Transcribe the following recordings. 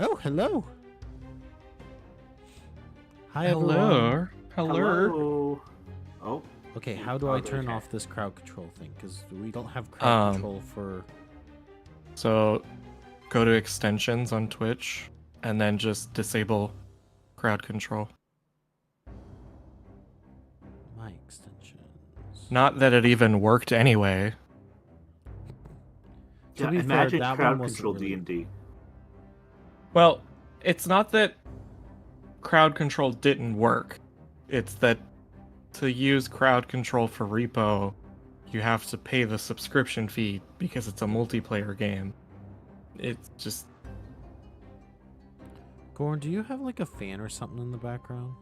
Oh, hello. Hi, everyone. Hello. Hello. Oh. Okay, how do I turn off this crowd control thing? Because we don't have crowd control for... So go to extensions on Twitch and then just disable crowd control. My extensions. Not that it even worked anyway. To be imagine fair, that crowd one wasn't control really... D&D. Well, it's not that crowd control didn't work. It's that to use crowd control for repo, you have to pay the subscription fee because it's a multiplayer game. It's just... Goran, do you have like a fan or something in the background?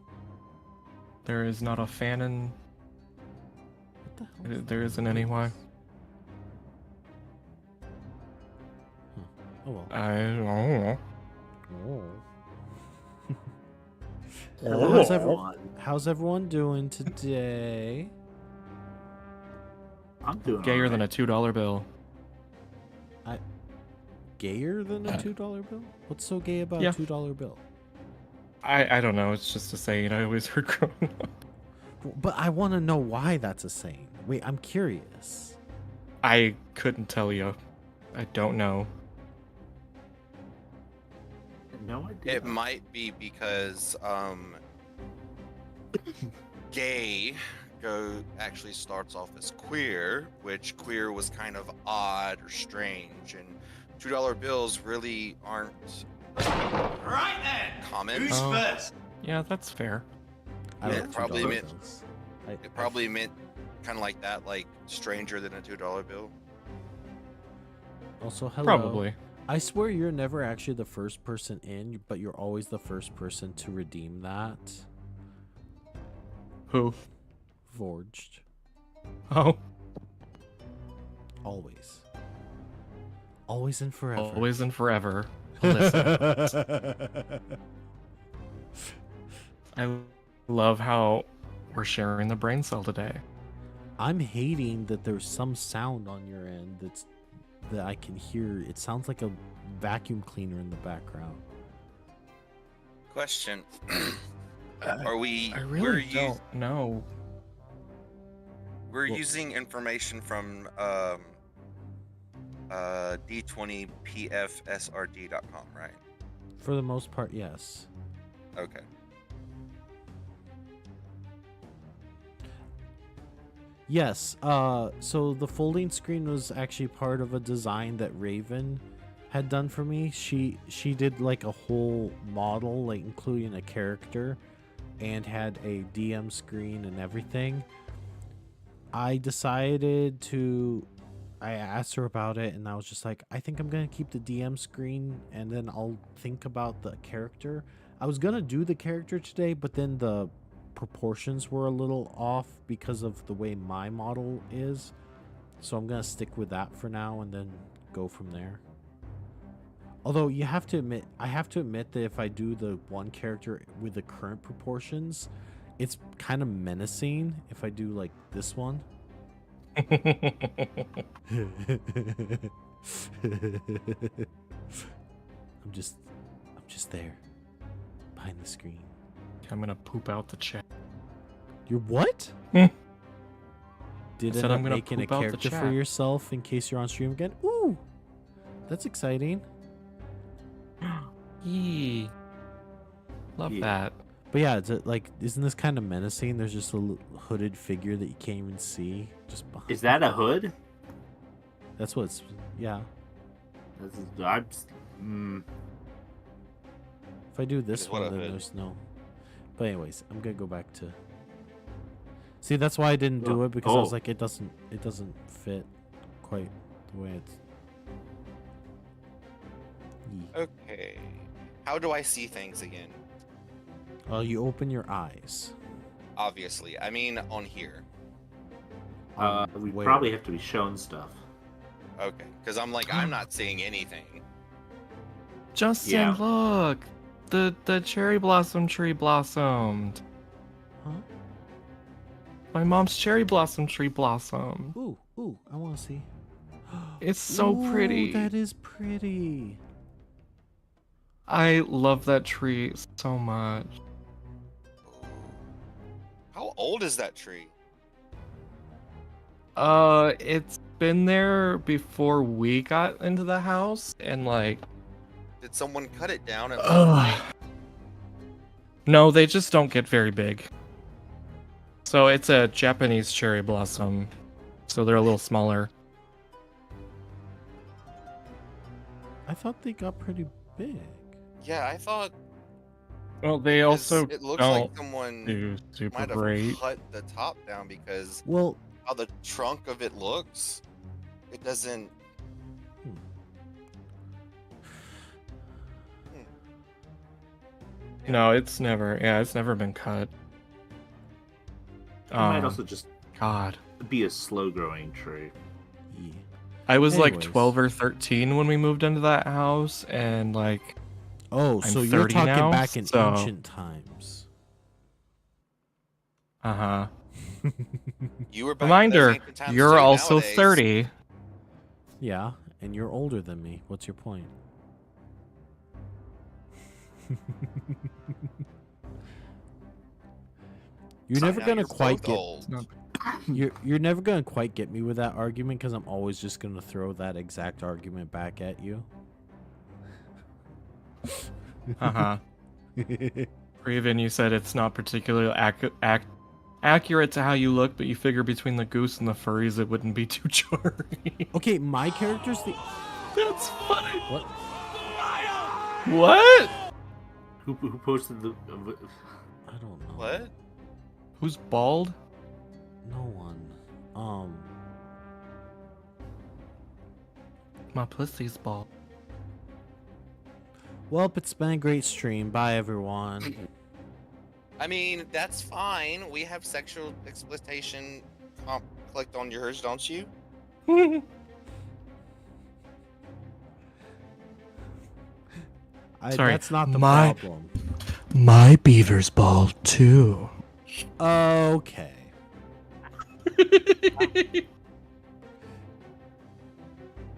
There is not a fan in... What the hell? There isn't any. Why? Huh. Oh well. I don't know. Oh. How's everyone doing today? I'm doing Gayer all than a right. $2 bill. Gayer than a $2 bill? What's so gay about Yeah. a $2 bill? I don't know. It's just a saying I always heard growing up. But I want to know why that's a saying. Wait, I'm curious. I couldn't tell you. I don't know. No idea. It might be because gay actually starts off as queer, which queer was kind of odd or strange, and $2 bills really aren't Right then. common. Who's Oh. first? Yeah, that's fair. I Yeah, like probably $2 meant- bills. It probably meant kind of like that, like stranger than a $2 bill. Also, hello. Probably. I swear you're never actually the first person in, but you're always the first person to redeem that. Who? Forged. Oh, Always. Always and forever. always and forever. Listen, I love how we're sharing the brain cell today. I'm hating that there's some sound on your end that I can hear. It sounds like a vacuum cleaner in the background. Question: Are we? I really don't know. We're Well- using information from d20pfsrd.com, right? For the most part, yes. Okay. Yes. So the folding screen was actually part of a design that Raven had done for me. She did like a whole model, like including a character, and had a DM screen and everything. I decided to. I asked her about it, and I was just like, I think I'm gonna keep the DM screen, and then I'll think about the character. I was gonna do the character today, but then the proportions were a little off because of the way my model is, so I'm gonna stick with that for now and then go from there. Although I have to admit that if I do the one character with the current proportions, it's kind of menacing if I do like this one. I'm just there behind the screen. I'm gonna poop out the chat. You're what? Hmm. Did I said end up I'm gonna making a poop out the character for chat. yourself in case you're on stream again? Ooh, that's exciting. Yee. Love Yeah. that. But yeah, isn't this kind of menacing? There's just a hooded figure that you can't even see just behind. Is that a hood? That's what it's. Yeah. If I do this Is what one, a then hood. there's no. But anyways, I'm gonna go back to. See, that's why I didn't do it, because I was Oh. like, it doesn't fit quite the way it's. Yee. Okay. How do I see things again? Well, you open your eyes. Obviously, I mean on here. We Where? probably have to be shown stuff. Okay, because I'm like I'm not seeing anything. Justin, Yeah. look. The cherry blossom tree blossomed. Huh? My mom's cherry blossom tree blossomed. Ooh, I want to see. It's so Ooh, pretty. That is pretty. I love that tree so much. How old is that tree? It's been there before we got into the house, and like, Did someone cut it down at some ugh. point? No, they just don't get very big. So it's a Japanese cherry blossom, so they're a little smaller. I thought they got pretty big. Yeah, I thought Well, they also it looks don't like someone do super might have great. cut the top down because Well, how the trunk of it looks, it doesn't. No, it's never been cut. It might also just God. be a slow-growing tree. yeah. I was like Anyways. 12 or 13 when we moved into that house, and like, Oh, I'm so you're 30 talking now, back in so- ancient times. uh-huh. You were back in those Reminder, ancient times you're too, also nowadays. 30. Yeah, and you're older than me. What's your point? You're So never now gonna you're quite both get old. you're never gonna quite get me with that argument because I'm always just gonna throw that exact argument back at you. Uh-huh. Raven, you said it's not particularly accurate to how you look, but you figure between the goose and the furries it wouldn't be too jarring. Okay, my character's the That's funny. what? What? Who posted the? I don't know. What? Who's bald? No one. My pussy's bald. Well, it's been a great stream. Bye, everyone. I mean, that's fine. We have sexual exploitation clicked on yours, don't you? Sorry, That's not the my- problem. My beaver's bald too. Okay.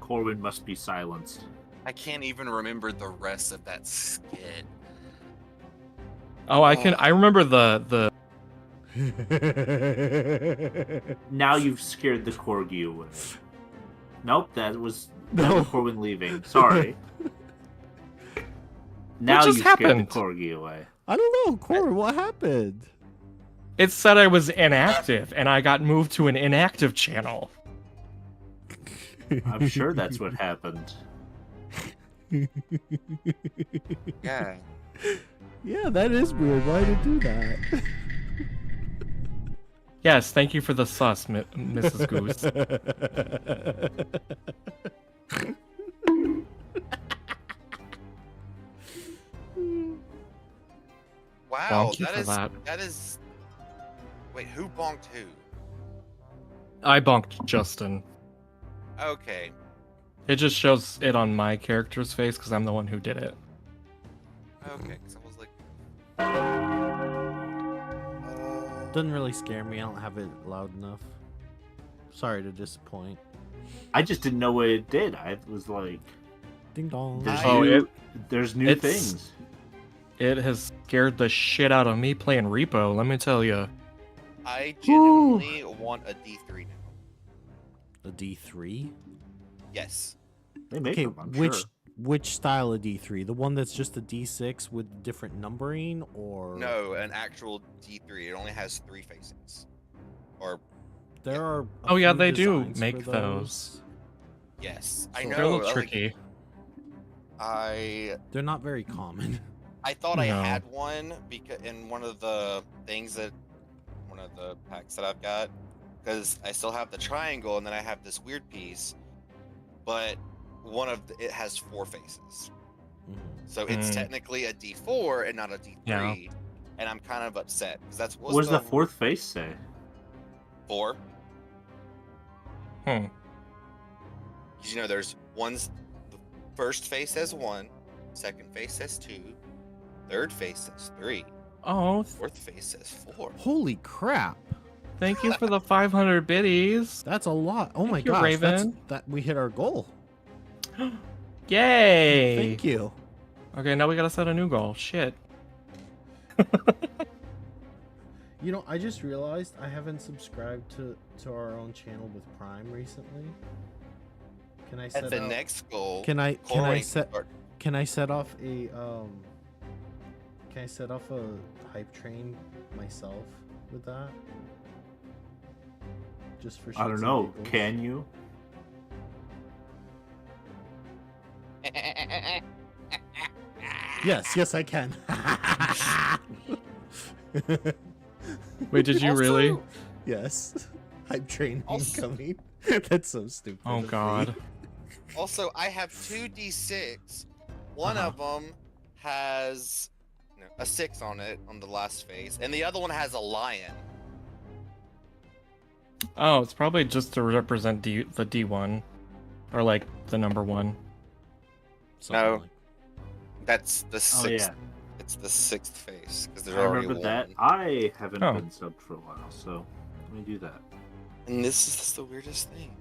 Corwin must be silenced. I can't even remember the rest of that skit. Oh, I remember the Now you've scared the corgi away. Nope, that was No. Corwin leaving. Sorry. Now just you scared happened? the corgi away. I don't know, Cor. What happened? it said I was inactive and I got moved to an inactive channel. I'm sure that's what happened. Yeah. Yeah, that is weird. Why did you do that? Yes, thank you for the sus, Mrs. Goose. Wow, Bonk you that for is that. that is. Wait, who bonked who? I bonked Justin. Okay. It just shows it on my character's face because I'm the one who did it. Okay, because I was like. Doesn't really scare me. I don't have it loud enough. Sorry to disappoint. I just didn't know what it did. I was like, Ding dong. there's Oh, new, there's new it's- things. It has scared the shit out of me playing Repo, let me tell you. I genuinely want a D3 now. A D3? Yes. They make Okay, them, I'm which sure. which style of D3? The one that's just a D6 with different numbering, or No, an actual D3. It only has 3 facings. Or There are. a Oh, yeah, few they do designs make for those. yes, I So- know. They're a little like, tricky. They're not very common. I thought I No. had one because in one of the packs that I've got, because I still have the triangle and then I have this weird piece, but it has 4 faces, Mhm. so it's Mm. technically a D4 and not a D3, Yeah. and I'm kind of upset because that's What does the fourth face say? 4. Hmm. Because there's the first face says 1, second face says 2, third face says 3, Oh, fourth face says 4. Holy crap! thank you for the 500 biddies. That's a lot. Oh my Thank you, gosh, Raven. that we hit our goal. Yay! Thank you. Okay, now we gotta set a new goal. Shit. You know, I just realized I haven't subscribed to our own channel with Prime recently. Can I set At the up- next goal, Can I Corey set start- can I set off a Can I set off a hype train myself with that? Just for shits I don't and know. giggles? Can you? Yes, I can. Wait, did you Also- really? Yes. Hype train Also- incoming. That's so stupid. Oh of me. god. Also, I have 2d6. One Uh-huh. of them has a 6 on it on the last phase, and the other one has a lion. Oh, it's probably just to represent the D1. Or like the number 1. Something No. like- That's the Oh 6th. yeah, It's the 6th phase because there's I already remember one. that. I haven't Oh. been subbed for a while, so let me do that. And this is the weirdest thing.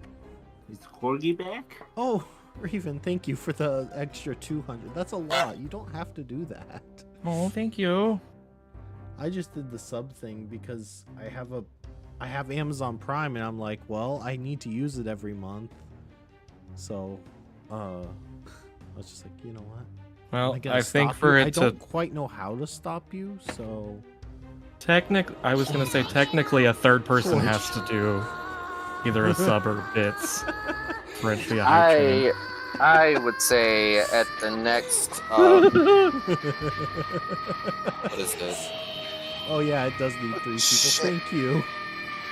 Is Corgi back? Oh, Raven, thank you for the extra 200. That's a lot. You don't have to do that. Oh, thank you. I just did the sub thing because I have Amazon Prime and I'm like, well, I need to use it every month. So, I was just like, you know what? Well, Am gonna I think stop for you? I it to don't quite know how to stop you, so I was gonna say technically a third person has to do either a sub or bits for it to be a hype train. I would say at the next. What is this? Oh yeah, it does need 3 people. Thank you.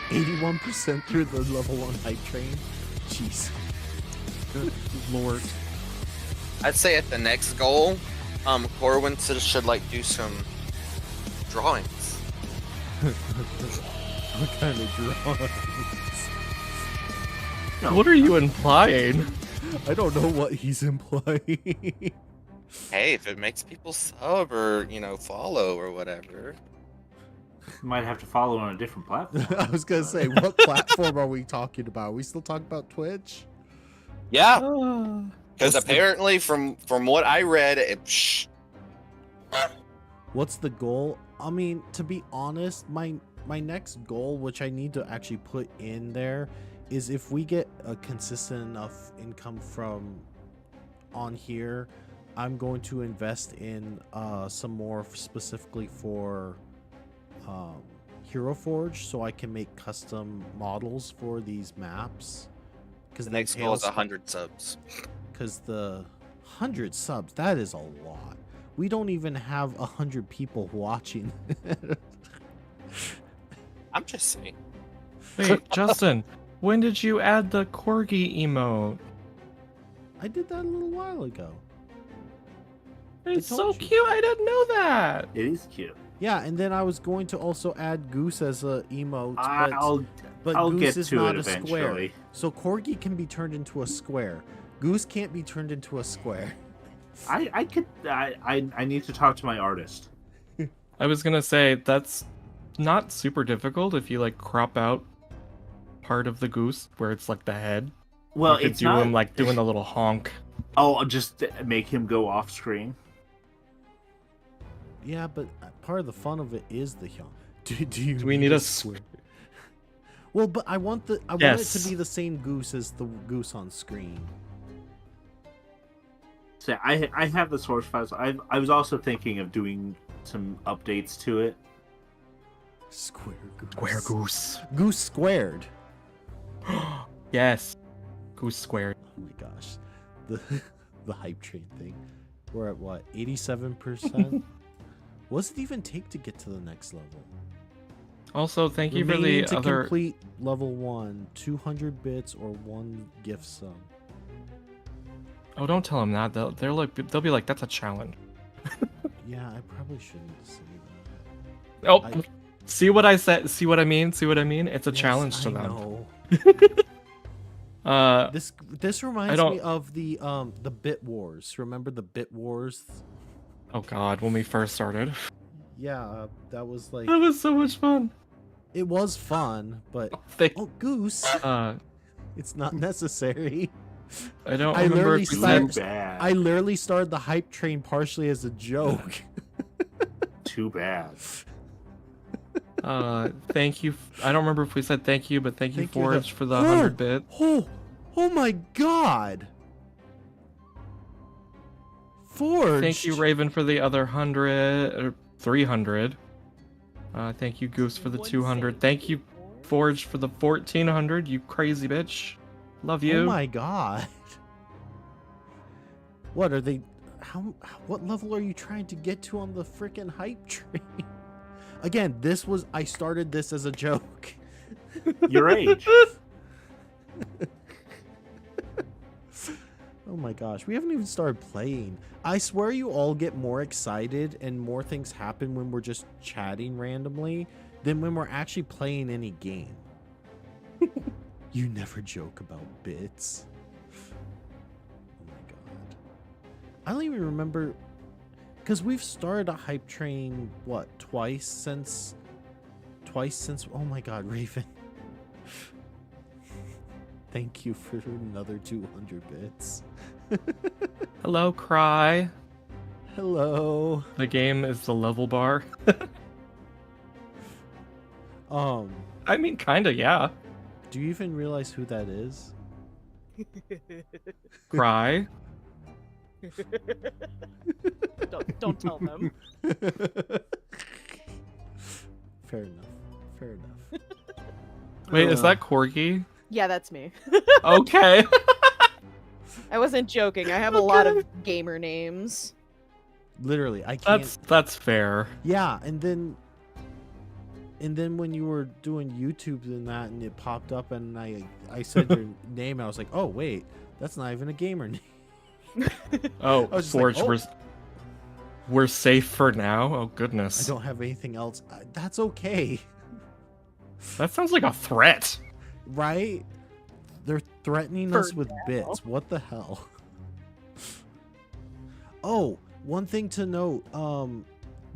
81% through the level 1 hype train. Jeez. Good lord. I'd say at the next goal, Corwin should like do some drawings. What kind of drawings? No. What are you implying? I don't know what he's implying. Hey, if it makes people sub or follow or whatever. You might have to follow on a different platform. I was gonna say, what platform are we talking about? Are we still talking about Twitch? Yeah, Ah. because What's the- apparently from what I read, What's the goal? I mean, to be honest, my next goal, which I need to actually put in there, is if we get a consistent enough income from on here, I'm going to invest in some more specifically for Hero Forge, so I can make custom models for these maps. Because the next goal is 100 subs. Because the 100 subs, that is a lot. We don't even have 100 people watching. I'm just saying. Wait, Justin, when did you add the corgi emote? I did that a little while ago. It's so told you. cute. I didn't know that. It is cute. Yeah, and then I was going to also add Goose as a emote, but I'll Goose get is to not it a square. eventually. So Corgi can be turned into a square. Goose can't be turned into a square. I need to talk to my artist. I was gonna say that's not super difficult if you like crop out part of the goose where it's like the head. Well, you could it's do not. him like doing a little honk. Oh, I'll just make him go off screen. Yeah, but part of the fun of it is the young. Do we need a square? Well, but I want it Yes. to be the same goose as the goose on screen. So I have the source files. I was also thinking of doing some updates to it. Square goose. Square goose. Goose squared. Yes. Goose squared. Oh my gosh, the hype train thing. We're at what, 87%? What does it even take to get to the next level? Also, thank you for Remaining the to other. complete level 1, 200 bits or 1 gift sub. Oh, don't tell them that. They'll be like, that's a challenge. Yeah, I probably shouldn't say that. Oh, I- see what I said? See what I mean? See what I mean? It's a Yes, challenge to I them. know. This reminds don't- me of the Bit Wars. Remember the Bit Wars? Oh God, when we first started, Yeah, that was like, that was so much fun. it was fun, but They, oh, Goose, uh, it's not necessary. I don't I remember literally if we started- said. Too bad. I literally started the hype train partially as a joke. Too bad. Thank you. I don't remember if we said thank you, but thank you, Thank you, Forge, for the Oh! 100 bit. Oh my god! Forge! Thank you, Raven, for the other 100 or 300. Thank you, Goose, for the 200. Thank you, Forge, for the 1400. You crazy bitch. Love you. Oh my god. What are they? What level are you trying to get to on the freaking hype train? Again, I started this as a joke. Your age. Oh my gosh, we haven't even started playing. I swear you all get more excited and more things happen when we're just chatting randomly than when we're actually playing any game. You never joke about bits. Oh my god. I don't even remember, because we've started a hype train, what, twice since, oh my god, Raven. Thank you for another 200 bits. Hello, Cry. Hello. The game is the level bar. I mean, kinda, yeah. Do you even realize who that is? Cry. Don't tell them. Fair enough. Wait, is that Corgi? Yeah, that's me. Okay. I wasn't joking. I have a lot of gamer names. Literally, I can't. That's fair. Yeah, and then when you were doing YouTube and that, and it popped up, and I said your name, I was like, oh wait, that's not even a gamer name. Oh, I was just Forge, like, oh. we're safe for now. Oh goodness. I don't have anything else. That's okay, That sounds like a threat. right? They're threatening us with bits. What the hell? Oh, one thing to note,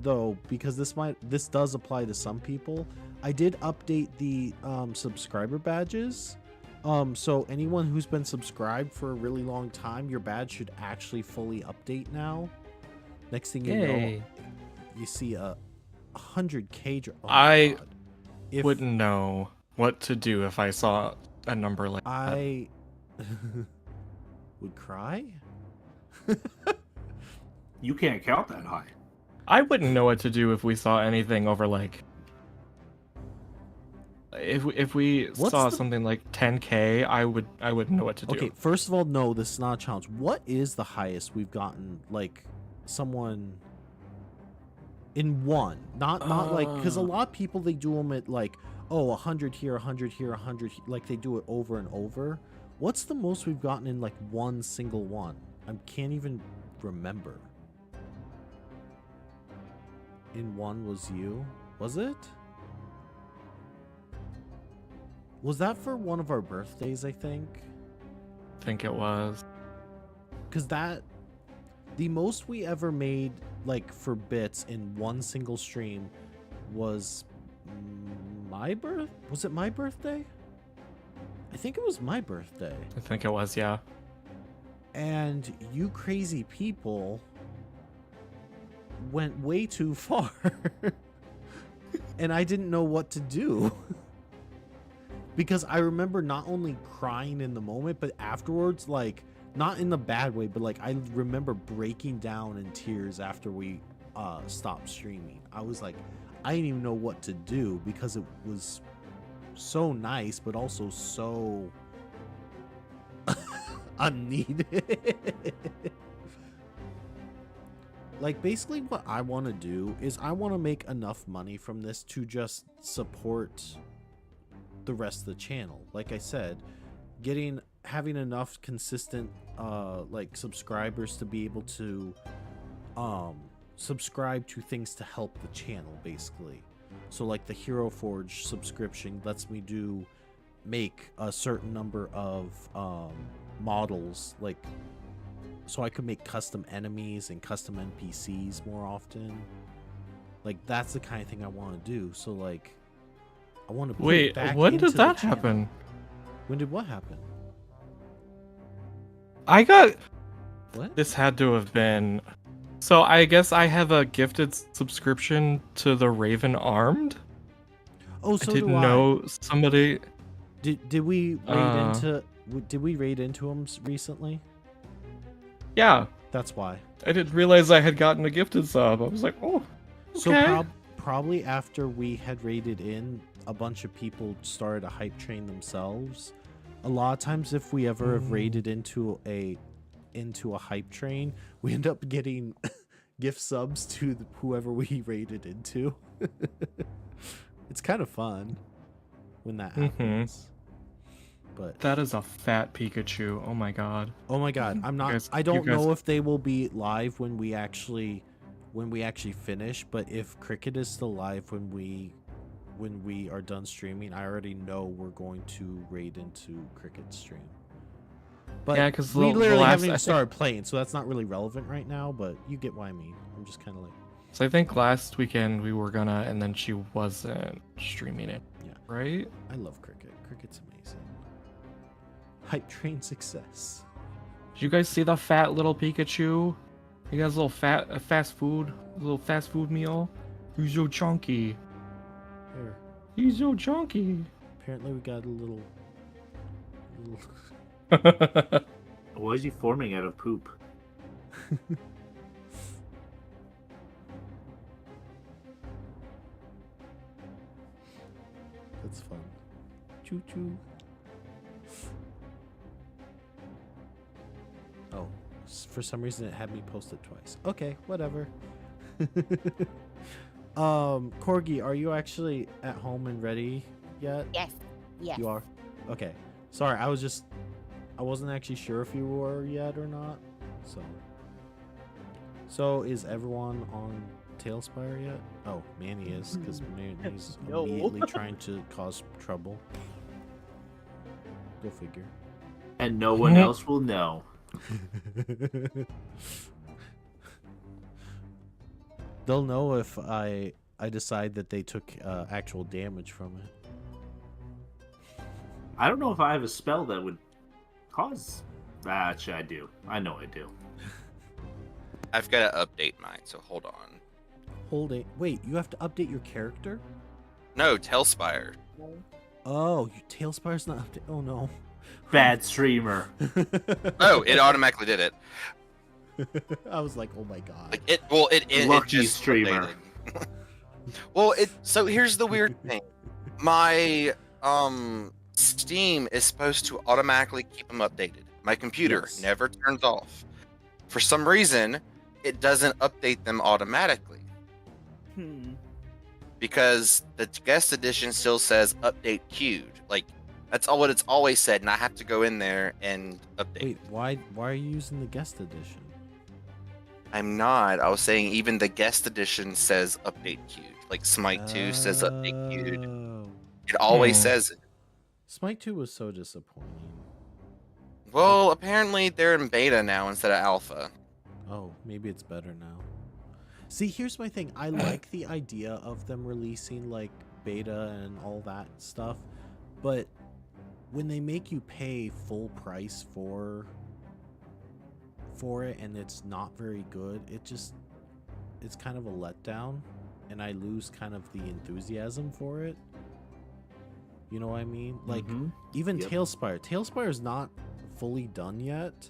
though, because this does apply to some people, I did update the subscriber badges. So anyone who's been subscribed for a really long time, your badge should actually fully update now. Next thing you know, you see a 100K. Oh I God. wouldn't know what to do if I saw a number like that. I would cry. You can't count that high. I wouldn't know what to do if we saw anything over like. If we saw something like 10K, I wouldn't know what to do. Okay, first of all, no, this is not a challenge. What is the highest we've gotten? Like, someone in one, not like, because a lot of people, they do them at like, oh, 100 here, 100 here, 100 here, like they do it over and over. What's the most we've gotten in like one single one? I can't even remember. In one was you, was it? Was that for one of our birthdays, I think? I think it was. Because the most we ever made, like, for bits in one single stream was was it my birthday? I think it was my birthday. I think it was, yeah. And you crazy people went way too far. And I didn't know what to do. Because I remember not only crying in the moment, but afterwards, like, not in the bad way, but like I remember breaking down in tears after we stopped streaming. I was like, I didn't even know what to do because it was so nice, but also so unneeded. Like, basically what I want to do is I want to make enough money from this to just support the rest of the channel. Like I said, having enough consistent like subscribers to be able to subscribe to things to help the channel, basically. So like the Hero Forge subscription lets me make a certain number of models, like, so I could make custom enemies and custom NPCs more often. Like, that's the kind of thing I want to do. So like, I want to put it Wait, back when into did the that channel. happen? When did what happen? I got What? this had to have been. So I guess I have a gifted subscription to the Raven Armed. Oh, so I didn't do I. know somebody. Did we raid into him recently? Yeah, That's why. I didn't realize I had gotten a gifted sub. I was like, oh, So okay. probably after we had raided in, a bunch of people started a hype train themselves. A lot of times, if we ever have raided into a hype train, we end up getting gift subs to whoever we raided into. It's kind of fun when that happens. But That is a fat Pikachu. Oh my god. oh my god, I'm not. guys- I don't you guys- know if they will be live when we actually finish. But if Cricket is still live when we are done streaming, I already know we're going to raid into Cricket's stream. But Yeah, 'cause we the literally last- haven't even I think- started playing, so that's not really relevant right now. But you get what I mean. I'm just kind of like, So I think last weekend we were gonna, and then she wasn't streaming it. Yeah. Right? I love Cricket. Cricket's amazing. Hype train success. Did you guys see the fat little Pikachu? He has a little fast food meal. He's so chunky. Here, He's so chunky. apparently we got a little. Why is he forming out of poop? That's fun. Choo choo. Oh, for some reason it had me post it twice. Okay, whatever. Corgi, are you actually at home and ready yet? Yes. Yes. You are? Okay. Sorry, I wasn't actually sure if you were yet or not. So is everyone on Tailspire yet? Oh, Manny is, because Manny's No. immediately trying to cause trouble. Go figure. And no one else will know. They'll know if I decide that they took actual damage from it. I don't know if I have a spell that would cause. Actually, I do. I know I do. I've got to update mine, so hold on. Wait, you have to update your character? No, Tailspire. Oh, your Tailspire's not updated. Oh no. Bad streamer. Oh, it automatically did it. I was like, oh my god. Like it Lucky just streamer. updated. Well, so here's the weird thing. My Steam is supposed to automatically keep them updated. My computer Yes. never turns off. For some reason, it doesn't update them automatically because the guest edition still says update queued. Like that's all what it's always said, and I have to go in there and update. Wait, why are you using the guest edition? I'm not. I was saying even the guest edition says update queued. Like Smite 2 says update queued. Oh. It always says it. Smite 2 was so disappointing. Well, apparently they're in beta now instead of alpha. Oh, maybe it's better now. See, here's my thing. I like the idea of them releasing like beta and all that stuff, but when they make you pay full price for it and it's not very good, it's kind of a letdown, and I lose kind of the enthusiasm for it. You know what I mean? Like even Yep. Tailspire is not fully done yet,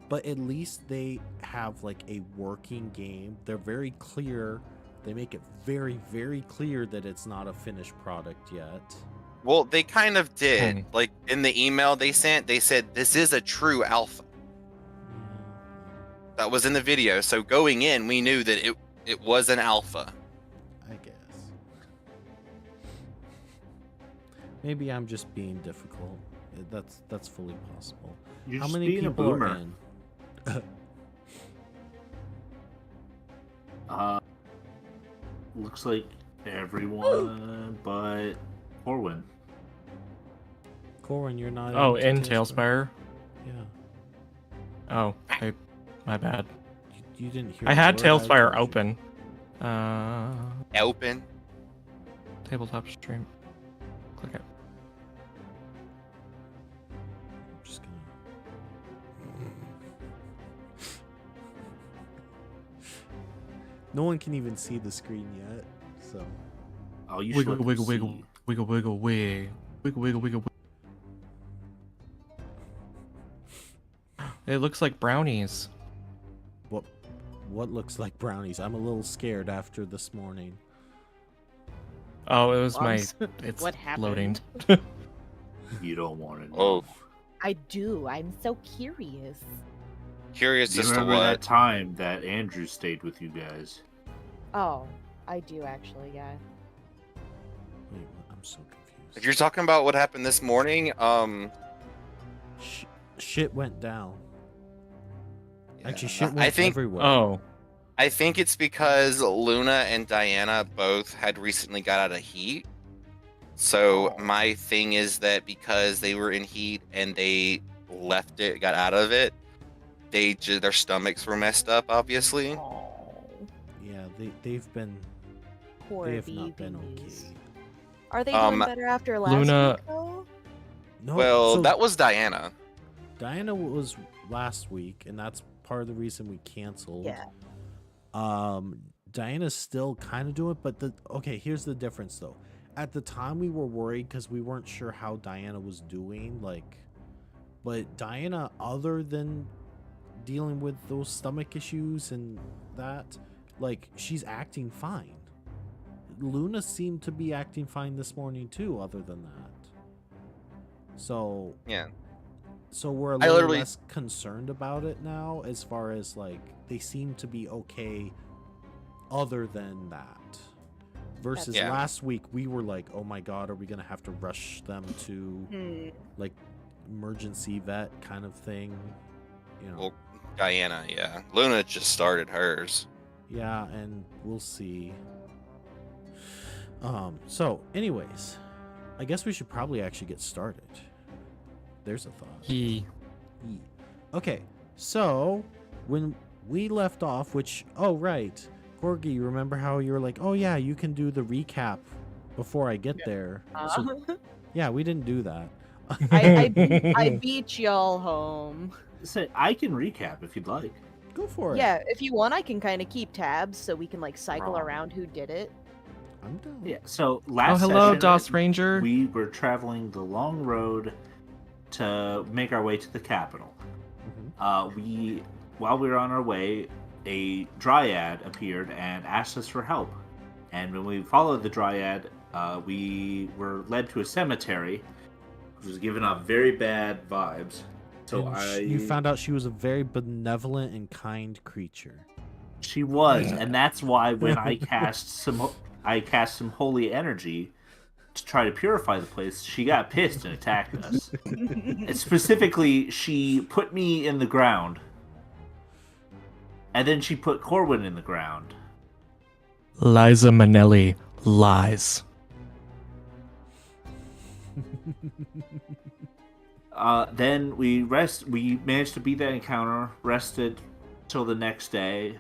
but at least they have like a working game. They're very clear. They make it very, very clear that it's not a finished product yet. Well, they kind of did. Like in the email they sent, they said this is a true alpha. That was in the video. So going in, we knew that it was an alpha. I guess. Maybe I'm just being difficult. That's fully possible. You're How just many being a people are boomer. in? Looks like everyone but Corwin. Corin, you're not. Oh, into in Tailspire. Yeah. Oh, my bad. You didn't hear. I the had word Tailspire told you. open. Open. Tabletop stream. Click it. I'm just gonna. No one can even see the screen yet, so. Oh, you Wiggle, should wiggle, see. wiggle, wiggle, wiggle, wiggle, wiggle, wiggle, wiggle. It looks like brownies. What looks like brownies? I'm a little scared after this morning. Oh, it was my. Bumps. It's What happened? loading. You don't want to know. Oh, I do. I'm so curious. curious Do you as to remember that what. time that Andrew stayed with you guys? Oh, I do actually, yeah. Wait, I'm so confused. If you're talking about what happened this morning, Shit went down. Actually, yeah, shit went I think everywhere. Oh, I think it's because Luna and Diana both had recently got out of heat. So my thing is that because they were in heat and they left it, got out of it, their stomachs were messed up, obviously. Oh, Yeah, they've been. poor They have not been babies. okay. Are they doing better after last Luna- week, though? No, Well, so that was Diana. Diana was last week, and that's part of the reason we canceled. Yeah. Diana's still kind of doing it, but okay, here's the difference though. At the time, we were worried because we weren't sure how Diana was doing. But Diana, other than dealing with those stomach issues and that, she's acting fine. Luna seemed to be acting fine this morning too, other than that. So Yeah. So we're a I little literally- less concerned about it now, as far as they seem to be okay other than that. Versus Yeah. last week, we were like, oh my god, are we gonna have to rush them to emergency vet kind of thing? Well, Diana, yeah. Luna just started hers. Yeah, and we'll see. So anyways, I guess we should probably actually get started. There's a thought. Okay, so when we left off, right, Corgi, you remember how you were like, oh yeah, you can do the recap before I get there. So, yeah, we didn't do that. I beat y'all home. Say, I can recap if you'd like. Go for it. Yeah, if you want, I can kind of keep tabs so we can cycle Wrong. around who did it. I'm done. Yeah. So Oh, last hello, session, DOS Ranger. we were traveling the long road to make our way to the capital. Mhm. While we were on our way, a dryad appeared and asked us for help. And when we followed the dryad, we were led to a cemetery, which was giving off very bad vibes. So And you found out she was a very benevolent and kind creature. she was, and that's why when I cast some holy energy to try to purify the place, she got pissed and attacked us. And specifically, she put me in the ground, and then she put Corwin in the ground. Liza Minnelli lies. Then we managed to beat that encounter, rested till the next day.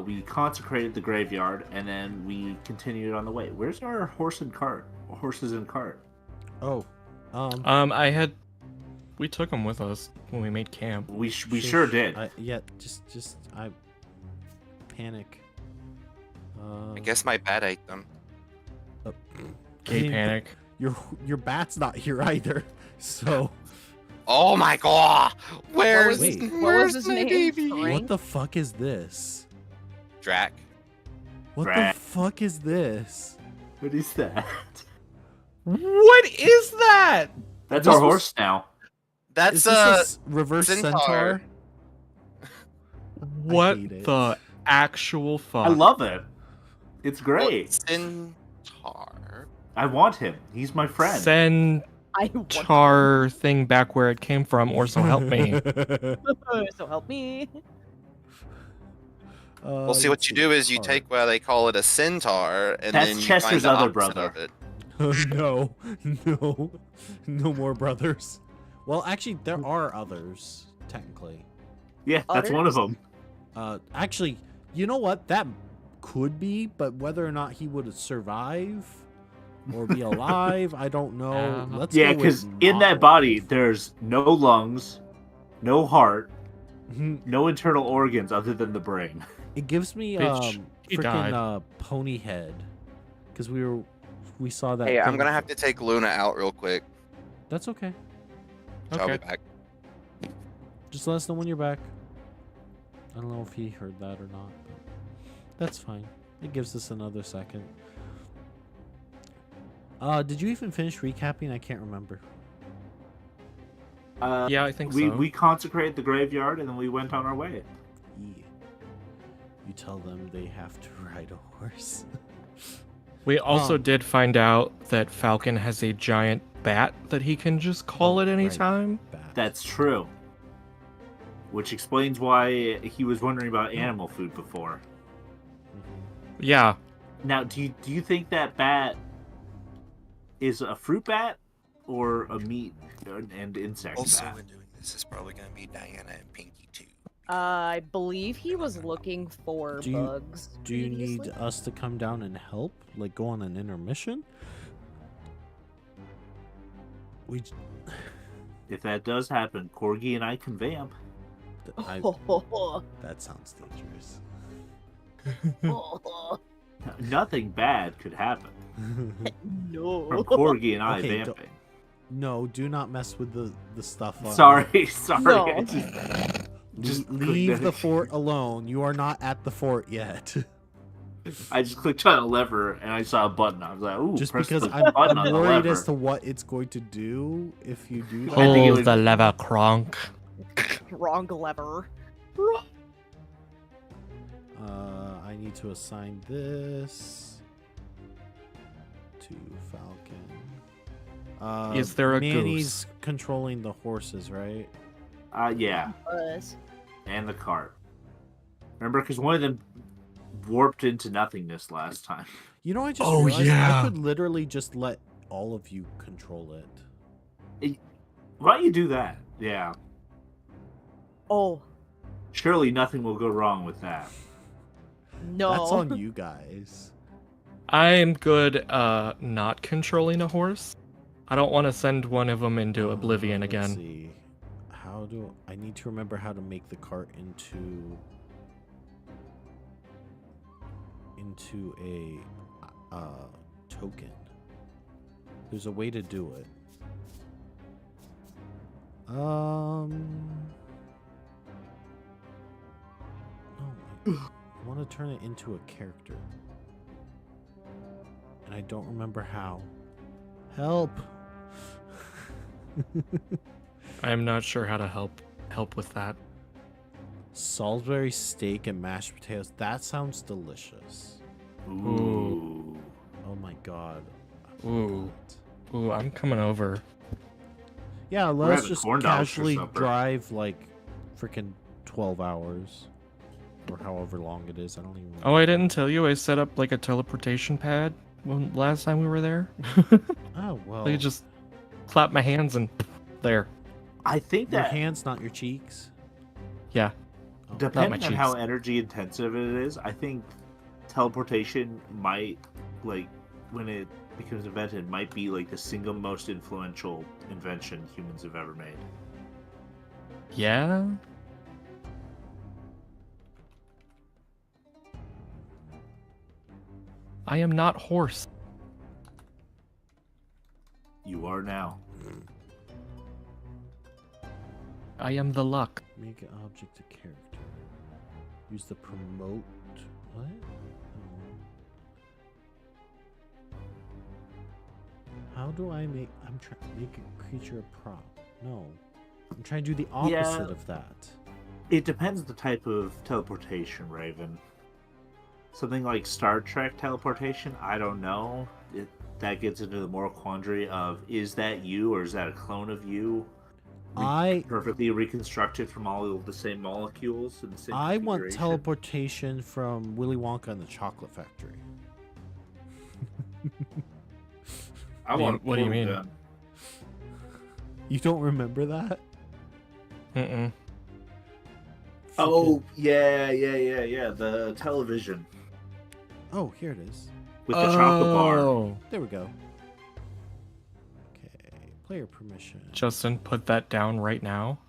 We consecrated the graveyard, and then we continued on the way. Where's our horses and cart? Oh, We took them with us when we made camp. We sure did. I panic. I guess my bat ate them. Gay mean, panic. Your bat's not here either. So Oh my god! Where's Wait. What was his my name? baby? Frank? what the fuck is this? Drac. What Drat. the fuck is this? What is that? What is that? That's This our was- horse now. That's Is this a reverse centaur. centaur? What hate it. the actual fuck? I love it. It's great. Centaur. I want him. He's my friend. Send I want tar thing back where it came from, or so help me. so help me. Well, see, what you do is you take what they call it a centaur, and That's then you Chester's find the other opposite brother. of it. No more brothers. Well, actually, there are others technically. Yeah, that's one of them. Actually, you know what? That could be, but whether or not he would survive or be alive, I don't know. Let's Yeah, go with because in that not. body, there's no lungs, no heart, Mhm. no internal organs other than the brain. It gives me Bitch, He died. freaking pony head, because we saw that. Hey, I'm thing gonna for- have to take Luna out real quick. That's okay. So I'll be Okay. back. Just let us know when you're back. I don't know if he heard that or not, but that's fine. It gives us another second. Did you even finish recapping? I can't remember. Yeah, I think we so. we consecrated the graveyard and then we went on our way. Yeah. You tell them they have to ride a horse. We also did find out that Falcon has a giant bat that he can just call at any right. time. Bat. That's true. Which explains why he was wondering about animal food before. Mhm. Yeah. Now, do you think that bat is a fruit bat or a meat and insect Also, bat? when doing this, is probably gonna be Diana and Pinky too. I believe he was looking for Do you- bugs. Do you need previously. us to come down and help? Like go on an intermission? We. If that does happen, Corgi and I can vamp. That sounds dangerous. Nothing bad could happen No. from Corgi and I Okay, vamping. No, do not mess with the stuff. Sorry, sorry. No. I just Leave clicked the it. fort alone. You are not at the fort yet. I just clicked on a lever and I saw a button. I was like, "Ooh!" Just press because the I'm button on the worried lever. as to what it's going to do if you do that. I think it would- lever, Kronk. Wrong lever. I need to assign this to Falcon. Is there a Manny's controlling the horses, right? Yeah, Us. and the cart. Remember, because one of them warped into nothingness last time. You know, I just Oh, realized yeah. I could literally just let all of you control it. Why don't you do that? Yeah, Oh surely nothing will go wrong with that. no. That's on you guys. I am good not controlling a horse. I don't want to send one of them into oblivion Let's again. see. How do I need to remember how to make the cart into a token? There's a way to do it. No, I want to turn it into a character, and I don't remember how. Help! I am not sure how to help with that. Salisbury steak and mashed potatoes. That sounds delicious. Ooh. Oh my god. Ooh. Ooh, I'm coming over. Yeah, We're let's having just corn dogs for casually supper. drive like freaking 12 hours or however long it is. I don't even Oh, I didn't tell you I set up like a teleportation pad when last time we were there. Oh, well. I could just clap my hands and there. I think Your that hands, not your cheeks. Yeah. Oh. depending on how cheeks. energy intensive it is, I think teleportation might, like, when it becomes invented, might be like the single most influential invention humans have ever made. Yeah. I am not horse. You are now. I am the luck. Make an object a character. Use the promote. What? How do I make? I'm trying to make a creature a prop. No, I'm trying to do the opposite Yeah. of that. It depends the type of teleportation, Raven. Something like Star Trek teleportation, I don't know. That gets into the moral quandary of, is that you or is that a clone of you? Perfectly reconstructed from all of the same molecules and the same I want configuration? teleportation from Willy Wonka and the Chocolate Factory. I want What do you portal mean? gun. You don't remember that? Mm-mm. Oh, yeah. The television Oh, here it is. with the chocolate bar. Oh. There we go. Okay, player permission. Justin, put that down right now.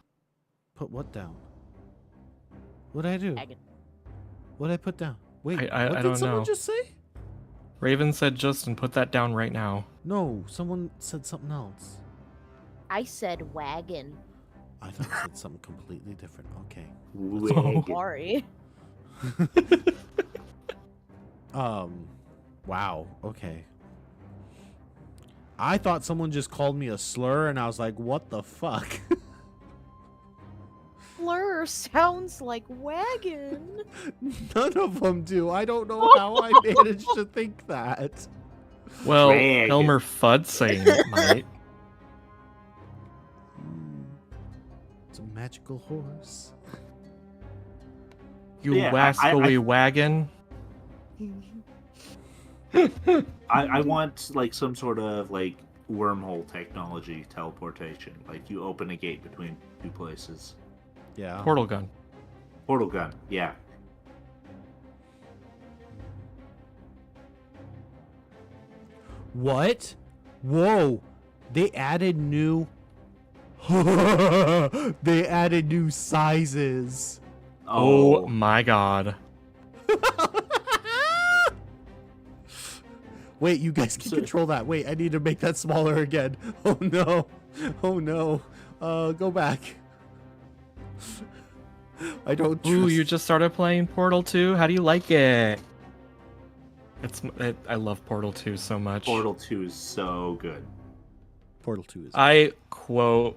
Put what down? What did I do? What did I put down? Wait, I what did don't someone know. just say? Raven said Justin, put that down right now. No, someone said something else. I said wagon. I thought it said something completely different. Okay. Wagon. Sorry. Wow. Okay. I thought someone just called me a slur, and I was like, "What the fuck?" Slur sounds like wagon. None of them do. I don't know how I managed to think that. Well, Dragon. Elmer Fudd saying it might. It's a magical horse. You Yeah, wascally wagon. I want like some sort of like wormhole technology teleportation. Like you open a gate between two places. Yeah. Portal gun. Portal gun. Yeah. What? Whoa. They added new They added new sizes. Oh my god. Wait, you guys can So- control that. Wait, I need to make that smaller again. Oh no. Oh no. Go back. I don't trust. Ooh, you just started playing Portal 2? How do you like it? I love Portal 2 so much. Portal 2 is so good. Portal 2 is. I quote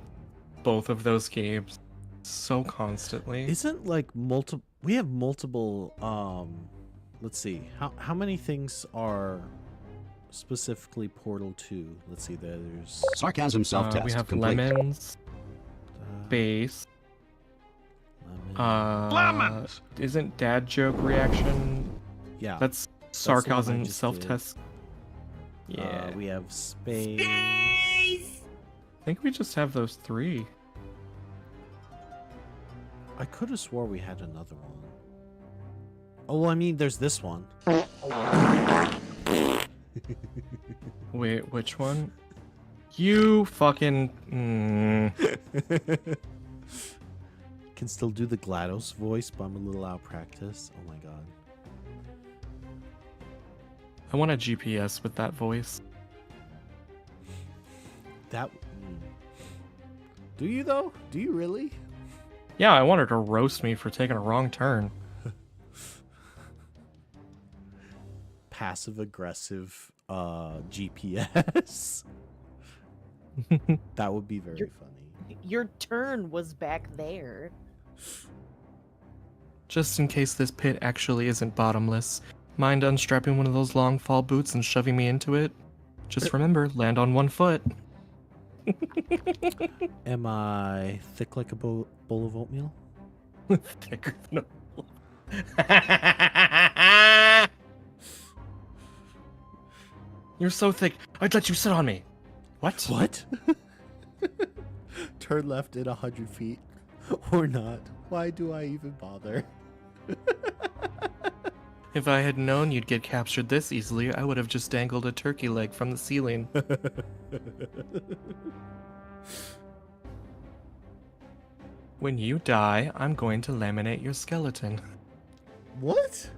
both of those games so constantly. Isn't like multiple we have multiple let's see. How many things are specifically Portal 2? Let's see. There's Sarcasm self-test we have complete. lemons, base. Lemons! Isn't dad joke reaction? yeah. That's the one I sarcasm just self-test. Yeah. We have space. I think we just have those three. I could have swore we had another one. Oh, well, I mean, there's this one. Wait, which one? You fucking. Can still do the GLaDOS voice, but I'm a little out of practice. Oh my god. I want a GPS with that voice. That. Do you though? Do you really? Yeah, I want her to roast me for taking a wrong turn. Passive aggressive GPS. That would be very funny. Your turn was back there. Just in case this pit actually isn't bottomless, mind unstrapping one of those long fall boots and shoving me into it? Just remember, land on one foot. Am I thick like a bowl of oatmeal? Thicker than a... You're so thick, I'd let you sit on me. What? What? Turn left in 100 feet. Or not. Why do I even bother? If I had known you'd get captured this easily, I would have just dangled a turkey leg from the ceiling. When you die, I'm going to laminate your skeleton. What?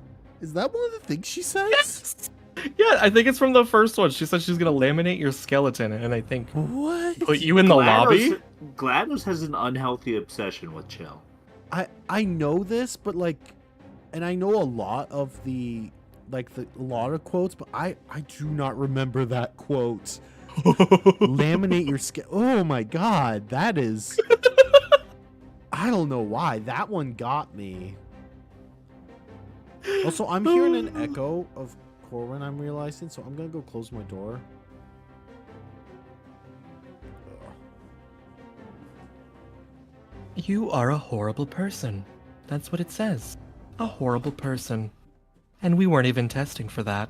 Is that one of the things she says? Yeah, I think it's from the first one. She said she's gonna laminate your skeleton, and I think What? put you in the lobby. GLaDOS has an unhealthy obsession with chill. I know this, but like, and I know a lot of a lot of quotes, but I do not remember that quote. Laminate your skin. Oh my god, that is. I don't know why that one got me. Also, I'm hearing an echo of Corwin. I'm realizing, so I'm gonna go close my door. You are a horrible person. That's what it says. A horrible person. And we weren't even testing for that.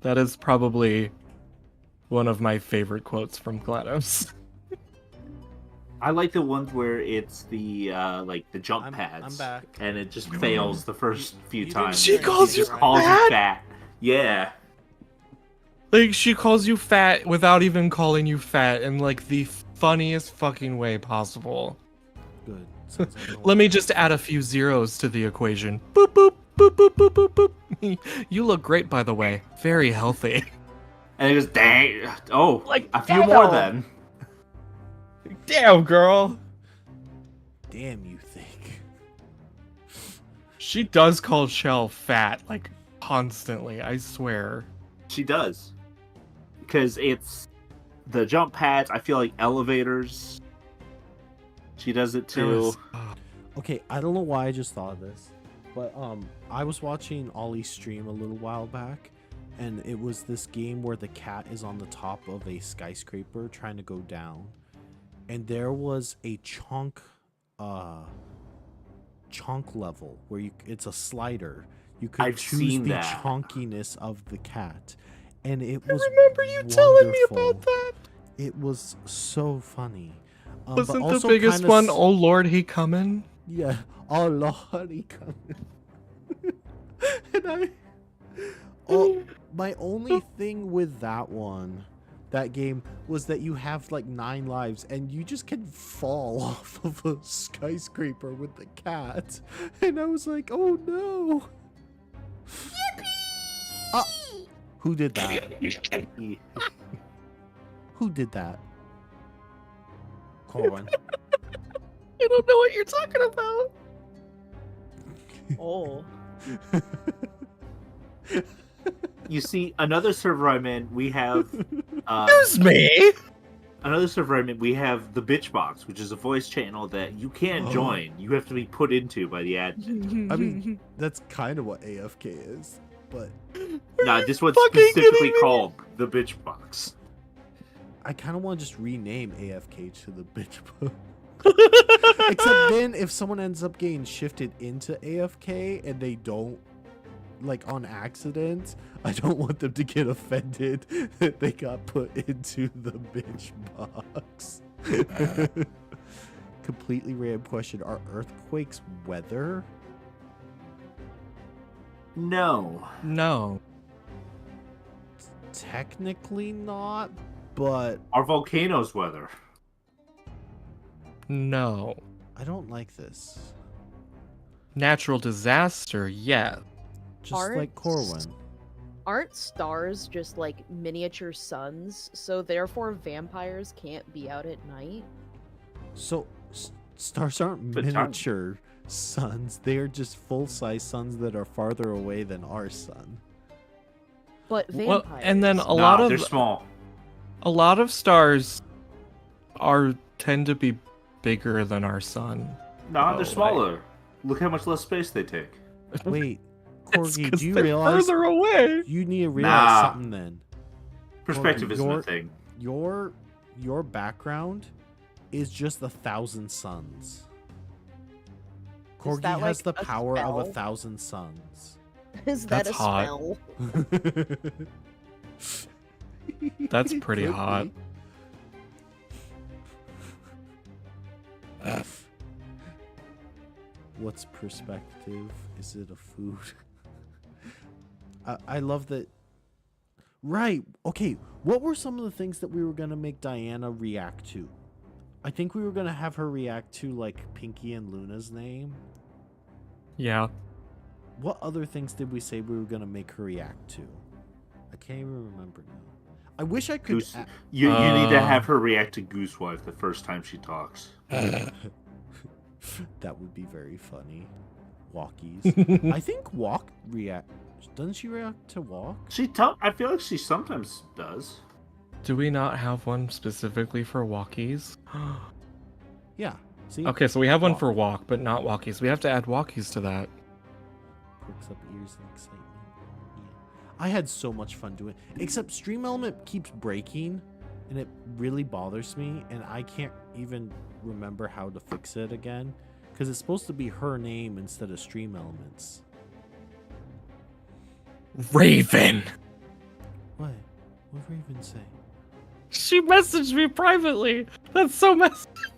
That is probably one of my favorite quotes from GLaDOS. I like the ones where it's the like the jump pads. I'm back. And it just fails the first few you times. didn't- She calls It just you calls fat? you fat. Yeah. Like, she calls you fat without even calling you fat in, like, the funniest fucking way possible. Good. Sounds like Let me just add a few zeros to the equation. Boop, boop. boop, boop, boop, boop, boop. You look great, by the way. Very healthy. And it goes, dang. Oh, Like, a few more damn. then. Damn, girl. Damn, you think. She does call Shell fat, like, constantly, I swear. She does. Because it's the jump pads, I feel like elevators. She does it There too. was- Okay, I don't know why I just thought of this, but I was watching Ollie stream a little while back, and it was this game where the cat is on the top of a skyscraper trying to go down, and there was a chunk level where it's a slider. You could I've choose seen the that. chunkiness of the cat, and it was remember you telling me about wonderful. that. It was so funny. But Wasn't the also biggest kinda one, oh lord, he coming? Yeah. Oh Lord, he coming. And my only thing with that game was that you have like 9 lives and you just can fall off of a skyscraper with the cat. And I was like, oh no. Who did that? Who did that? Corwin. I don't know what you're talking about. Oh. You see, another server I'm in, we have Excuse me. another server I'm in, we have the Bitch Box, which is a voice channel that you can't Oh. join. You have to be put into by the admin. I mean, that's kind of what AFK is, but Nah, this one's fucking specifically kidding me? called the Bitch Box. I kind of want to just rename AFK to the bitch book. Except then, if someone ends up getting shifted into AFK and they don't, like on accident, I don't want them to get offended that they got put into the bitch box. Completely random question. Are earthquakes weather? No. No. Technically not, but Are volcanoes weather? No. I don't like this. Natural disaster, yeah. Just Aren't- like Corwin. Aren't stars just like miniature suns? So therefore vampires can't be out at night? So, stars aren't But aren't- miniature suns. They are just full-size suns that are farther away than our sun. But Well, vampires. and then a Nah, lot they're of small. stars tend to be bigger than our sun. Nah, Oh, they're smaller. Look how much less space they take. Wait, It's Corgi, 'cause do you they're realize further away? you need to realize Nah. something then? Perspective isn't a your- thing. Your background is just 1,000 suns. Corgi that has like the a power of spell? 1,000 suns. Is that That's a hot. spell? That's It pretty could hot. be. What's perspective? Is it a food? I love that. Right. Okay. What were some of the things that we were going to make Diana react to? I think we were going to have her react to like Pinky and Luna's name. Yeah. What other things did we say we were going to make her react to? I can't even remember now. I wish I could. Goose, you need to Uh. have her react to Goosewife the first time she talks. That would be very funny. Walkies. I think Walk react. Doesn't she react to Walk? I feel like she sometimes does. Do we not have one specifically for walkies? Yeah. See? Okay, so we have one Walk. for walk, but not walkies. We have to add walkies to that. Perks up ears and excitement. Yeah. I had so much fun doing it. Except Stream Element keeps breaking, and it really bothers me, and I can't even remember how to fix it again. Because it's supposed to be her name instead of Stream Elements. Raven! What? What did Raven say? She messaged me privately. That's so messed up.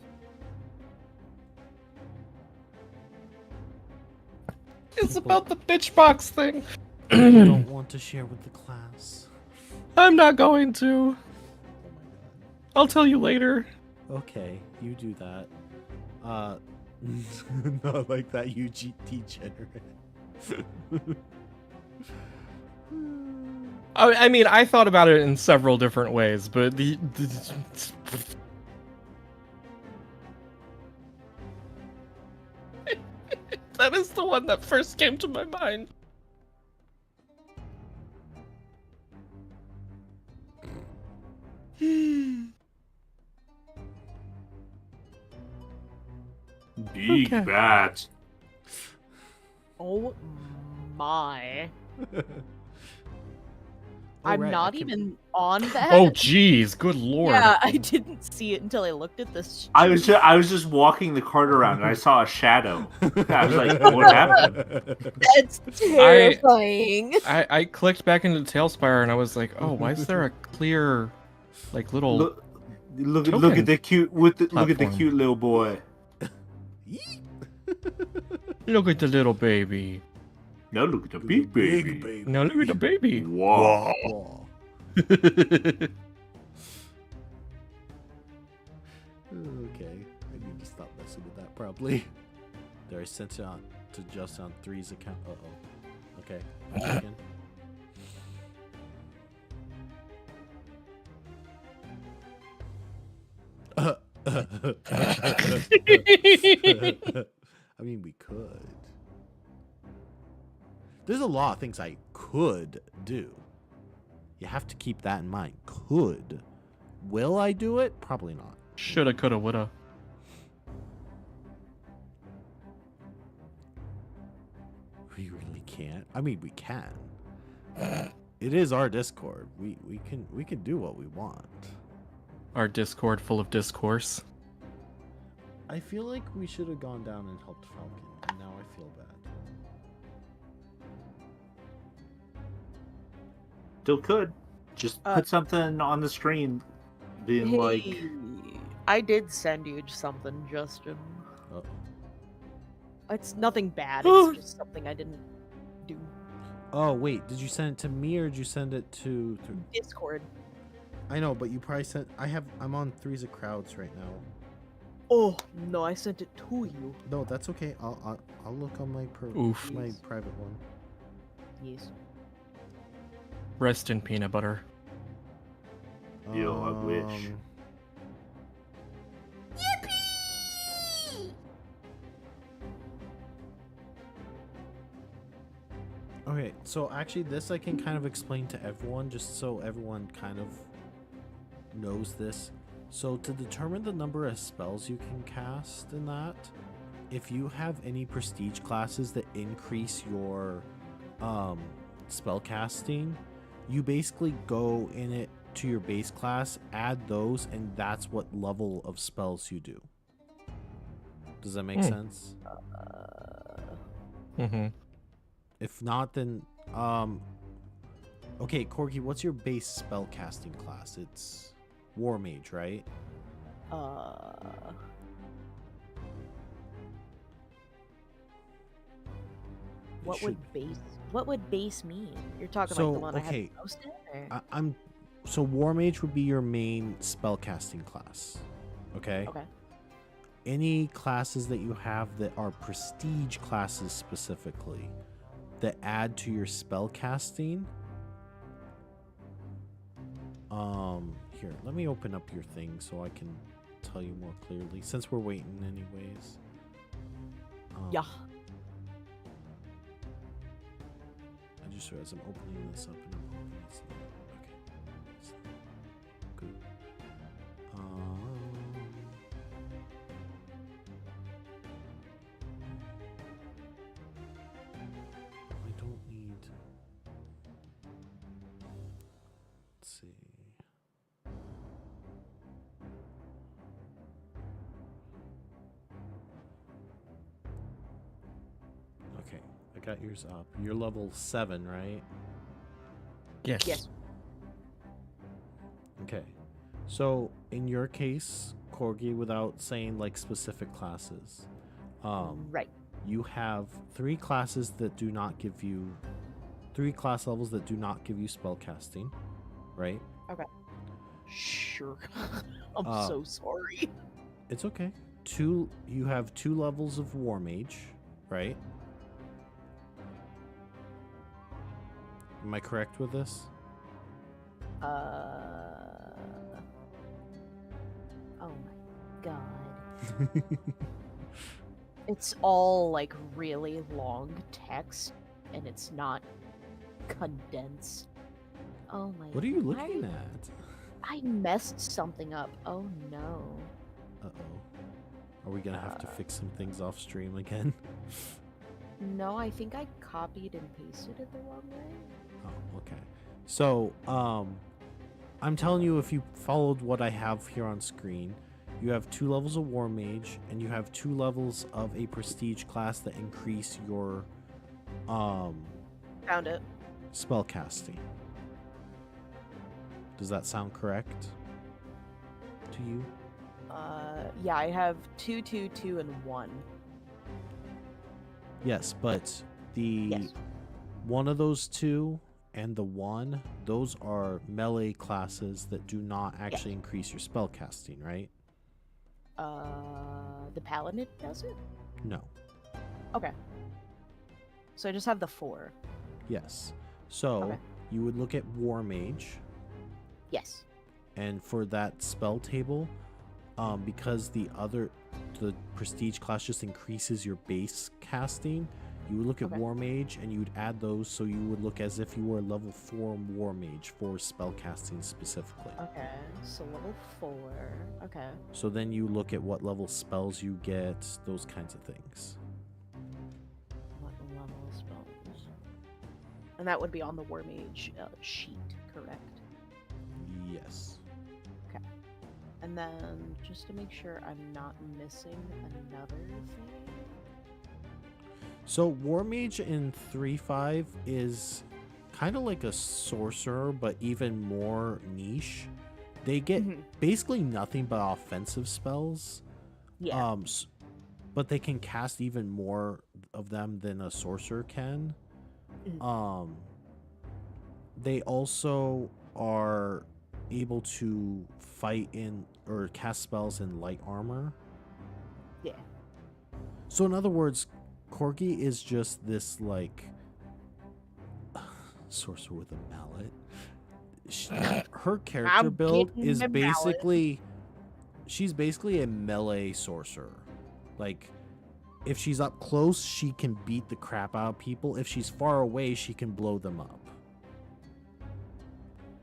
It's about the bitch box thing. I don't want to share with the class. I'm not going to. Oh my I'll tell you later. god. Okay, you do that. Not like that, you degenerate. I mean, I thought about it in several different ways, but that is the one that first came to my mind. Big Okay. bat. Oh my. Oh, I'm right, I not can- even on that. Oh, jeez, good lord. Yeah, I didn't see it until I looked at this. I was just walking the cart around and I saw a shadow. I was like, what happened? That's terrifying. I clicked back into Tailspire and I was like, oh, why is there a clear, like, little... Look token at the cute look at the platform. cute little boy. Look at the little baby. Now look at the big baby. Now look at the baby. Wow. Whoa. Okay, I need to stop messing with that probably. There, I sent it on to just on 3's account. Uh-oh. Okay. Again. I mean, we could. There's a lot of things I could do. You have to keep that in mind. Could. Will I do it? Probably not. Shoulda, coulda, woulda. We really can't. I mean, we can. It is our Discord. We can do what we want. Our Discord full of discourse. I feel like we should have gone down and helped Falcon, and now I feel bad. Still could. Just put something on the screen being like Hey, I did send you something, Justin. Uh-oh. It's nothing bad. It's just something I didn't do. Oh wait, did you send it to me or did you send it to? Discord. I know, but you probably sent. I'm on 3's of crowds right now. Oh no, I sent it to you. No, that's okay. I'll look on my Oof. my private one. Yes. Rest in peanut butter. Yo, I wish. Okay, so actually this I can kind of explain to everyone just so everyone kind of knows this. So to determine the number of spells you can cast in that, if you have any prestige classes that increase your spell casting, you basically go in it to your base class, add those, and that's what level of spells you do. Does that make sense? Mm-hmm. If not, then okay, Corgi, what's your base spell casting class? It's War Mage, right? What should would base mean? You're talking So, like the one I okay, had posted? Or? I'm so War Mage would be your main spell casting class. Okay? Okay. Any classes that you have that are prestige classes specifically that add to your spell casting. Here, let me open up your thing so I can tell you more clearly since we're waiting anyways. Yeah. I just realized I'm opening this up and I'm hoping it's not. Okay. Good. I don't need. Let's see. Okay, I got yours up. You're level 7, right? Yes. Yes. Okay. So in your case, Corgi, without saying like specific classes, Right. you have 3 classes that do not give you 3 class levels that do not give you spell casting, right? Sure. I'm Uh, so sorry. It's okay. You have 2 levels of War Mage, right? Am I correct with this? Oh my god. It's all like really long text and it's not condensed. Oh my What are you why looking at? I messed something up. Oh no. Uh-oh. Are we gonna have to fix some things off stream again? No, I think I copied and pasted it the wrong way. Oh, okay. So, I'm telling you, if you followed what I have here on screen, you have 2 levels of War Mage, and you have 2 levels of a Prestige class that increase your, Found it. spell casting. Does that sound correct to you? Yeah, I have 2, 2, 2, and 1. Yes, but the Yes. one of those 2 and the 1, those are melee classes that do not actually increase your spell casting, right? The Paladin does it? No. Okay. So I just have the 4. Yes. So Okay. you would look at War Mage, Yes. and for that spell table, because the Prestige class just increases your base casting, you would look at Okay. War Mage and you would add those, so you would look as if you were a level 4 War Mage for spell casting specifically. Okay. So level 4. Okay. So then you look at what level spells you get, those kinds of things. What level spells? And that would be on the War Mage sheet, correct? Yes. Okay. And then, just to make sure I'm not missing another thing. So War Mage in 3.5 is kind of like a sorcerer, but even more niche. They get basically nothing but offensive spells. Yeah. But they can cast even more of them than a sorcerer can. They also are able to fight in or cast spells in light armor. Yeah. So in other words, Corgi is just this like sorcerer with a mallet. Her character I'm build getting is the mallet. basically she's basically a melee sorcerer. Like if she's up close, she can beat the crap out of people. If she's far away, she can blow them up.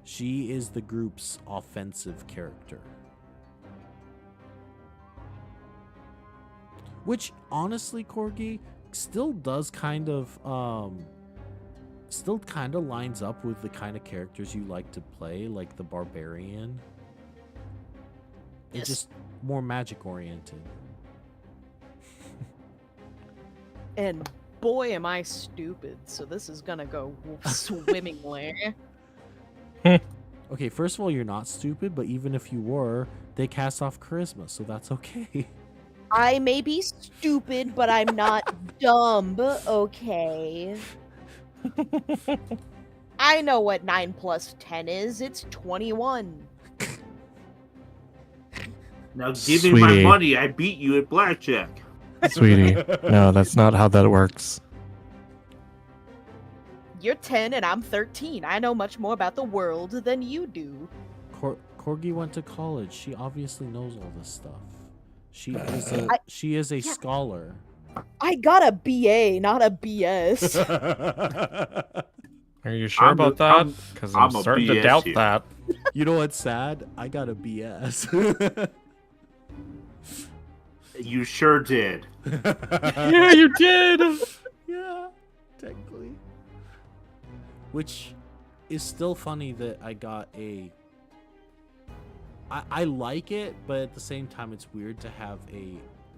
She is the group's offensive character. Which honestly, Corgi, still does kind of lines up with the kind of characters you like to play, like the barbarian. Yes. It's just more magic oriented. And boy, am I stupid, so this is gonna go swimmingly. Okay, first of all, you're not stupid, but even if you were, they cast off charisma, so that's okay. I may be stupid, but I'm not dumb, okay? I know what 9 plus 10 is. It's 21. Now give me my Sweetie. money. I beat you at blackjack. Sweetie, no, that's not how that works. You're 10 and I'm 13. I know much more about the world than you do. Corgi went to college. She obviously knows all this stuff. She is a Yeah. scholar. I got a BA, not a BS. Are you sure I'm about a- that? I'm- Because I'm I'm a starting to BS doubt here. that. You know what's sad? I got a BS. You sure did. Yeah, you did. Yeah, technically. Which is still funny that I got a... I like it, but at the same time it's weird to have a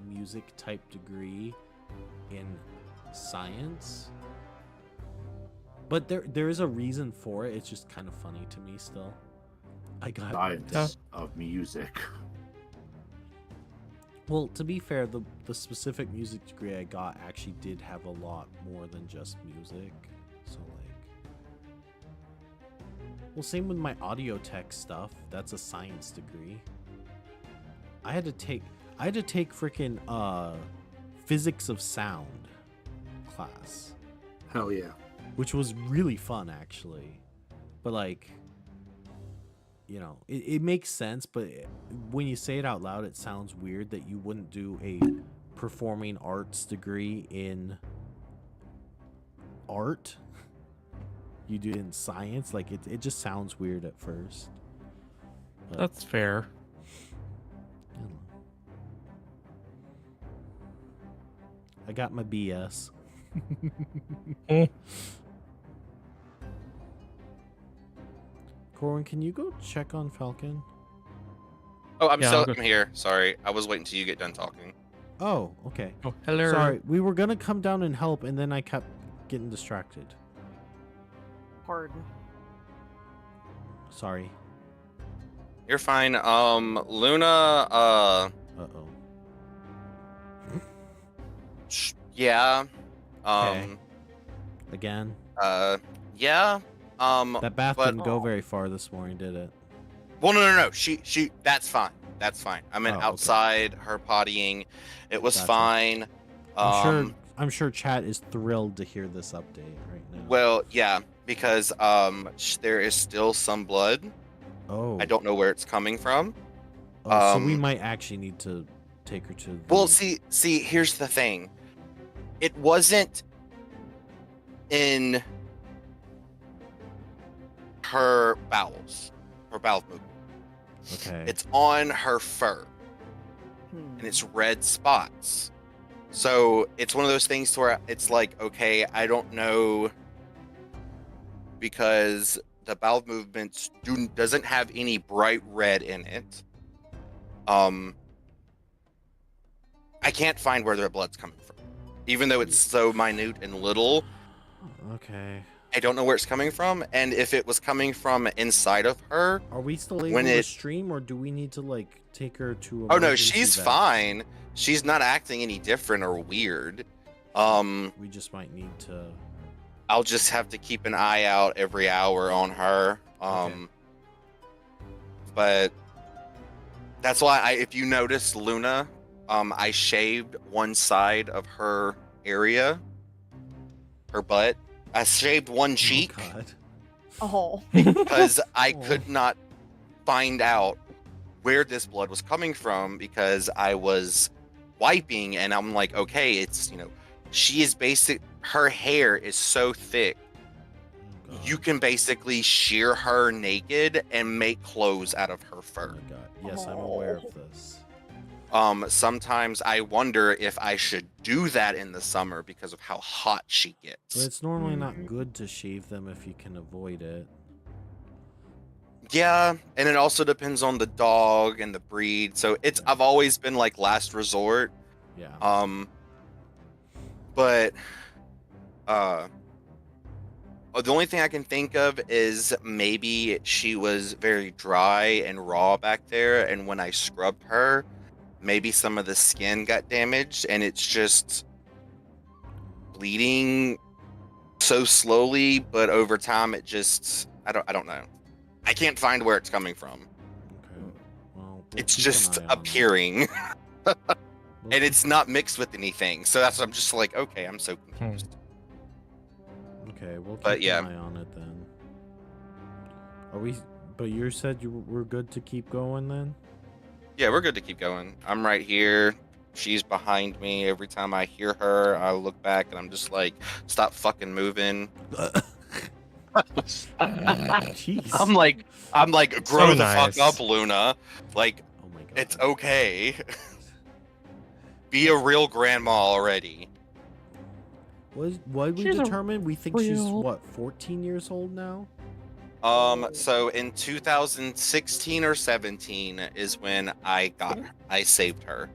music type degree in science. But there is a reason for it. It's just kind of funny to me still. I got... Science of music. Well, to be fair, the specific music degree I got actually did have a lot more than just music. So like, well, same with my audio tech stuff. That's a science degree. I had to take freaking physics of sound class. Hell yeah. which was really fun actually. But like, it makes sense, but when you say it out loud, it sounds weird that you wouldn't do a performing arts degree in art. You do it in science. Like it just sounds weird at first. But, That's fair. I don't know. I got my BS. Corwin, can you go check on Falcon? Oh, I'm Yeah, still I'll go- I'm here. Sorry, I was waiting till you get done talking. Oh, okay. Oh, hello. Sorry, we were gonna come down and help, and then I kept getting distracted. Pardon. Sorry. You're fine. Luna. Uh-oh. Yeah. Okay. Again. Yeah. That bath but- didn't go very far this morning, did it? Well, no. She. That's fine. That's fine. I meant Oh, okay. outside her pottying. It was Gotcha. fine. I'm sure chat is thrilled to hear this update right now. Well, yeah, because there is still some blood. Oh. I don't know where it's coming from. Oh, so we might actually need to take her to the... Well, see, here's the thing. It wasn't in her bowels, her bowel movement. Okay. It's on her fur, and it's red spots. So it's one of those things where it's like, okay, I don't know, because the bowel movements doesn't have any bright red in it. I can't find where their blood's coming from, even though it's so minute and little. Okay. I don't know where it's coming from, and if it was coming from inside of her. Are we still able When to it- stream, or do we need to like take her to? Oh no, emergency she's vet? fine. She's not acting any different or weird. We just might need to. I'll just have to keep an eye out every hour on her. Okay. But that's why if you notice Luna, I shaved one side of her area, her butt. I shaved one cheek Oh, God. Oh. because I Oh. could not find out where this blood was coming from because I was wiping, and I'm like, okay, it's, she is her hair is so thick. Oh, God. You can basically shear her naked and make clothes out of her Oh fur. my God. Yes, I'm aware of this. Sometimes I wonder if I should do that in the summer because of how hot she But gets. it's normally not good to shave them if you can avoid it. Yeah, and it also depends on the dog and the breed. So I've always been like last resort. Yeah. But the only thing I can think of is maybe she was very dry and raw back there, and when I scrubbed her, maybe some of the skin got damaged, and it's just bleeding so slowly, but over time it just I don't know. I can't find where it's coming from. Okay. Well, It's keep an just eye on it. appearing, We'll and keep- it's not mixed with anything. So that's I'm just like, okay, I'm so confused. Okay, we'll keep But yeah. an eye on it then. Are we? But you said we're good to keep going then. Yeah, we're good to keep going. I'm right here. She's behind me. Every time I hear her, I look back and I'm just like, stop fucking moving. Jeez. I'm like, grow So the nice. fuck up, Luna. Like, Oh my God. it's okay. Be a real grandma already. What we She's a determined? We think she's real- what, 14 years old now? So in 2016 or 17 is when I saved her.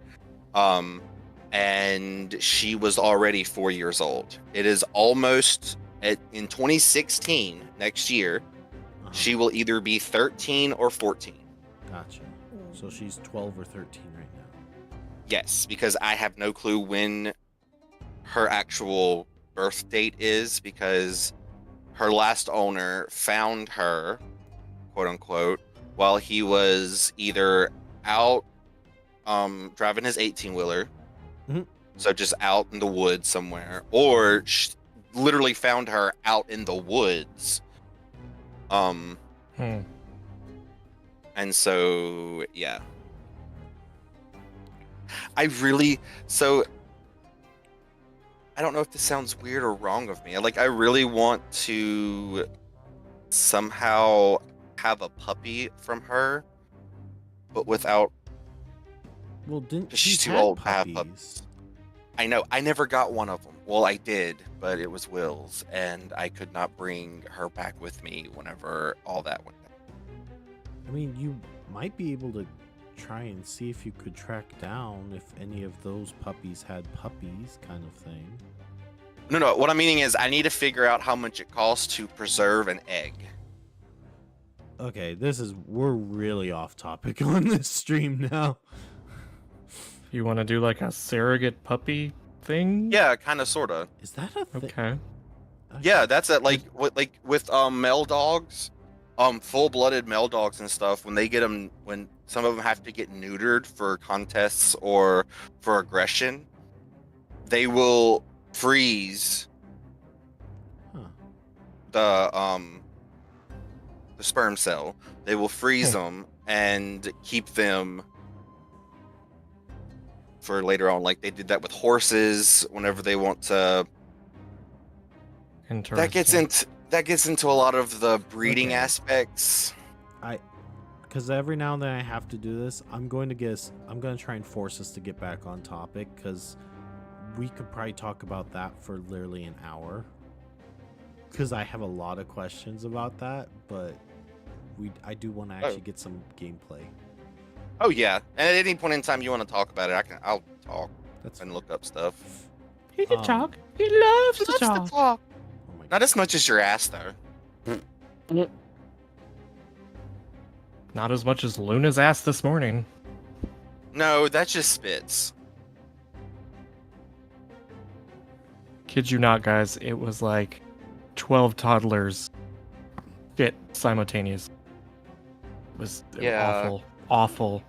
And she was already 4 years old. It is almost in 2016, next year, Uh-huh. she will either be 13 or 14. Gotcha. So she's 12 or 13 right now. Yes, because I have no clue when her actual birth date is, because her last owner found her, quote unquote, while he was either out driving his 18-wheeler, Mhm. so just out in the woods somewhere, or literally found her out in the woods. Hmm. And so, yeah. I don't know if this sounds weird or wrong of me. Like, I really want to somehow have a puppy from her, but without. Well, didn't 'Cause she's she's too had old to have puppies? I know. I never got one of them. Well, I did, but it was Will's, and I could not bring her back with me whenever all that went down. I mean, you might be able to try and see if you could track down if any of those puppies had puppies, kind of thing. No. What I'm meaning is I need to figure out how much it costs to preserve an egg. Okay, we're really off topic on this stream now. You want to do like a surrogate puppy thing? Yeah, kind of, sort of. Is that a thing? Okay. Yeah, that's it. Like with male dogs, full-blooded male dogs and stuff. When they get them, when some of them have to get neutered for contests or for aggression, they will freeze Huh. the sperm cell. They will freeze them and keep them for later on. Like they did that with horses whenever they want to. That gets into a lot of the breeding Okay. aspects. Because every now and then I have to do this. I'm going to try and force us to get back on topic, because we could probably talk about that for literally an hour. Because I have a lot of questions about that, but I do want to actually get some gameplay. Oh yeah, and at any point in time you want to talk about it, I'll talk That's and look up stuff. He can Um, talk. He loves He to loves talk. to talk. Oh my Not as much as your ass though. Not as much as Luna's ass this morning. No, that just spits. Kid you not, guys. It was like 12 toddlers fit simultaneous. It was Yeah. awful.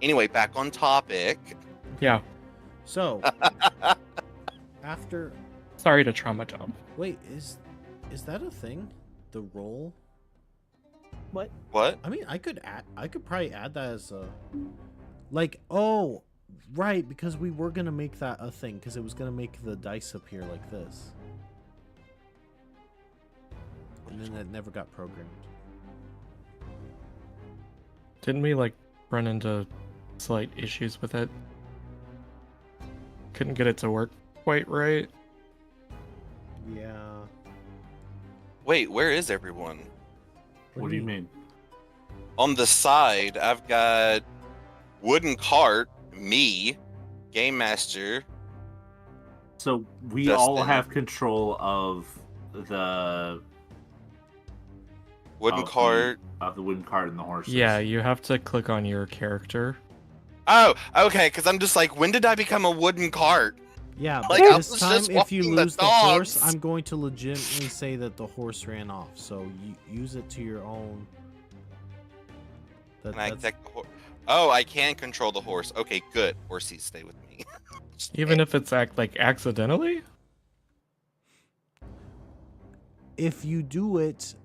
Anyway, back on topic. Yeah. So after Sorry to trauma dump. wait, is that a thing? The roll? What? What? I mean, I could probably add that as a, like, oh, right, because we were gonna make that a thing, because it was gonna make the dice appear like this, and then it never got programmed. Didn't we like run into slight issues with it? Couldn't get it to work quite right. Yeah. Wait, where is everyone? What do you mean? On the side, I've got Wooden Cart, me, Game Master. So we all Justin. have control of the Wooden of the- Cart. of the wooden cart and the horses. Yeah, you have to click on your character. Oh, okay, because I'm just like, when did I become a wooden cart? Yeah, but Like, I this was time, just if you walking the lose the horse, dogs. I'm going to legitimately say that the horse ran off. So you use it to your own. Can I take the horse? Oh, I can control the horse. Okay, good. Horsies, stay with me. Even if it's accidentally? If you do it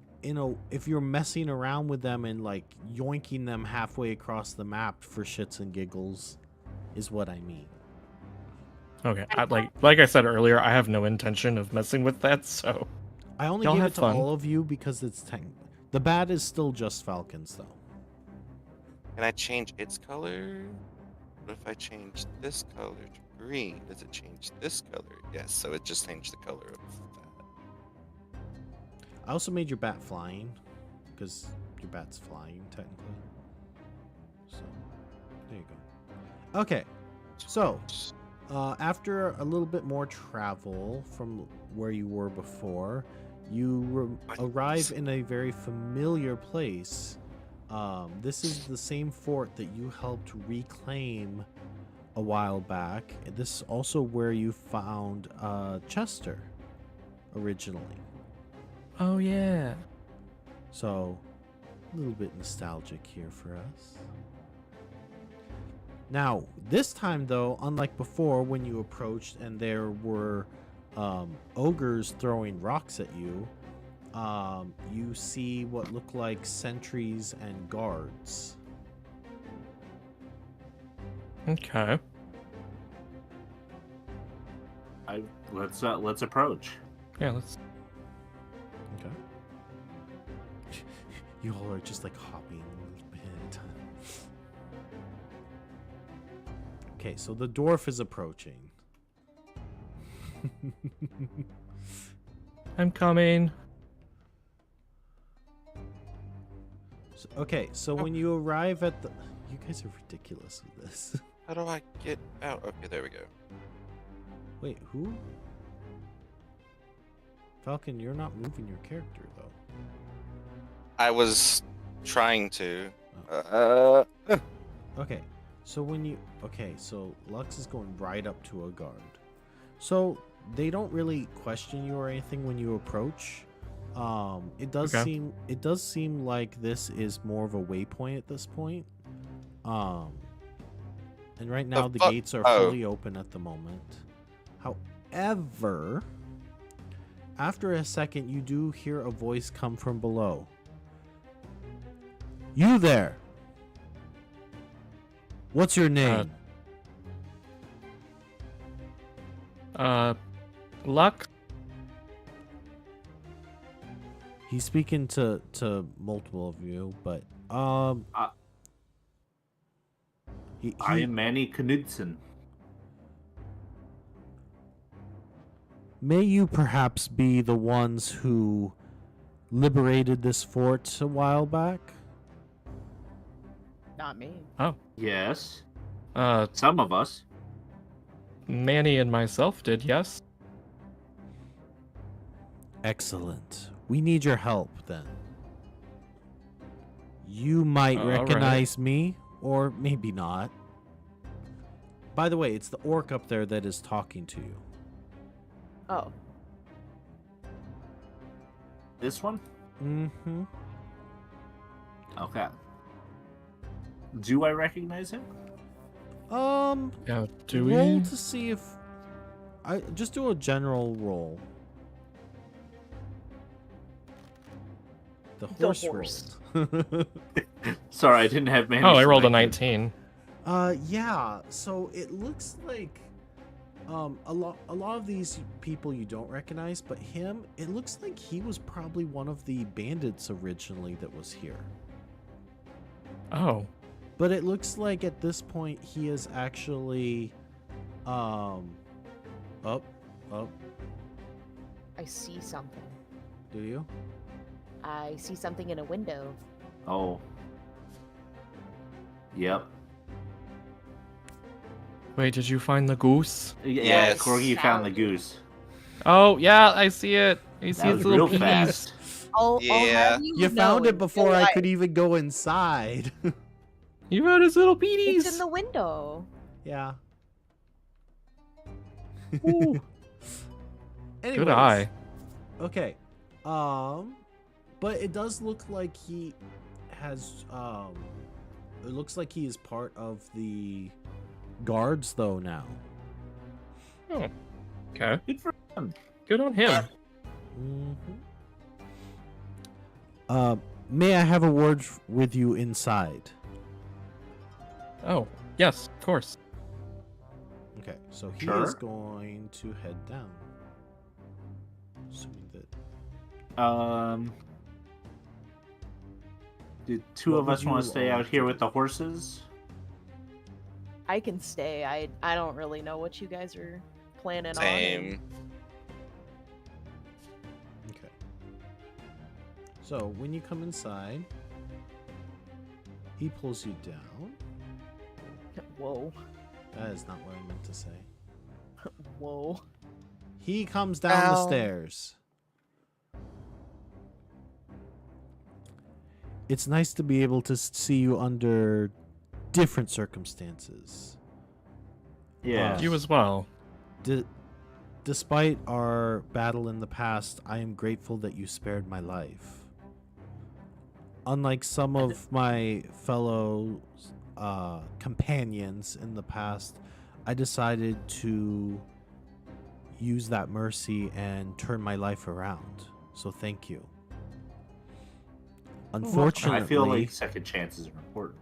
if you're messing around with them and like yoinking them halfway across the map for shits and giggles, is what I mean. Okay, like I said earlier, I have no intention of messing with that, so I only Y'all gave have it to fun. all of you because it's the bad is still just Falcons though. Can I change its color? What if I change this color to green? Does it change this color? Yes, so it just changed the color of that. I also made your bat flying because your bat's flying technically. So there you go. Okay, so after a little bit more travel from where you were before, you arrive in a very familiar place. This is the same fort that you helped reclaim a while back. This is also where you found Chester originally. oh yeah. So, a little bit nostalgic here for us. Now, this time though, unlike before when you approached and there were ogres throwing rocks at you, you see what look like sentries and guards. Okay. Let's approach. Yeah, let's. Okay. You all are just like hopping a little bit. Okay, so the dwarf is approaching. I'm coming. So when you arrive at the... You guys are ridiculous with this. How do I get out? Okay, there we go. Wait, who? Falcon, you're not moving your character, though. I was trying to. Okay, so when you... Okay, so Lux is going right up to a guard. So they don't really question you or anything when you approach. It does seem like this is more of a waypoint at this point. And right now the gates are fully open at the moment. However, after a second, you do hear a voice come from below. You there? What's your name? Luck? He's speaking to multiple of you, but I am Manny Knudsen. May you perhaps be the ones who liberated this fort a while back? Not me. Oh. Yes. Uh, Some of us. Manny and myself did, yes. Excellent. We need your help then. You might All right. recognize me, or maybe not. By the way, it's the orc up there that is talking to you. Oh. This one? Mm-hmm. Okay. Do I recognize him? Yeah, do we? Roll to see if... I just do a general roll. The horse. rolled. Sorry, I didn't have Manny. Oh, I rolled a selected. 19. Yeah. So it looks like a lot of these people you don't recognize, but him, it looks like he was probably one of the bandits originally that was here. Oh. But it looks like at this point he is actually up. I see something. Do you? I see something in a window. Oh. Yep. Wait, did you find the goose? Yeah, Yes. Corgi found the goose. Oh, yeah, I see it. You see That its was little real peas. fast. I'll Yeah. have You know found it in before real I life, could even go inside. You found its little It's in peas. the window. Yeah. Ooh, Anyways, good eye. Okay. But it does look like he has it looks like he is part of the guards though now. Oh, okay. Good for him. Good on him. May I have a word with you inside? Oh, yes, of course. Okay, so he Sure. is going to head down. Assuming that Did two What of would us want you to stay all out here do? with the horses? I can stay. I don't really know what you guys are planning Same. Okay. So when you come inside, he pulls you down. on. Whoa. That is not what I meant to say. Whoa. He comes down the Ow. stairs. It's nice to be able to see you under different circumstances. Yeah. You as well. Despite our battle in the past, I am grateful that you spared my life. Unlike some of my fellow companions in the past, I decided to use that mercy and turn my life around. So thank you. Unfortunately, I feel like second chances are important.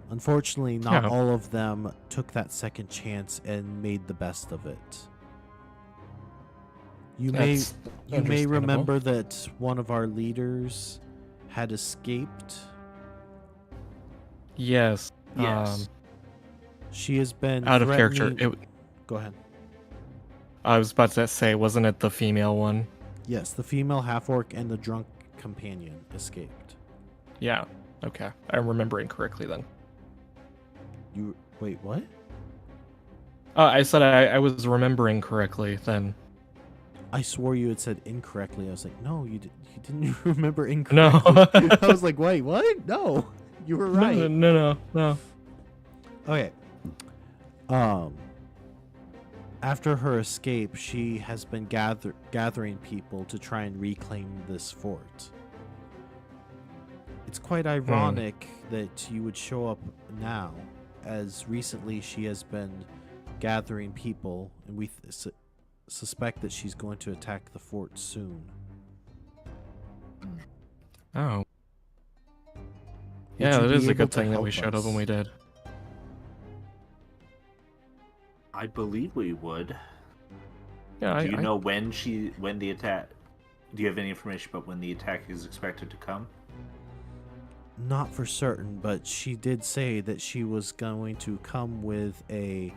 Unfortunately, not Yeah. all of them took that second chance and made the best of it. You may That's you may understandable. remember that one of our leaders had escaped. Yes. Yes. She has been Out of character. threatening- Go ahead. I was about to say, wasn't it the female one? Yes, the female half-orc and the drunk companion escaped. Yeah. Okay. I'm remembering correctly then. You wait, what? I said I was remembering correctly then. I swore you had said incorrectly. I was like, no, you didn't remember No. incorrectly. I was like, wait, what? No, you were right. No. Okay. After her escape, she has been gathering people to try and reclaim this fort. It's quite ironic that you would show up now, as recently she has been gathering people, and we suspect that she's going to attack the fort soon. Oh. Would Yeah, you it be is a able good to thing that we help showed up us? when we did. I believe we would. Yeah, Do you know when the attack? Do you have any information about when the attack is expected to come? Not for certain, but she did say that she was going to come with a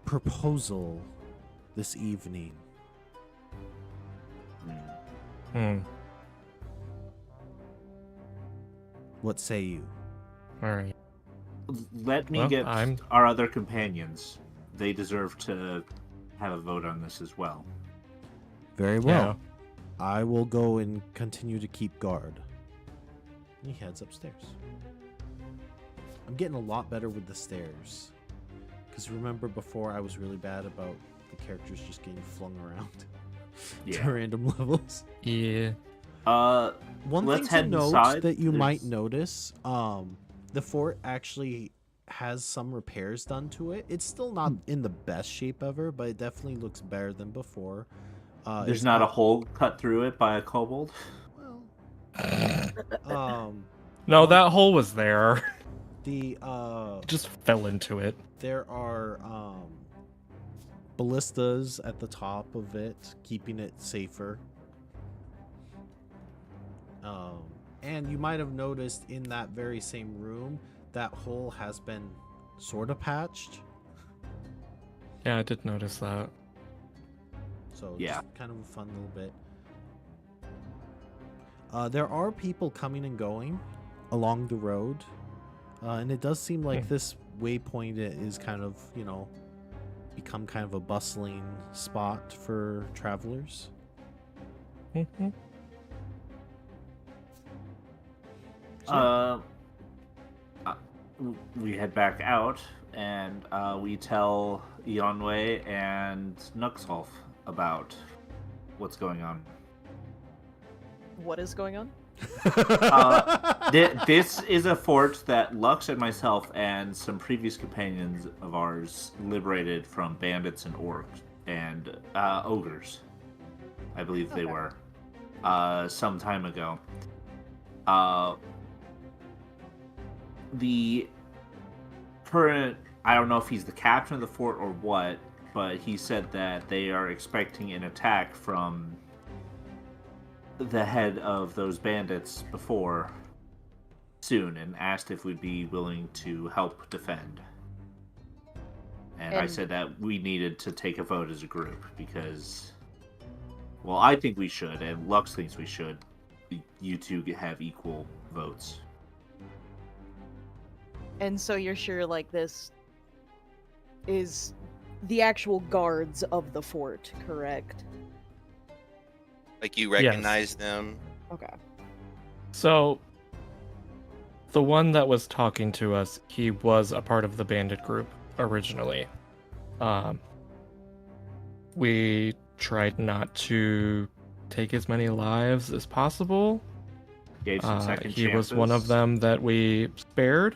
proposal this evening. Hmm. What say you? All right. Let me Well, get I'm- our other companions. They deserve to have a vote on this as well. Very well. I will go and continue to keep guard. And he heads upstairs. I'm getting a lot better with the stairs. Because remember before I was really bad about the characters just getting flung around to Yeah. random levels. Yeah. One Let's thing head to note inside. that you might There's- notice, the fort actually has some repairs done to it. It's still not in the best shape ever, but it definitely looks better than before. There's it's not a hole cut through it by a kobold. Well, No, that hole was there. the Just fell into it. there are ballistas at the top of it, keeping it safer. And you might have noticed in that very same room, that hole has been sort of patched. Yeah, I did notice that. So Yeah. just kind of a fun little bit. There are people coming and going along the road. And it does seem like this waypoint is kind of, become kind of a bustling spot for travelers. Mhm. We head back out and we tell Yonwei and Nuxholf about what's going on. What is going on? This is a fort that Lux and myself and some previous companions of ours liberated from bandits and orcs and ogres. I believe they were some time ago. The current, I don't know if he's the captain of the fort or what, but he said that they are expecting an attack from the head of those bandits before soon, and asked if we'd be willing to help defend. And I And- said that we needed to take a vote as a group because, well, I think we should, and Lux thinks we should. You two have equal votes. And so you're sure, like, this is the actual guards of the fort, correct? Like you recognize them. Okay. So, the one that was talking to us, he was a part of the bandit group originally. We tried not to take as many lives as possible. Gave some second He was one of chances. them that we spared,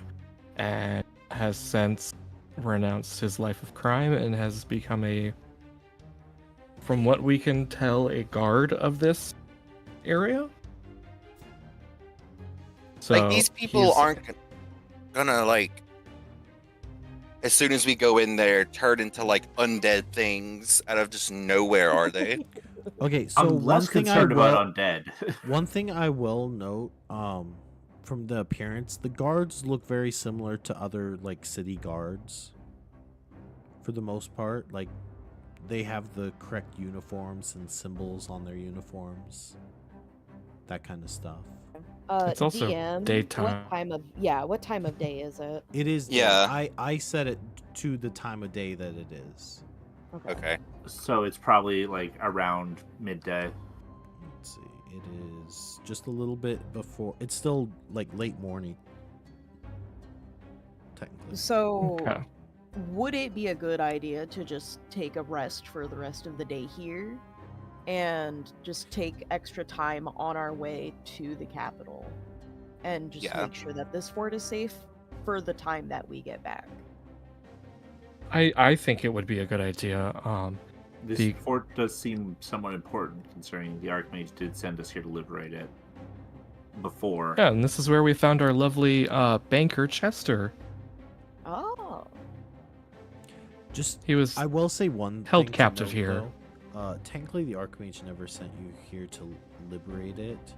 and has since renounced his life of crime and has become a from what we can tell, a guard of this area. So Like, these people he's- aren't gonna, like, as soon as we go in there, turn into, like, undead things out of just nowhere, are they? Okay, so I'm one less thing concerned I will, about undead. one thing I will note, from the appearance, the guards look very similar to other like city guards. For the most part, like they have the correct uniforms and symbols on their uniforms, that kind of stuff. It's also DM, daytime. What time of day is it? It is. Yeah. I set it to the time of day that it is. Okay. So it's probably like around midday. Let's see. It is just a little bit before. It's still like late morning. Technically. So, Okay. would it be a good idea to just take a rest for the rest of the day here and just take extra time on our way to the capital and just Yeah. make sure that this fort is safe for the time that we get back? I think it would be a good idea. This The- fort does seem somewhat important, considering the Archmage did send us here to liberate it before. Yeah, and this is where we found our lovely banker Chester. Oh. Just He was I will say one held thing to captive note, here. though. Technically, the Archmage never sent you here to liberate it.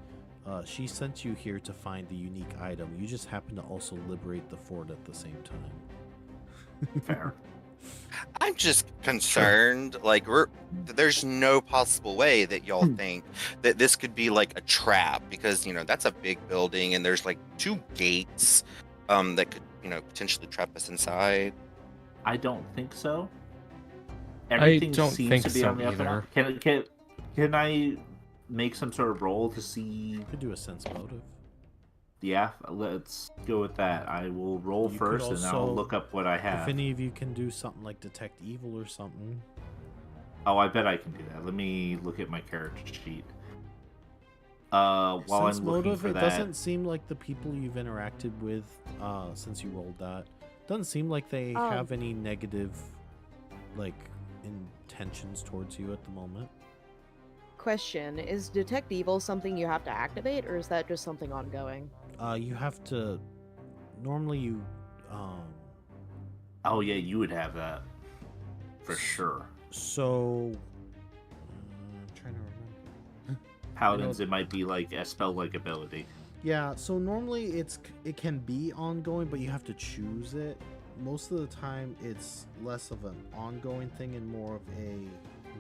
She sent you here to find the unique item. You just happen to also liberate the fort at the same time. Fair. I'm just concerned. Like, there's no possible way that y'all think that this could be like a trap, because that's a big building and there's like 2 gates that could potentially trap us inside. I don't think so. Everything don't seems think to be so on the up and up. Can I make some sort of roll to see? You could do a sense motive. Yeah, let's go with that. I will roll You first, could and I'll also- look up what I have. If any of you can do something like detect evil or something. Oh, I bet I can do that. Let me look at my character sheet. While Sense I'm looking motive, for it that, doesn't seem like the people you've interacted with, since you rolled that, doesn't seem like they have any negative, like, intentions towards you at the moment. Question, is Detect Evil something you have to activate, or is that just something ongoing? You have to. Normally, you. oh yeah, you would have that for sure. So. I'm trying to remember. Paladins, it might be like a spell-like ability. Yeah, so normally it can be ongoing, but you have to choose it. Most of the time, it's less of an ongoing thing and more of a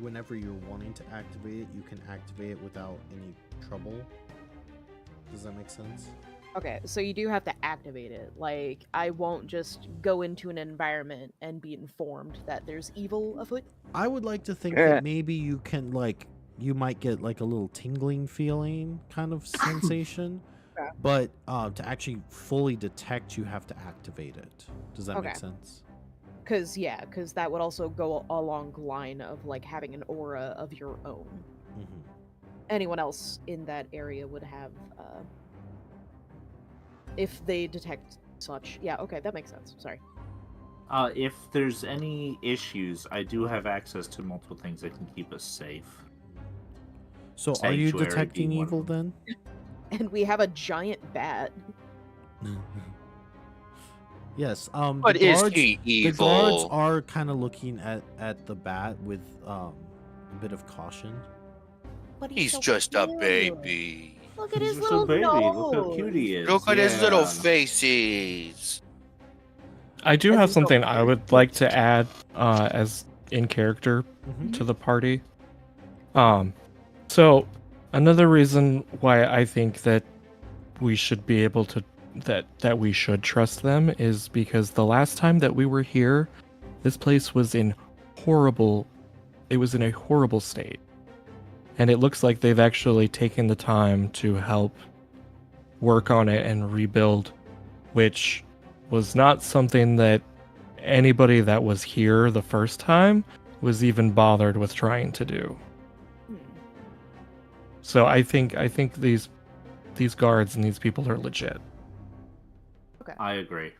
whenever you're wanting to activate it, you can activate it without any trouble. Does that make sense? Okay, so you do have to activate it. Like, I won't just go into an environment and be informed that there's evil afoot. I would like to think that maybe you can, like, you might get like a little tingling feeling kind of sensation. Okay. But to actually fully detect, you have to activate it. Does that make Okay. sense? Because that would also go along the line of, like, having an aura of your own. Mm-hmm. Anyone else in that area would have, if they detect such. Yeah, okay, that makes sense. Sorry. If there's any issues, I do have access to multiple things that can keep us safe. So are you Sanctuary detecting being one of evil them. then? And we have a giant bat. Yes. But the is guards, he the guards evil? are kind of looking at the bat with a bit of caution. But He's so just a cute. baby. Look at He's his just little a baby. nose. Look how cute he is. Look at his little Yeah. faces. I do As have in something the- I would like to add as in character Mhm. to the party. So another reason why I think that we should be able to that we should trust them is because the last time that we were here, this place was in it was in a horrible state. And it looks like they've actually taken the time to help work on it and rebuild, which was not something that anybody that was here the first time was even bothered with trying to do. Hmm. So I think these guards and these people are legit. I agree.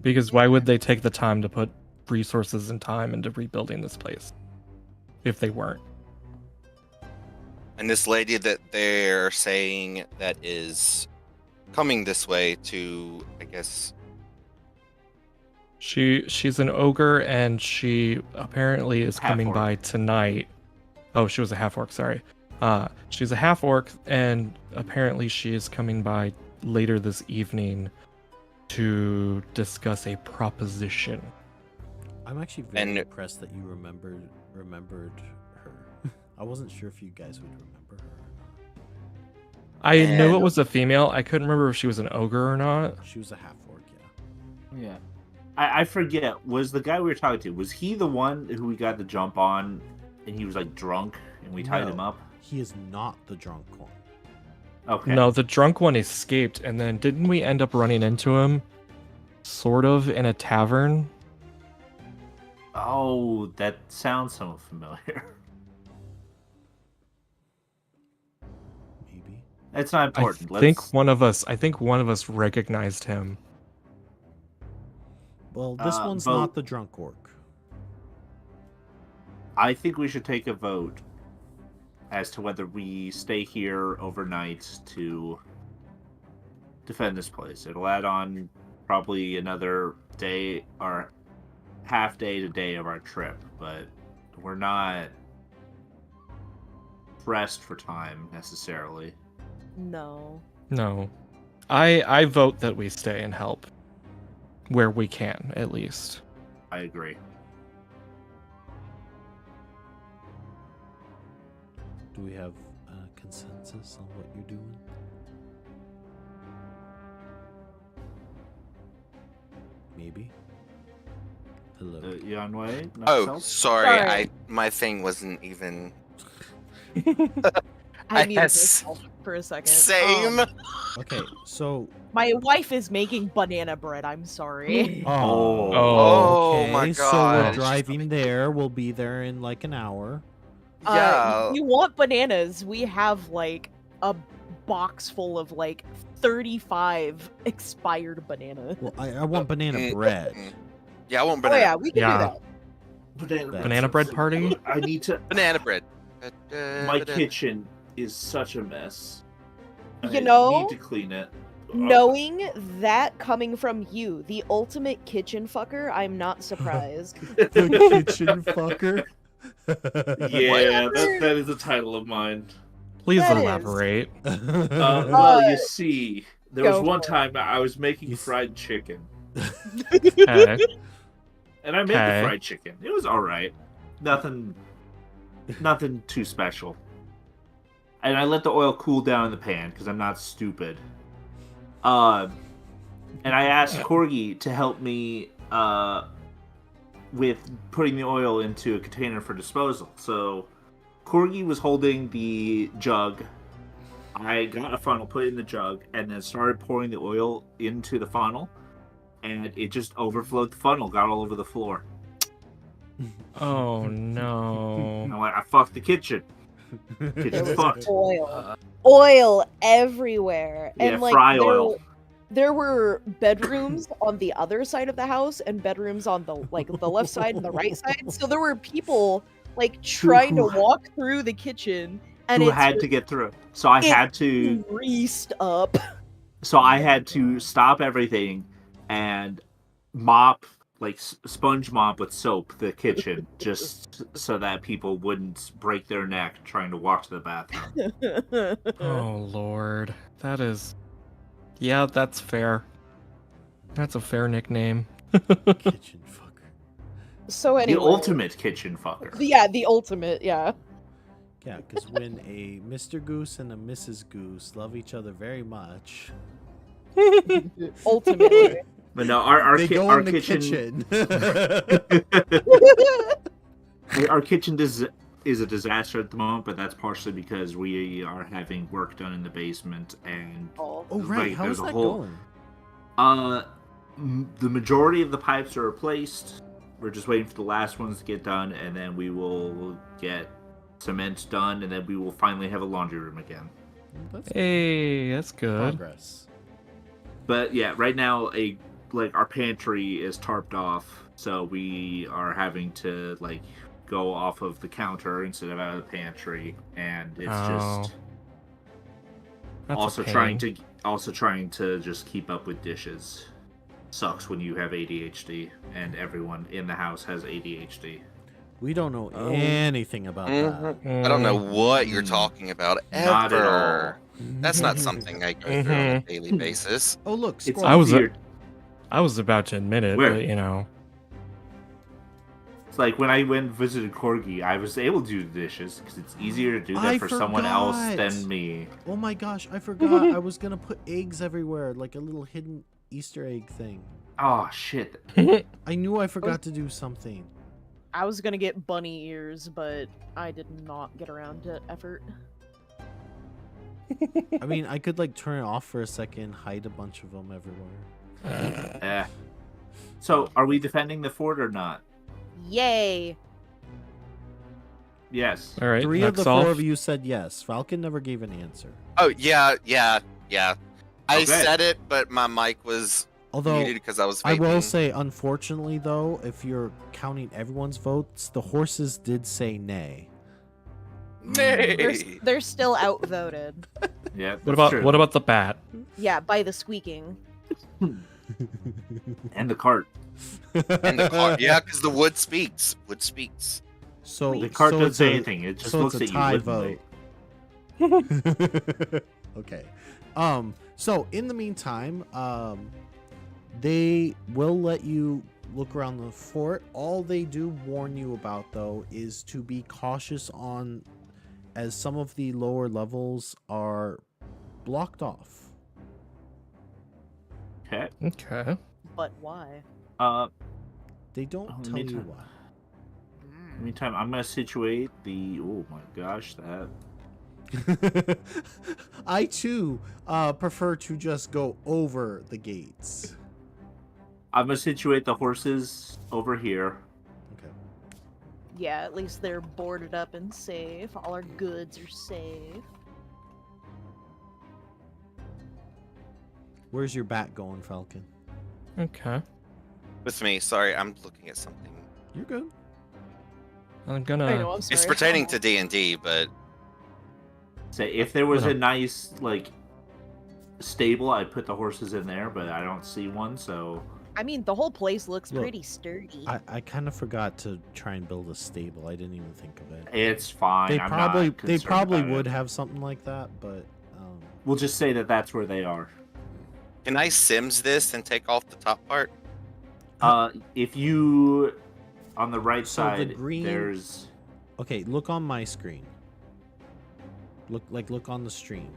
Because why would they take the time to put resources and time into rebuilding this place if they weren't. And this lady that they're saying that is coming this way to, I guess. She's an ogre, and she apparently is coming Half-orc. by tonight. Oh, she was a half orc. Sorry. She's a half orc, and apparently she is coming by later this evening to discuss a proposition. I'm actually very impressed that you remembered her. I wasn't sure if you guys would remember her or not. I knew it was a female. I couldn't remember if she was an ogre or not. She was a half orc, yeah. Yeah. I forget, was the guy we were talking to, was he the one who we got the jump on and he was like drunk and we tied him up? He is not the drunk one. Okay. No, the drunk one escaped, and then didn't we end up running into him? Sort of in a tavern? Oh, that sounds somewhat familiar. Maybe. It's not important. I think one of us recognized him. Well, this one's vote. not the drunk orc. I think we should take a vote as to whether we stay here overnight to defend this place. It'll add on probably another day or half day to day of our trip, but we're not pressed for time necessarily. No. No. I vote that we stay and help. Where we can, at least. I agree. Do we have a consensus on what you're doing? Maybe. Hello. Yanwei? Oh, sorry. My thing wasn't even. I muted Yes. myself for a second. Same. Okay, so My wife is making banana bread. I'm sorry. Oh my So we're gosh. driving there. We'll be there in like an hour. Yeah. If you want bananas, we have like a box full of like 35 expired bananas. Well, I want banana bread. Yeah, I want Oh banana. yeah, we can Yeah. do that. Banana bread party? I need to. Banana bread. My kitchen is such a mess. You know, need to clean it. Knowing that coming from you, the ultimate kitchen fucker, I'm not surprised. The kitchen fucker. Yeah, that is the title of mine. Please That is- elaborate. Well, you see, there was go one for it. time I was making You- fried chicken, Okay. and I made Okay. the fried chicken. It was all right, nothing too special. And I let the oil cool down in the pan because I'm not stupid. And I asked Corgi to help me with putting the oil into a container for disposal. So Corgi was holding the jug. I got a funnel, put it in the jug, and then started pouring the oil into the funnel. And it just overflowed the funnel, got all over the floor. Oh no. I'm like, I fucked the kitchen. There Kitchen's was fucked. oil everywhere, Yeah, and like fry oil. there were bedrooms on the other side of the house and bedrooms on the the left side and the right side. So there were people like trying to walk through the kitchen, and Who it's had to get through. So I had to greased up. So I had to stop everything and mop, like sponge mop with soap, the kitchen, just so that people wouldn't break their neck trying to walk to the bathroom. Oh lord. That is. Yeah, that's fair. That's a fair nickname. Kitchen fucker. So anyway, The ultimate kitchen fucker. Yeah, the ultimate. Yeah. Yeah, because when a Mr. Goose and a Mrs. Goose love each other very much, Ultimately. But no, our they go our in the kitchen, kitchen. our kitchen is a disaster at the moment, but that's partially because we are having work done in the basement, and Oh. Oh right, like, how there's is a that whole- going? the majority of the pipes are replaced. We're just waiting for the last ones to get done, and then we will get cement done, and then we will finally have a laundry room again. That's Hey, that's good. progress. But yeah, right now a like our pantry is tarped off, so we are having to like go off of the counter instead of out of the pantry, and it's just That's also a pain. trying to just keep up with dishes. Sucks when you have ADHD and everyone in the house has ADHD. We don't know anything about that. I don't know what you're talking about Not at ever. all. That's not something I go through on a daily basis. Oh look, It's squirrel. easier. I was about to admit it, Where? but you know. It's like when I went and visited Corgi, I was able to do the dishes because it's easier to do that for someone else than me. Oh my gosh, I forgot. I was gonna put eggs everywhere, like a little hidden Easter egg thing. Oh shit! I knew I forgot to do something. I was gonna get bunny ears, but I did not get around to effort. I mean, I could like turn it off for a second, hide a bunch of them everywhere. So, are we defending the fort or not? Yay! Yes. All right. Three of next the off. four of you said yes. Falcon never gave an answer. Oh yeah. I Okay. said it, but my mic was Although muted because I was I vaping. will say, unfortunately, though, if you're counting everyone's votes, the horses did say nay. Nay. They're still outvoted. Yeah. What about the bat? Yeah, by the squeaking. and the cart? And the car, yeah, because the wood speaks. Wood speaks. So The cart so doesn't it's say a- anything. It just so looks it's at a you tie woodenly. vote. Okay. So in the meantime, they will let you look around the fort. All they do warn you about, though, is to be cautious on, as some of the lower levels are blocked off. Okay. Okay. But why? They don't Oh, tell me you too. why. Meantime, I'm gonna situate the. Oh my gosh, that. I too prefer to just go over the gates. I'm gonna situate the horses over here. Okay. Yeah, at least they're boarded up and safe. All our goods are safe. Where's your bat going, Falcon? Okay. With me, sorry, I'm looking at something. You're good. I'm I gonna. know, I'm sorry. It's pertaining to D&D, but Say if there was What a nice like stable, I'd put the horses in there, but I don't see one, so I mean, the whole place looks Look, pretty sturdy. I kind of forgot to try and build a stable. I didn't even think of it. it's fine. They I'm probably not concerned about would it. have something like that, but We'll just say that that's where they are. can I Sims this and take off the top part? If you on the right So the side, green- there's okay. Look on my screen. Look on the stream.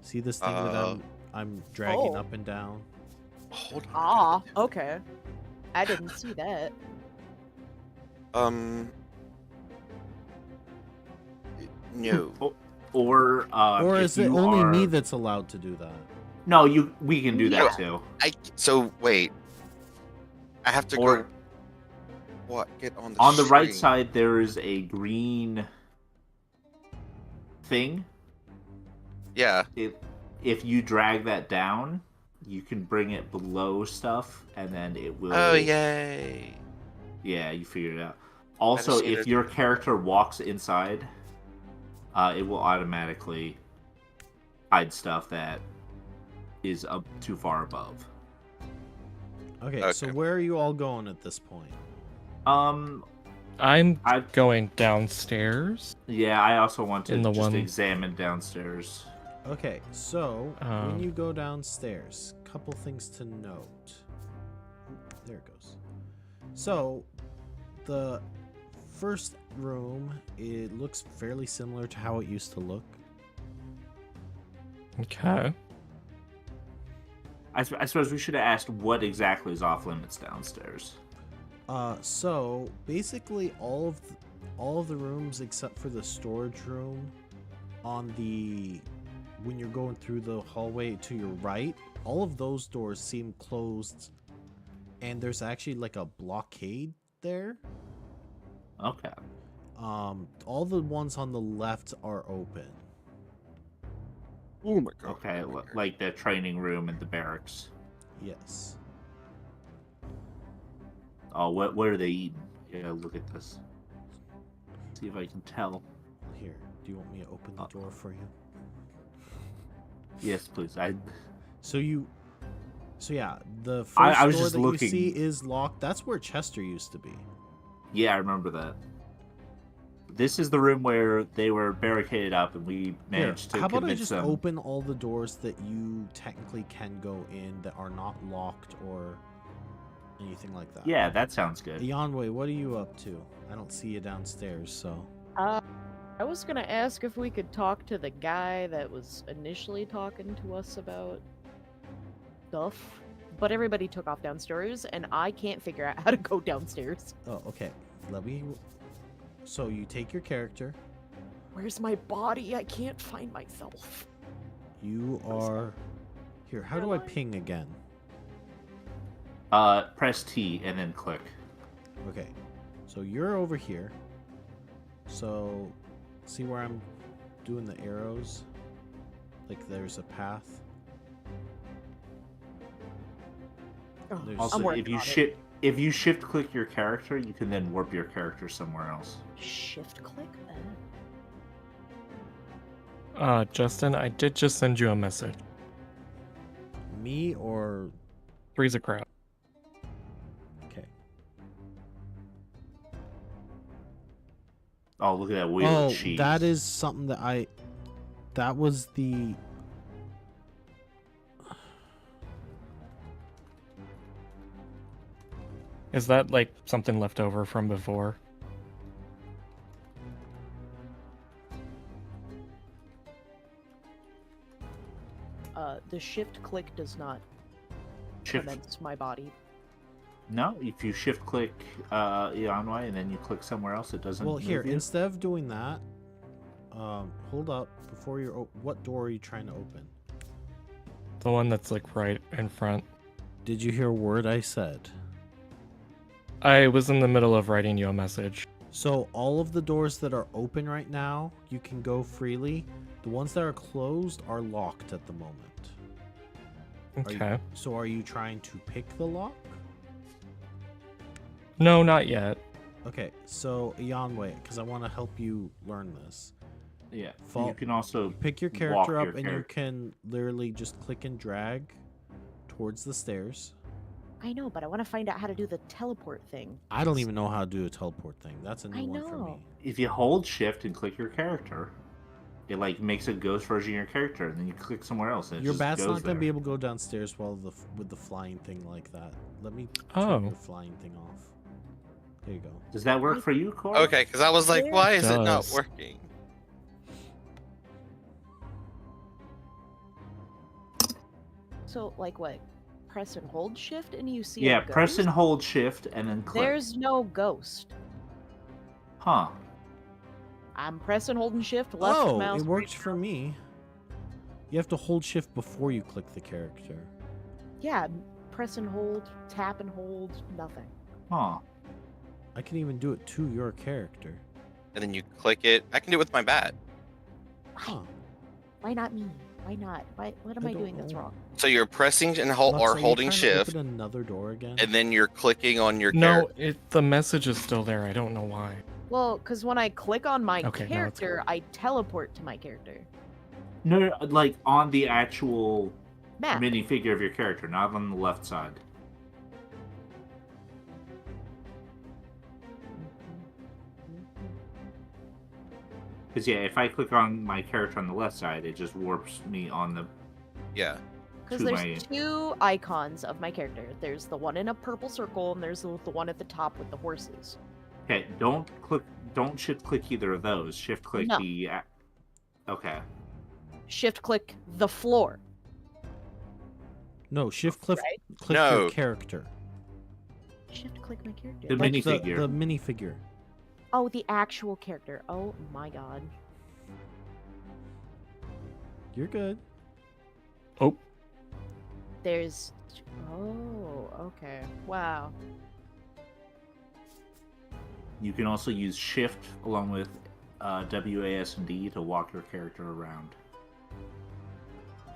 See this thing that I'm dragging Oh. up and down. Hold on. Ah, okay. I didn't see that. No. or Or if is it you only me are- that's allowed to do that? No, we can do that too. So wait. I have to Or go. What? Get on the. on the right screen. side, there is a green thing. Yeah. If you drag that down, you can bring it below stuff, and then it will. Oh yay! Yeah, you figured it out. Also, just if needed- your character walks inside, it will automatically hide stuff that is up too far above. Okay, so Okay. where are you all going at this point? I'm I've going downstairs. yeah. I also want to In the just one- examine downstairs. Okay, so when Um, you go downstairs, couple things to note. There it goes. So, the first room, it looks fairly similar to how it used to look. Okay. I suppose we should have asked what exactly is off limits downstairs. So basically all of the rooms except for the storage room on the when you're going through the hallway to your right, all of those doors seem closed, and there's actually like a blockade there. Okay. All the ones on the left are open. Oh my god. Okay, like the training room and the barracks. Yes. Oh, what are they eating? Yeah, look at this. See if I can tell. Here, do you want me to open the door for you? Yes, please. So yeah, the first I was door just that looking. you see is locked. That's where Chester used to be. Yeah, I remember that. This is the room where they were barricaded up, and we managed to How about I convince just them. open all the doors that you technically can go in that are not locked or anything like that? Yeah, that sounds good. Yanwei, what are you up to? I don't see you downstairs, so. I was gonna ask if we could talk to the guy that was initially talking to us about stuff, but everybody took off downstairs, and I can't figure out how to go downstairs. Oh, okay. Let me. So you take your character. Where's my body? I can't find myself. You are. Here, how do I ping again? Press T and then click. Okay. So you're over here. So, see where I'm doing the arrows? Like there's a path. Oh, There's- Also, I'm working if you shift click your character, you can then warp your character somewhere else. Shift click then. Justin, I did just send you a message. Me or. Three's a crowd. Okay. Oh, look at that wheel Oh, of cheese. that is something that I. That was the. Is that like something left over from before? The shift click does not shift. commence my body. No, if you shift click Yanwei and then you click somewhere else, it doesn't. Well, here, move you. instead of doing that, hold up before you're. What door are you trying to open? The one that's like right in front. Did you hear a word I said? I was in the middle of writing you a message. So all of the doors that are open right now, you can go freely. The ones that are closed are locked at the moment. Okay. So are you trying to pick the lock? No, not yet. Okay, so Yanwei, because I want to help you learn this. Yeah. Fall- You can also Pick your walk character up your and you character. can literally just click and drag towards the stairs. I know, but I want to find out how to do the teleport thing. I don't even know how to do a teleport thing. That's a new I one for me. know. If you hold shift and click your character, it like makes a ghost version of your character, and then you click somewhere else. And it Your just bat's goes not gonna there. be able to go downstairs while with the flying thing like that. Let me Oh. turn the flying thing off. There you go. Does that work for you, Corey? Okay, because I was like, There why is it not does. working? So, like what? Press and hold shift and you see Yeah, a press and ghost? hold shift and then click. There's no ghost. Huh. I'm pressing holding shift, left Oh, mouse. it worked right for me. You have to hold shift before you click the character. Yeah, press and hold, tap and hold, nothing. Huh. I can even do it to your character. And then you click it. I can do it with my bat. Huh. Why not me? Why not? What am I I don't doing that's know. wrong? So you're pressing and Lux, or are you holding trying to shift, open another door again? and then you're clicking on your No, character. the message is still there. I don't know why. Well, because when I click on my Okay, now it's character, I teleport to my character. No, like on the actual Map. minifigure of your character, not on the left side. Because yeah, if I click on my character on the left side, it just warps me on the. Yeah. Because to there's my- two icons of my character. There's the one in a purple circle, and there's the one at the top with the horses. Okay, don't shift click either of those. Shift click No. the. Okay. Shift click the floor. No, shift click your No. character. Shift click my character. The Like minifigure. The minifigure. Oh, the actual character. Oh my god. You're good. Oh, There's. Oh, okay. Wow. You can also use shift along with WAS and D to walk your character around.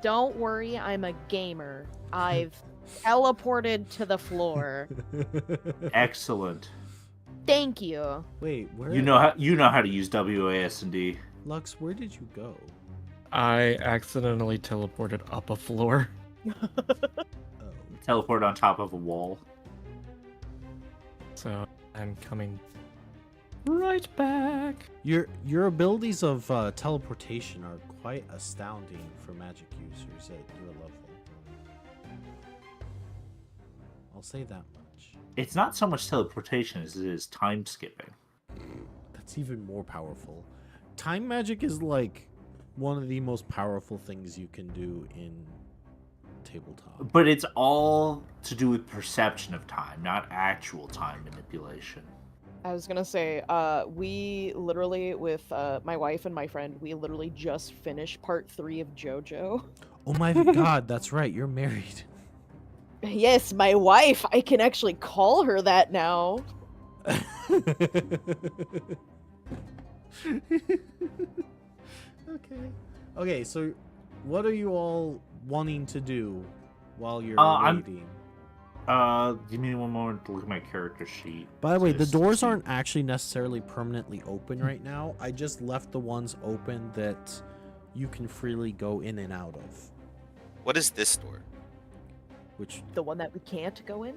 Don't worry, I'm a gamer. I've teleported to the floor. Excellent. Thank you. Wait, where? You know how to use WASD. Lux, where did you go? I accidentally teleported up a floor. Oh. Teleport on top of a wall. So I'm coming right back. Your abilities of teleportation are quite astounding for magic users at your level. I'll say that much. It's not so much teleportation as it is time skipping. That's even more powerful. Time magic is like one of the most powerful things you can do in tabletop. But it's all to do with perception of time, not actual time manipulation. I was gonna say, we literally, with my wife and my friend, we literally just finished part 3 of JoJo. Oh my god, that's right, you're married. Yes, my wife. I can actually call her that now. Okay, so what are you all wanting to do while you're waiting? Give me one moment to look at my character sheet. By the way, the Just doors see- aren't actually necessarily permanently open right now. I just left the ones open that you can freely go in and out of. What is this door? Which The one that we can't go in?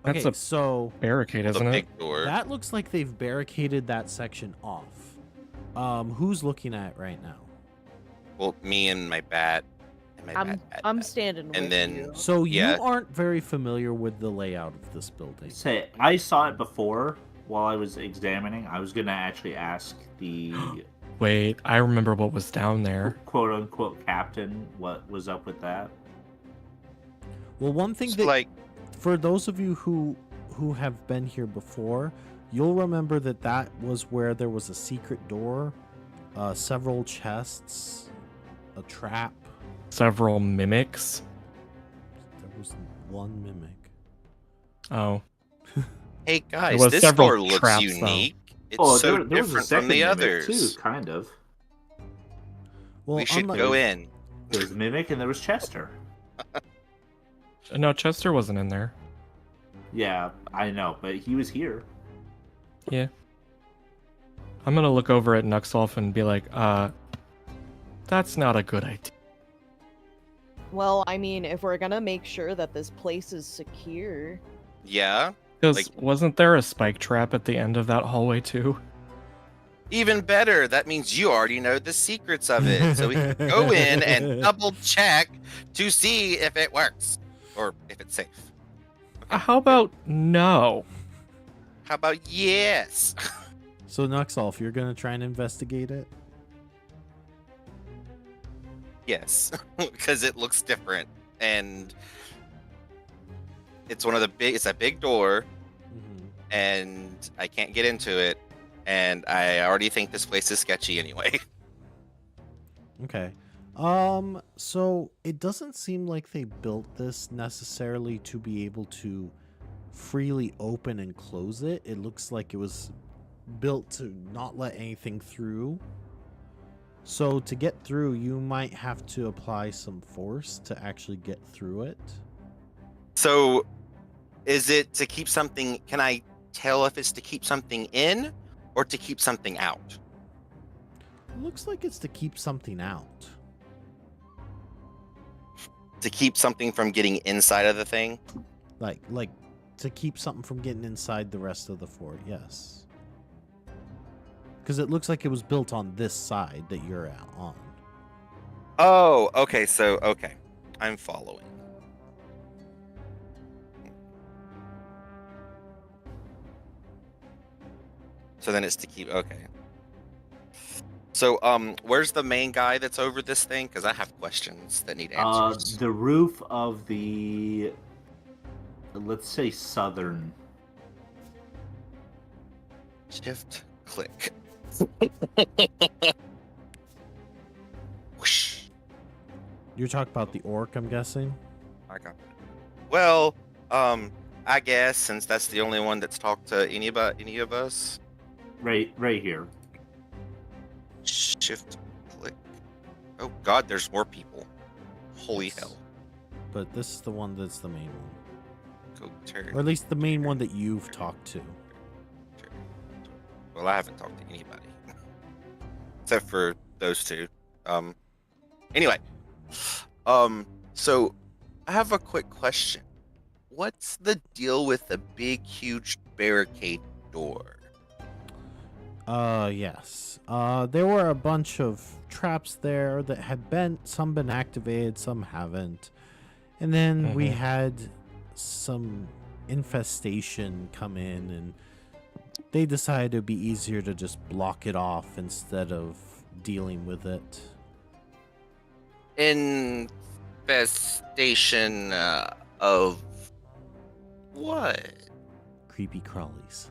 That's okay, a so barricade, The isn't it? big door. that looks like they've barricaded that section off. Who's looking at it right now? Well, me and my bat. And my I'm bat. standing with And then- you. So Yeah. you aren't very familiar with the layout of this building. Say, I saw it before while I was examining. I was gonna actually ask the Wait, I remember what was down there. quote unquote captain what was up with that. Well, one thing So, that like, for those of you who have been here before, you'll remember that was where there was a secret door, several chests, a trap. Several mimics. There was one mimic. Oh, hey guys, was this several door looks traps, though. unique. It's Oh, so there was a different second from the mimic others. too, kind of. Well, We should unlike- go in. There was Mimic and there was Chester. no, Chester wasn't in there. Yeah, I know, but he was here. Yeah. I'm gonna look over at Nuxolf and be like, that's not a good idea. Well, I mean, if we're gonna make sure that this place is secure, Yeah. Because Like- wasn't there a spike trap at the end of that hallway too? Even better. That means you already know the secrets of it. So we can go in and double check to see if it works or if it's safe. How about no? How about yes? So Nuxolf, you're gonna try and investigate it? Yes. Because it looks different. And it's it's a big door Mm-hmm. and I can't get into it. And I already think this place is sketchy anyway. Okay. So it doesn't seem like they built this necessarily to be able to freely open and close it. It looks like it was built to not let anything through. So to get through, you might have to apply some force to actually get through it. So is it to keep something? Can I tell if it's to keep something in or to keep something out? Looks like it's to keep something out. To keep something from getting inside of the thing? Like to keep something from getting inside the rest of the fort, yes. Because it looks like it was built on this side that you're on. Oh, okay. So, okay. I'm following. So then it's to keep, okay. So, where's the main guy that's over this thing? Because I have questions that need answers. The roof of the, let's say, southern. Shift, click. Whoosh. You're talking about the orc, I'm guessing? I got it. Well, I guess since that's the only one that's talked to any of us. Right here. Shift, click. Oh God, there's more people. Holy hell. but this is the one that's the main one. Go Or at least the main one that you've talked to. Well, I haven't talked to anybody. Except for those two. Anyway. So I have a quick question. What's the deal with the big, huge barricade door? Yes. There were a bunch of traps there that had some been activated, some haven't. And then we had some infestation come in, and they decided it'd be easier to just block it off instead of dealing with it. Infestation of what? Creepy crawlies.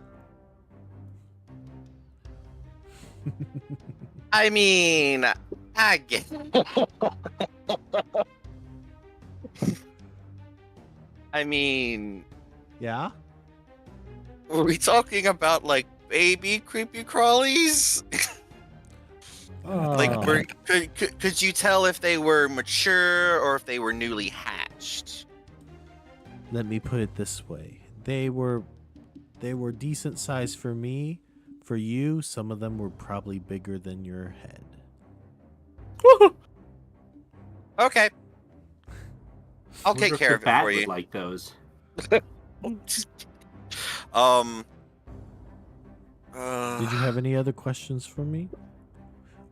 I mean, I get. I mean, Yeah? were we talking about like baby creepy crawlies? Like, could you tell if they were mature or if they were newly hatched? Let me put it this way. They were decent size for me. For you, some of them were probably bigger than your head. Okay. I'll Wonder take if care the of it bat for would you. like those. Did you have any other questions for me?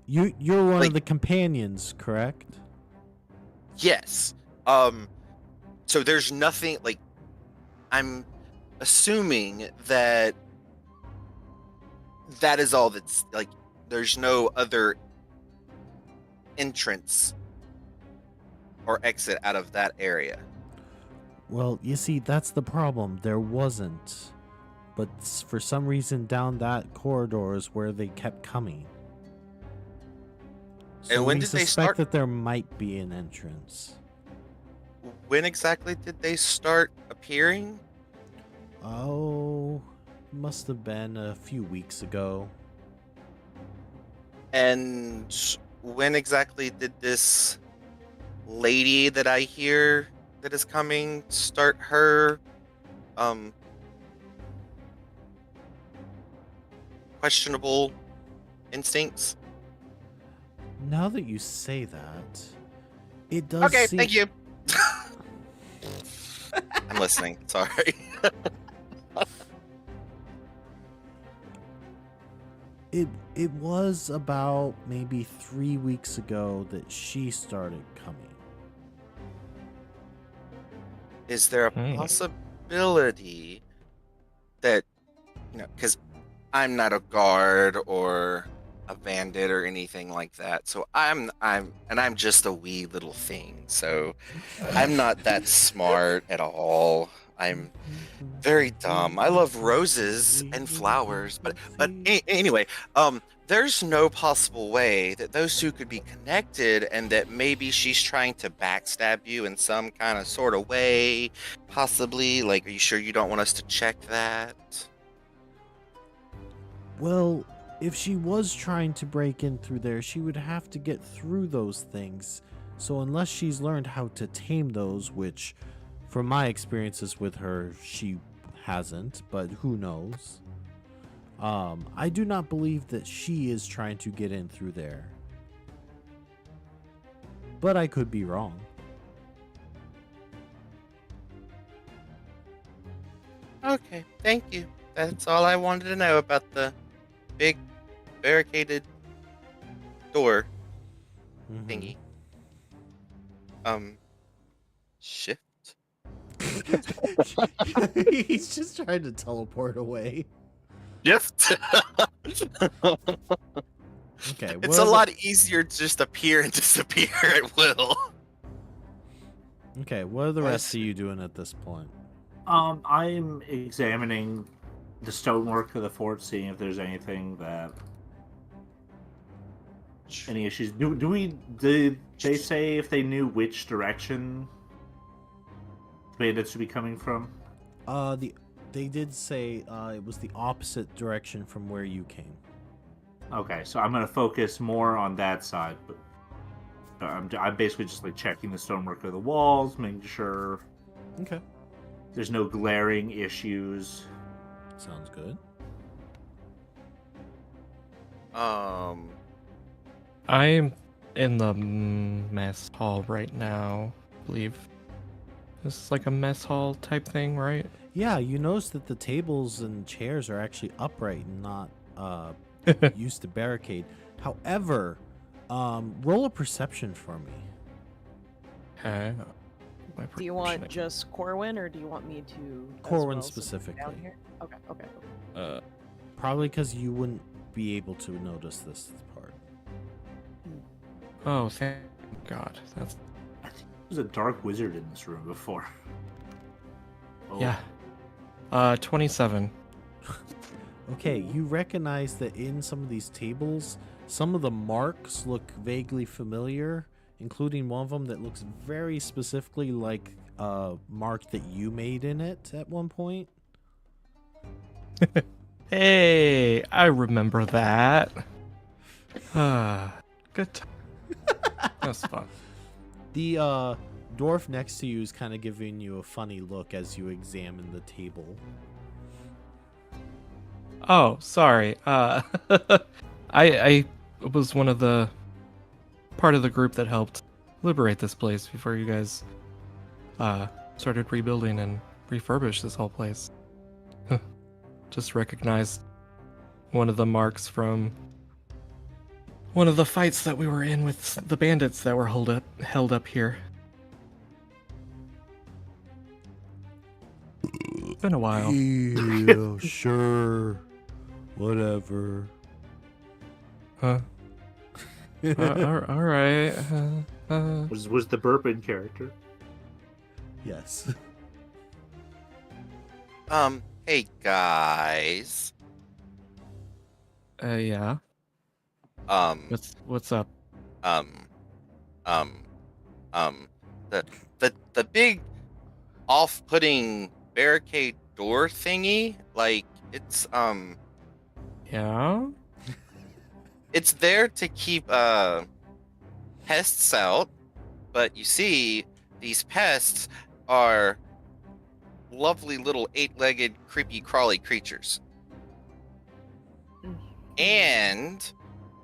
You're one of the companions, correct? Yes. So there's nothing like I'm assuming that is all that's like there's no other entrance or exit out of that area. Well, you see, that's the problem. There wasn't. But for some reason down that corridor is where they kept coming. So And when we did they suspect start? that there might be an entrance. When exactly did they start appearing? Oh, must have been a few weeks ago. And when exactly did this lady that I hear that is coming start her questionable instincts? Now that you say that, it does Okay, seem... thank you. I'm listening. Sorry. It was about maybe 3 weeks ago that she started coming. Is there a possibility that, because I'm not a guard or a bandit or anything like that, so I'm just a wee little thing, so I'm not that smart at all. I'm very dumb. I love roses and flowers, but anyway, there's no possible way that those two could be connected, and that maybe she's trying to backstab you in some kind of sort of way, possibly. Like, are you sure you don't want us to check that? Well, if she was trying to break in through there, she would have to get through those things. So unless she's learned how to tame those, which from my experiences with her, she hasn't, but who knows? I do not believe that she is trying to get in through there. But I could be wrong. Okay, thank you. That's all I wanted to know about the big barricaded door thingy. Shift? He's just trying to teleport away. Shift? Okay, It's a lot easier to just appear and disappear at will. Okay, what are the rest of you doing at this point? I'm examining the stonework of the fort, seeing if there's anything that any issues. Did they say if they knew which direction bandits should be coming from? They did say it was the opposite direction from where you came. Okay, so I'm gonna focus more on that side. But I'm basically just like checking the stonework of the walls, making sure Okay. there's no glaring issues. Sounds good. I'm in the mess hall right now, I believe. This is like a mess hall type thing, right? Yeah, you notice that the tables and chairs are actually upright and not used to barricade. However, roll a perception for me. Okay. Do you want just Corwin, or do you want me to? as Corwin well, since I'm specifically. down here? Okay. Probably because you wouldn't be able to notice this part. Oh, thank God. That's I think there's a dark wizard in this room before. Oh, yeah. 27. Okay, you recognize that in some of these tables, some of the marks look vaguely familiar, including one of them that looks very specifically like a mark that you made in it at one point. Hey, I remember that. Good time. That's fun. The dwarf next to you is kind of giving you a funny look as you examine the table. Oh, sorry. I was one of the part of the group that helped liberate this place before you guys started rebuilding and refurbish this whole place. Just recognized one of the marks from one of the fights that we were in with the bandits that were held up here. It's been a while. Yeah, sure. Whatever. Huh? All right. Was the burp in character? Yes. Hey guys. Yeah. What's up? The big off-putting barricade door thingy, like it's Yeah. it's there to keep pests out, but you see these pests are lovely little 8-legged creepy crawly creatures. And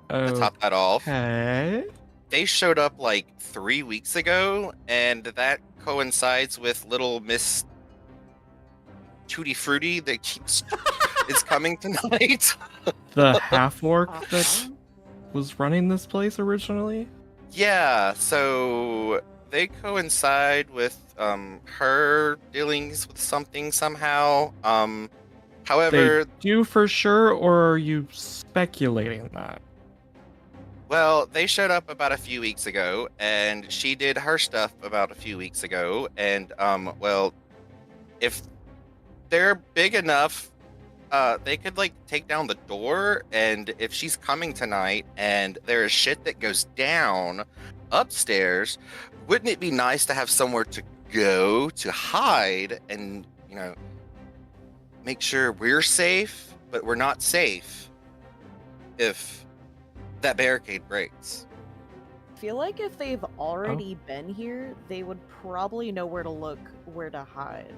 to top that off, Okay. they showed up like 3 weeks ago, and that coincides with little Miss Tutti Frutti that keeps is coming tonight. The half orc that was running this place originally. Yeah, so they coincide with her dealings with something somehow. However, They do for sure, or are you speculating that? well, they showed up about a few weeks ago, and she did her stuff about a few weeks ago, and well, if they're big enough, they could like take down the door, and if she's coming tonight and there is shit that goes down upstairs, wouldn't it be nice to have somewhere to go to hide and, you know, make sure we're safe, but we're not safe if that barricade breaks? I feel like if they've already been here, they would probably know where to look, where to hide.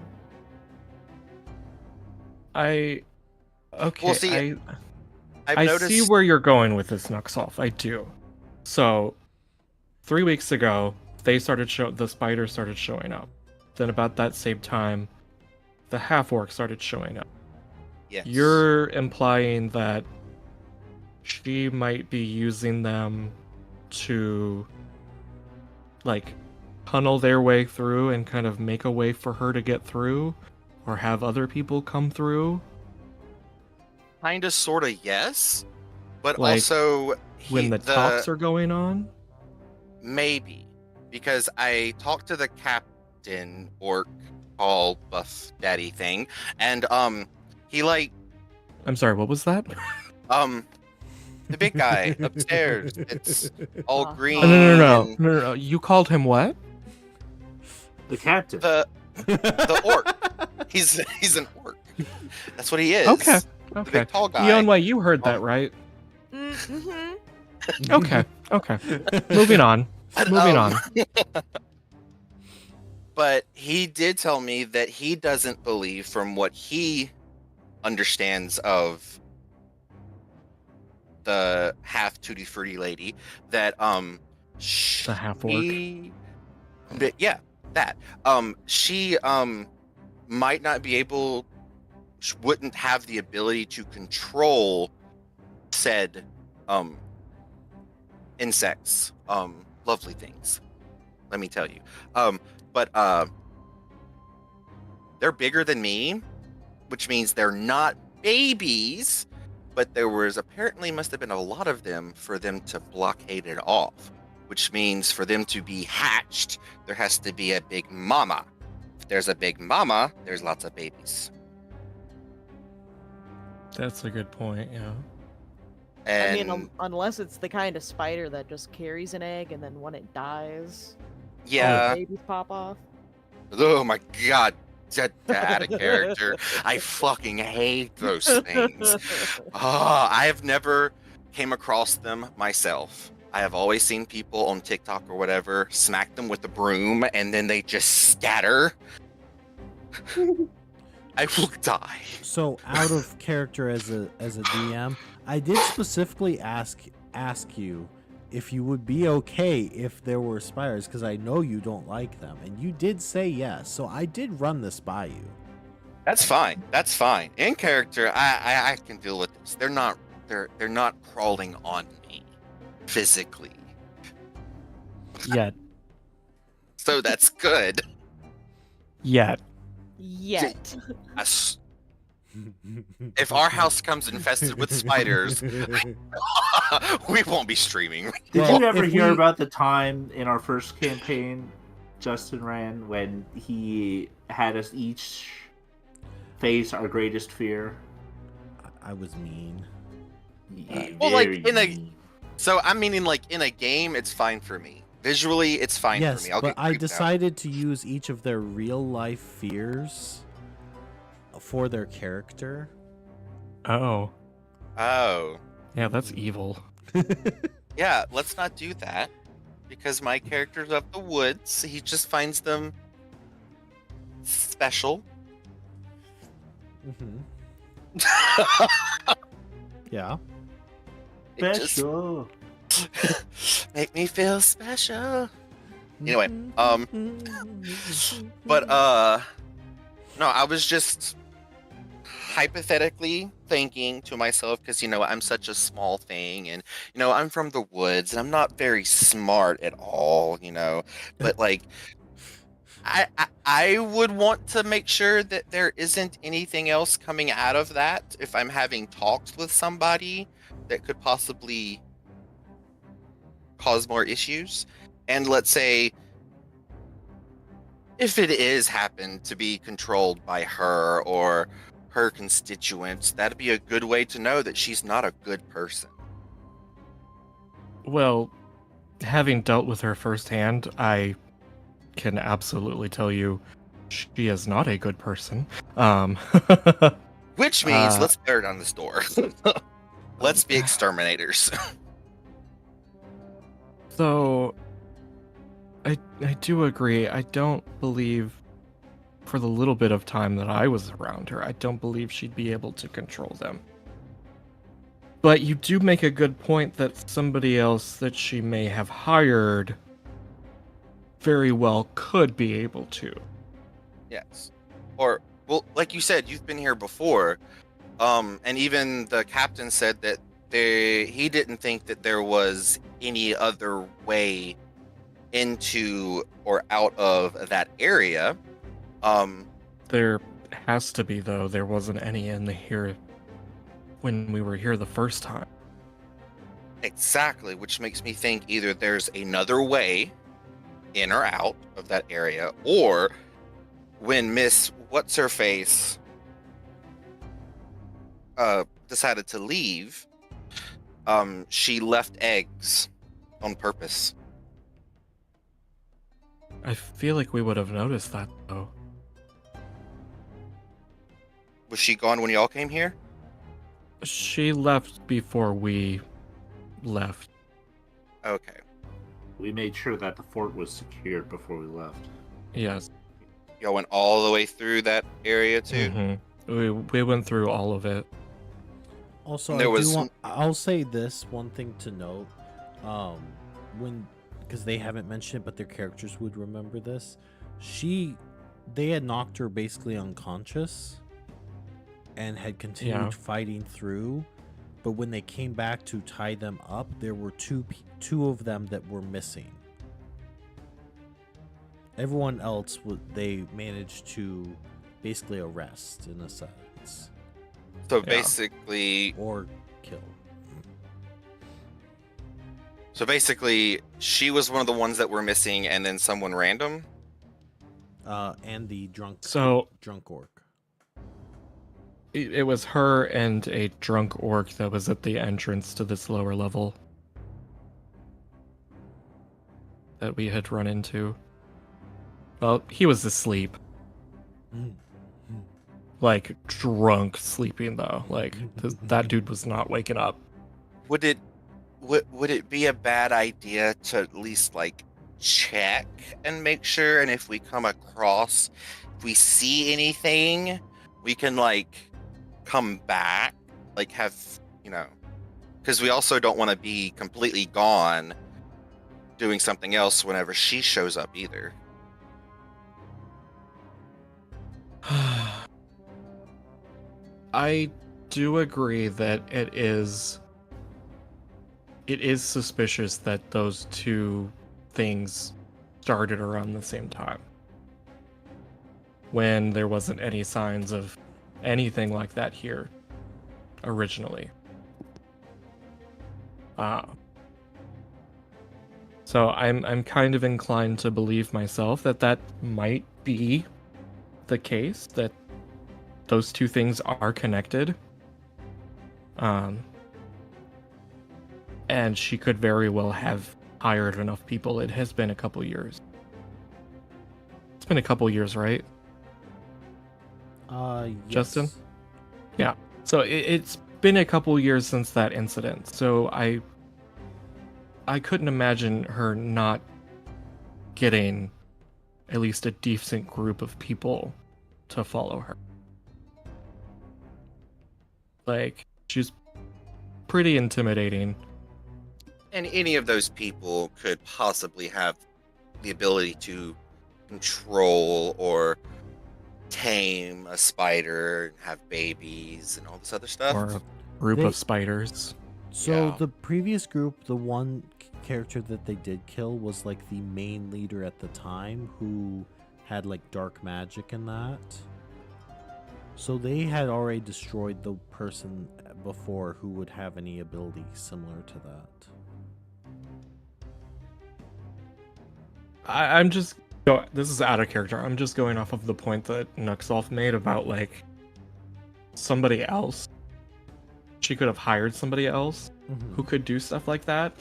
Okay. Well, see, I've I noticed. see where you're going with this, Nuxolf. I do. So, 3 weeks ago, the spiders started showing up. Then about that same time, the half orc started showing up. Yes. You're implying that she might be using them to, like, tunnel their way through and kind of make a way for her to get through, or have other people come through. Kinda, sorta, yes, but Like, also When the talks are going on? maybe, because I talked to the captain orc, all buff daddy thing, and he like I'm sorry, what was that? the big guy upstairs. It's all green. No. and No. You called him what? The captain. The orc. He's an orc. That's what he is. Okay. The big tall guy. Yonway, you heard that right? Mm-hmm. Okay. Moving on. Moving on. But he did tell me that he doesn't believe, from what he understands of the half tutti frutti lady, that The half orc. yeah, that she might not be able, wouldn't have the ability to control said insects, lovely things, let me tell you. But they're bigger than me, which means they're not babies, but there was apparently must have been a lot of them for them to blockade it off, which means for them to be hatched, there has to be a big mama. If there's a big mama, there's lots of babies. That's a good point, yeah. And I mean, unless it's the kind of spider that just carries an egg and then when it dies, all yeah, the babies pop off. oh my god, get out of character. I fucking hate those things. I have never came across them myself. I have always seen people on TikTok or whatever smack them with a broom and then they just scatter. I will die. So out of character as a DM, I did specifically ask you if you would be okay if there were spiders, because I know you don't like them, and you did say yes. So I did run this by you. That's fine. That's fine. In character, I can deal with this. They're not crawling on me physically. Yet. So that's good. Yet. Yet. If our house comes infested with spiders, we won't be streaming. Did Well, you ever if hear we- about the time in our first campaign Justin ran when he had us each face our greatest fear? I was mean. Well, like, Very in a- mean. So I'm meaning, like, in a game, it's fine for me. Visually, it's fine Yes, for me. I'll but get I creeped out. decided to use each of their real life fears for their character. Oh. Oh, Yeah, that's evil. yeah. Let's not do that because my character's of the woods. He just finds them special. hmm Yeah. It just Special. make me feel special. Anyway, Mm-hmm. but no, I was just hypothetically thinking to myself, because I'm such a small thing, and I'm from the woods and I'm not very smart at all, but like I would want to make sure that there isn't anything else coming out of that if I'm having talks with somebody that could possibly cause more issues. And let's say if it is happened to be controlled by her or her constituents, that'd be a good way to know that she's not a good person. Well, having dealt with her firsthand, I can absolutely tell you she is not a good person. Which means Uh, let's tear down this door. Let's be exterminators. So, I do agree. I don't believe, for the little bit of time that I was around her, I don't believe she'd be able to control them. But you do make a good point that somebody else that she may have hired very well could be able to. Yes. Or, well, like you said, you've been here before. And even the captain said that he didn't think that there was any other way into or out of that area. There has to be, though. There wasn't any in here when we were here the first time. Exactly, which makes me think either there's another way in or out of that area, or when Miss What's-Her-Face decided to leave, she left eggs on purpose. I feel like we would have noticed that, though. Was she gone when y'all came here? She left before we left. Okay. We made sure that the fort was secured before we left. Yes. Y'all went all the way through that area too. We went through all of it. Also, There was I'll say this one thing to note. Because they haven't mentioned it, but their characters would remember this. They had knocked her basically unconscious and had continued fighting through. But when they came back to tie them up, there were two of them that were missing. Everyone else, they managed to basically arrest in a sense. So basically, or kill. So basically, she was one of the ones that were missing, and then someone random. And the drunk orc. It was her and a drunk orc that was at the entrance to this lower level that we had run into. Well, he was asleep. Like, drunk sleeping, though. Like, that dude was not waking up. Would it be a bad idea to at least, like, check and make sure, and if we come across, if we see anything, we can, like, come back, like, have, because we also don't want to be completely gone doing something else whenever she shows up either. I do agree that it is suspicious that those two things started around the same time, when there wasn't any signs of anything like that here originally. So I'm kind of inclined to believe myself that might be the case, that those two things are connected. And she could very well have hired enough people. It has been a couple years. It's been a couple years, right? Yes. Justin? Yeah. So it's been a couple years since that incident. So I couldn't imagine her not getting at least a decent group of people to follow her. Like, she's pretty intimidating. And any of those people could possibly have the ability to control or tame a spider and have babies and all this other stuff. Or a group of spiders. So the previous group, the one character that they did kill was like the main leader at the time, who had like dark magic and that. So they had already destroyed the person before who would have any ability similar to that. I'm just... this is out of character. I'm just going off of the point that Nuxolf made about, like, somebody else. She could have hired somebody else who could do stuff like that.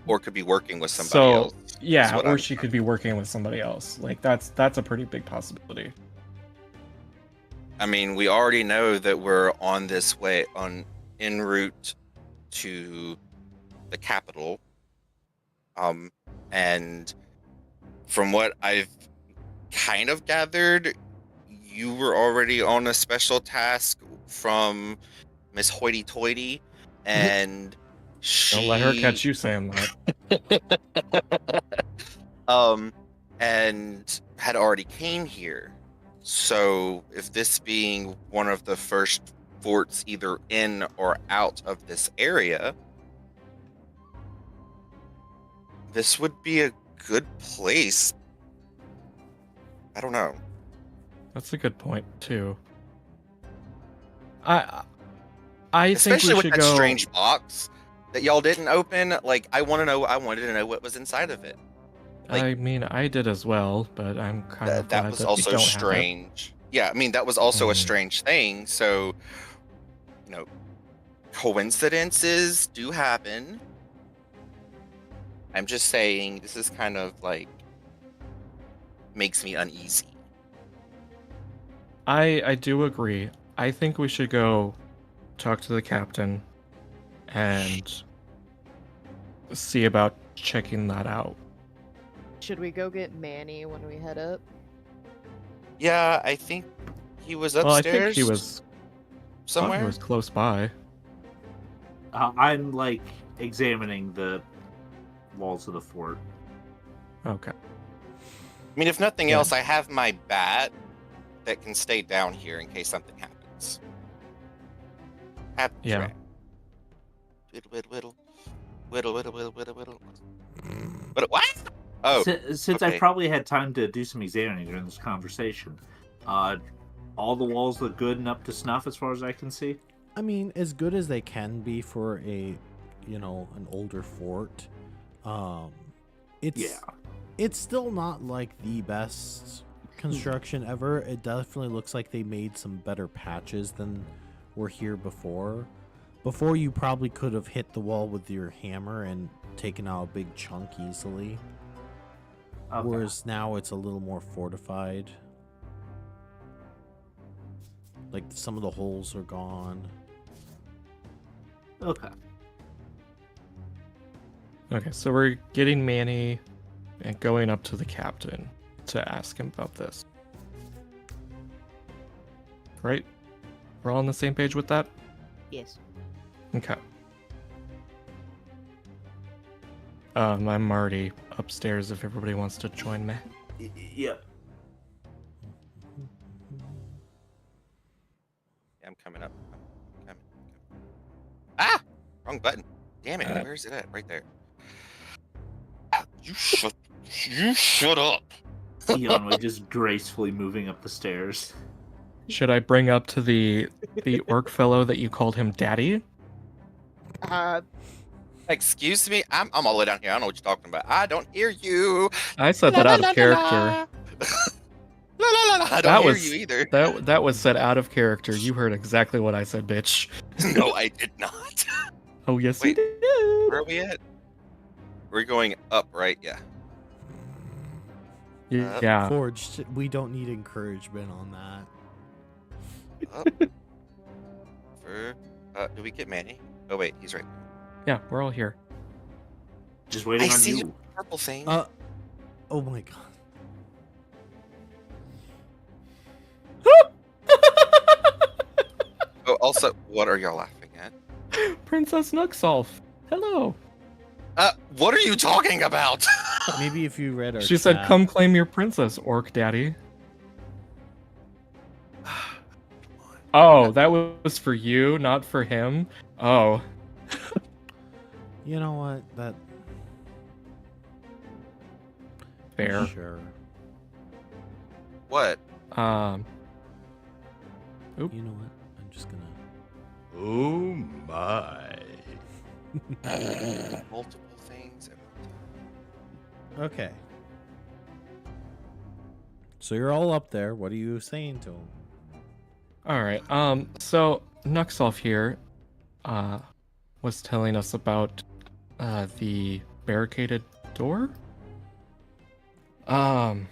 Or could be working with somebody else. Yeah, or she could be working with somebody else. Like, that's a pretty big possibility. I mean, we already know that we're on this way, en route to the capital. And from what I've kind of gathered, you were already on a special task from Miss Hoity Toity, and Don't let her catch you saying that. And had already came here. So if this being one of the first forts either in or out of this area, this would be a good place. I don't know. That's a good point too. I Especially think we with should that go... strange box that y'all didn't open. Like, I wanted to know what was inside of it. Like, I mean, I did as well, but I'm kind of glad that was that also we don't strange. Yeah, I mean, that was also a strange thing. So, coincidences do happen. I'm just saying, this is kind of like makes me uneasy. I do agree. I think we should go talk to the captain and see about checking that out. Should we go get Manny when we head up? Yeah, I think he was Well, I upstairs. think he was somewhere. He was close by. I'm like examining the walls of the fort. Okay. I mean, if nothing else, I have my bat that can stay down here in case something happens. Yeah. Whittle, whittle, whittle. Whittle, whittle, whittle, whittle, whittle. What? Oh. Since okay. I probably had time to do some examining during this conversation, all the walls look good and up to snuff as far as I can see. I mean, as good as they can be for an older fort. It's still not like the best construction ever. It definitely looks like they made some better patches than were here before. Before, you probably could have hit the wall with your hammer and taken out a big chunk easily. Okay. Whereas now it's a little more fortified. Like, some of the holes are gone. Okay. Okay, so we're getting Manny and going up to the captain to ask him about this. Right? We're all on the same page with that? Yes. Okay. I'm already upstairs if everybody wants to join me. Yep. Yeah, I'm coming up. I'm coming. Ah! Wrong button. Damn it. Where is it at? Right there. You shut up. Yonway just gracefully moving up the stairs. Should I bring up to the orc fellow that you called him daddy? Excuse me? I'm all the way down here. I don't know what you're talking about. I don't hear you. I said that out of character. I don't hear you either. That was said out of character. You heard exactly what I said, bitch. No, I did not. Oh, yes, Wait, you did. Where are we at? We're going up, right? Yeah. Yeah. Forge, we don't need encouragement on that. Up. Do we get Manny? Oh, wait, he's right. Yeah, we're all here. Just waiting I on see you. the purple thing. Oh my god. Oh, also, what are y'all laughing at? Princess Nuxolf. Hello. What are you talking about? Maybe if you read our She chat. said, come claim your princess, orc daddy. Oh, that was for you, not for him? Oh. You know what? That... Fair. Sure. What? Oop. You know what? I'm just gonna... Oh my. Multiple things. Okay. So you're all up there. What are you saying to him? Alright, so Nuxolf here, was telling us about, the barricaded door? And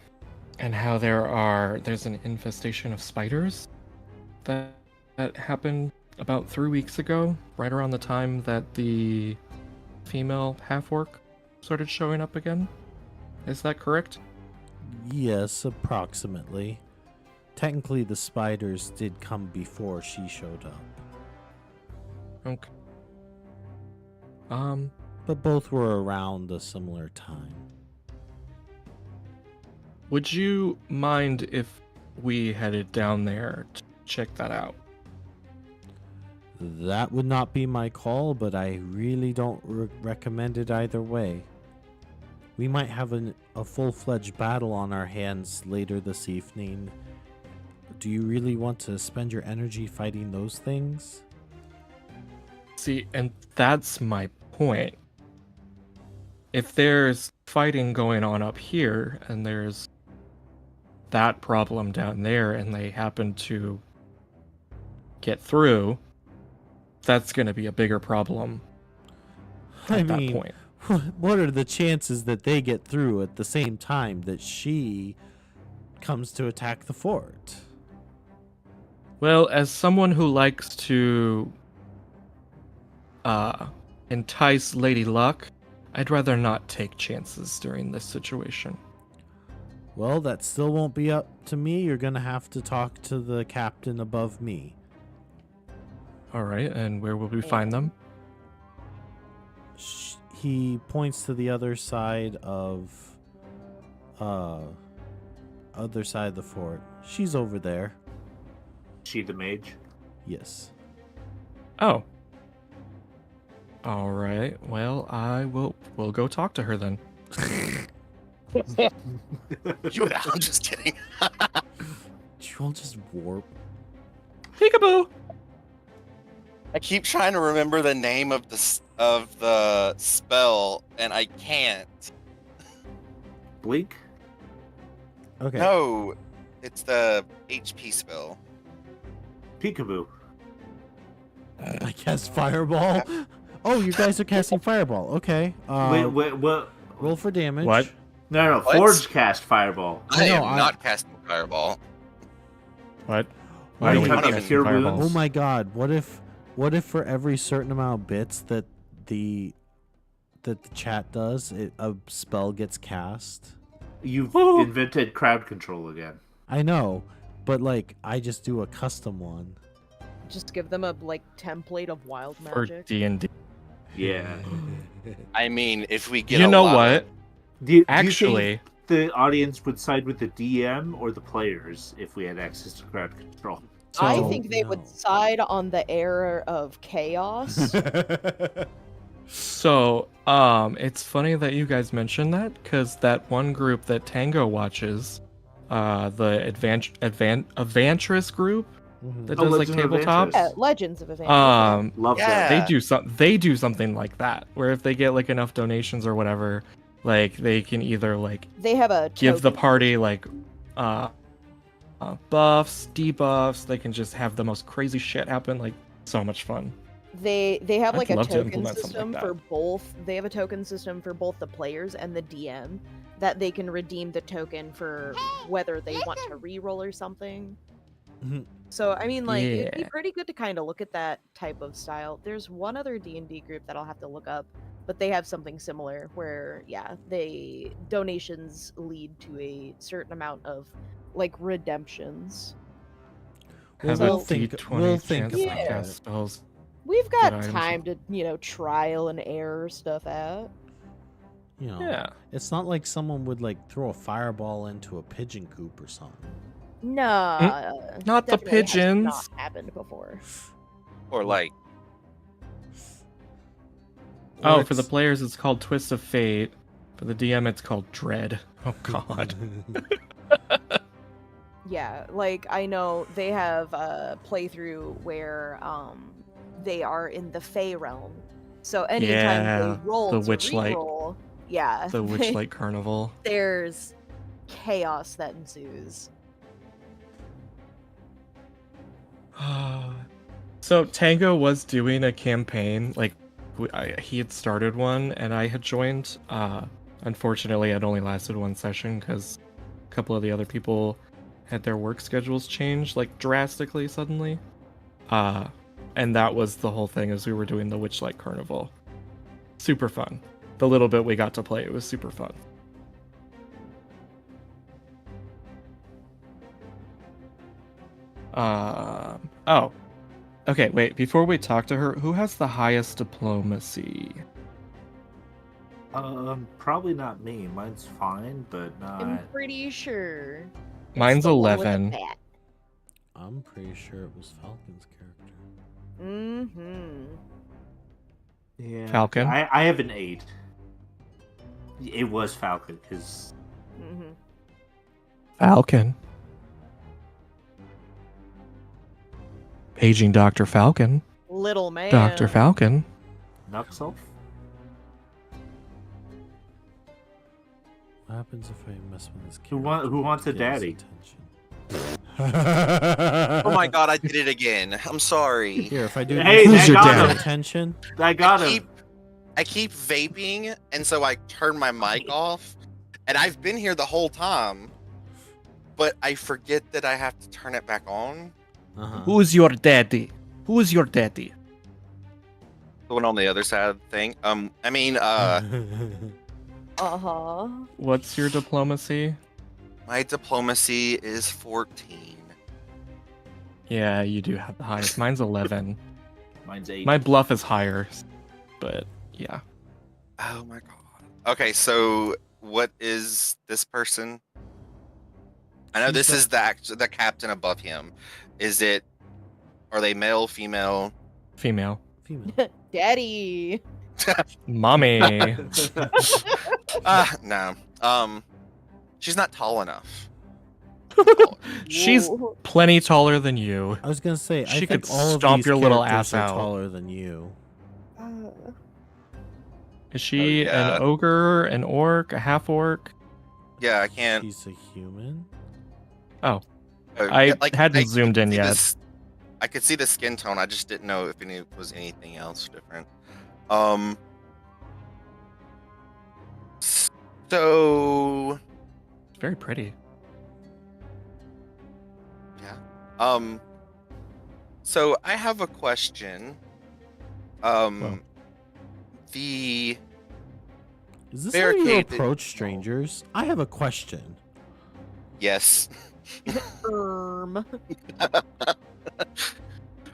how there's an infestation of spiders that happened about 3 weeks ago, right around the time that the female half-orc started showing up again. Is that correct? Yes, approximately. Technically, the spiders did come before she showed up. Okay. But both were around a similar time. Would you mind if we headed down there to check that out? That would not be my call, but I really don't recommend it either way. We might have a full-fledged battle on our hands later this evening. Do you really want to spend your energy fighting those things? See, and that's my point. If there's fighting going on up here, and there's that problem down there, and they happen to get through, that's going to be a bigger problem at that point. What are the chances that they get through at the same time that she comes to attack the fort? Well, as someone who likes to entice Lady Luck, I'd rather not take chances during this situation. Well, that still won't be up to me. You're gonna have to talk to the captain above me. All right, and where will we find them? He points to the other side of the fort. She's over there. She the mage? Yes. Oh. All right. Well, we'll go talk to her then. I'm just kidding. She'll just warp. Peekaboo. I keep trying to remember the name of the spell, and I can't. Blink? Okay. No, it's the HP spell. Peekaboo. I cast fireball. Oh, you guys are casting fireball. Okay. Wait, what? Roll for damage. What? No, What? Forge cast fireball. I am know, not casting fireball. What? Why are you we talking casting cure fireballs? wounds? Oh my god. What if for every certain amount of bits that the chat does, a spell gets cast? You've Woo. invented crowd control again. I know, but like I just do a custom one. Just give them a template of wild For magic. D&D. Yeah. I mean, if we get You a know lot what? Do you Actually, think the audience would side with the DM or the players if we had access to crowd control? I So- think they No. would side on the error of chaos. so it's funny that you guys mentioned that because that one group that Tango watches, the Avantris group that Mhm. does like Legend of tabletops. Avantris. Yeah, Legends of Avantris. Love Yeah. that. They do something like that where if they get like enough donations or whatever, like they can either like They have a give the token party system. like buffs, debuffs. They can just have the most crazy shit happen. Like so much fun. They have I'd like a love to token implement something system like for that. both. They have a token system for both the players and the DM that they can redeem the token for whether they want to reroll or something. Mhm. So I mean, like it'd be Yeah. pretty good to kind of look at that type of style. There's one other D&D group that I'll have to look up, but they have something similar where they donations lead to a certain amount of like redemptions. Have So- a D20 we'll think chance to about cast it. spells. We've got items. time to, trial and error stuff out. You know, Yeah. it's not like someone would like throw a fireball into a pigeon coop or something. Nah, Not the definitely has pigeons. Not happened before. Or like, Oh, Or for the it's- players, it's called Twist of Fate. For the DM, it's called Dread. Oh God. Yeah, like I know they have a playthrough where they are in the Fey realm. So anytime Yeah, they roll the to Witchlight. reroll, yeah, The Witchlight Carnival. there's chaos that ensues. So Tango was doing a campaign, like he had started one, and I had joined. Unfortunately, it only lasted one session because a couple of the other people had their work schedules changed like drastically suddenly. And that was the whole thing, as we were doing the Witchlight Carnival. Super fun. The little bit we got to play, it was super fun. Oh. Okay, wait, before we talk to her, who has the highest diplomacy? Probably not me. Mine's fine, but not. I'm pretty sure. it's Mine's the one with the 11. bat. I'm pretty sure it was Falcon's character. Mm-hmm. Yeah. Falcon? I have an 8. It was Falcon because Mm-hmm. Falcon. Paging Dr. Falcon. Little man. Dr. Falcon. Nuxelf. What happens if I mess with this Who character? wants a Get his daddy? attention. oh my god, I did it again. I'm sorry. Here, if I do Hey, this, I you got get him. attention. I got him. I keep vaping, and so I turn my mic off. And I've been here the whole time, but I forget that I have to turn it back on. Uh-huh. Who's your daddy? Who's your daddy? The one on the other side of the thing. Uh-huh. What's your diplomacy? My diplomacy is 14. Yeah, you do have the highest. Mine's 11. Mine's 8. My bluff is higher, but yeah. Oh my god. Okay, so what is this person? I know this is the captain above him. Are they male, female? Female. Female. Daddy. Mommy. No. She's not tall enough. She's Whoa. plenty taller than you. I was gonna say, I She think could all of stomp these your little characters ass are out. taller than you. Is she yeah. an ogre, an orc, a half orc? Yeah, I can't. She's a human. I hadn't zoomed in see yet. I could see the skin tone. I just didn't know if it was anything else different. So It's very pretty. so I have a question. Oh. The Is this how you Barricade- approach strangers? I have a question. yes. Um.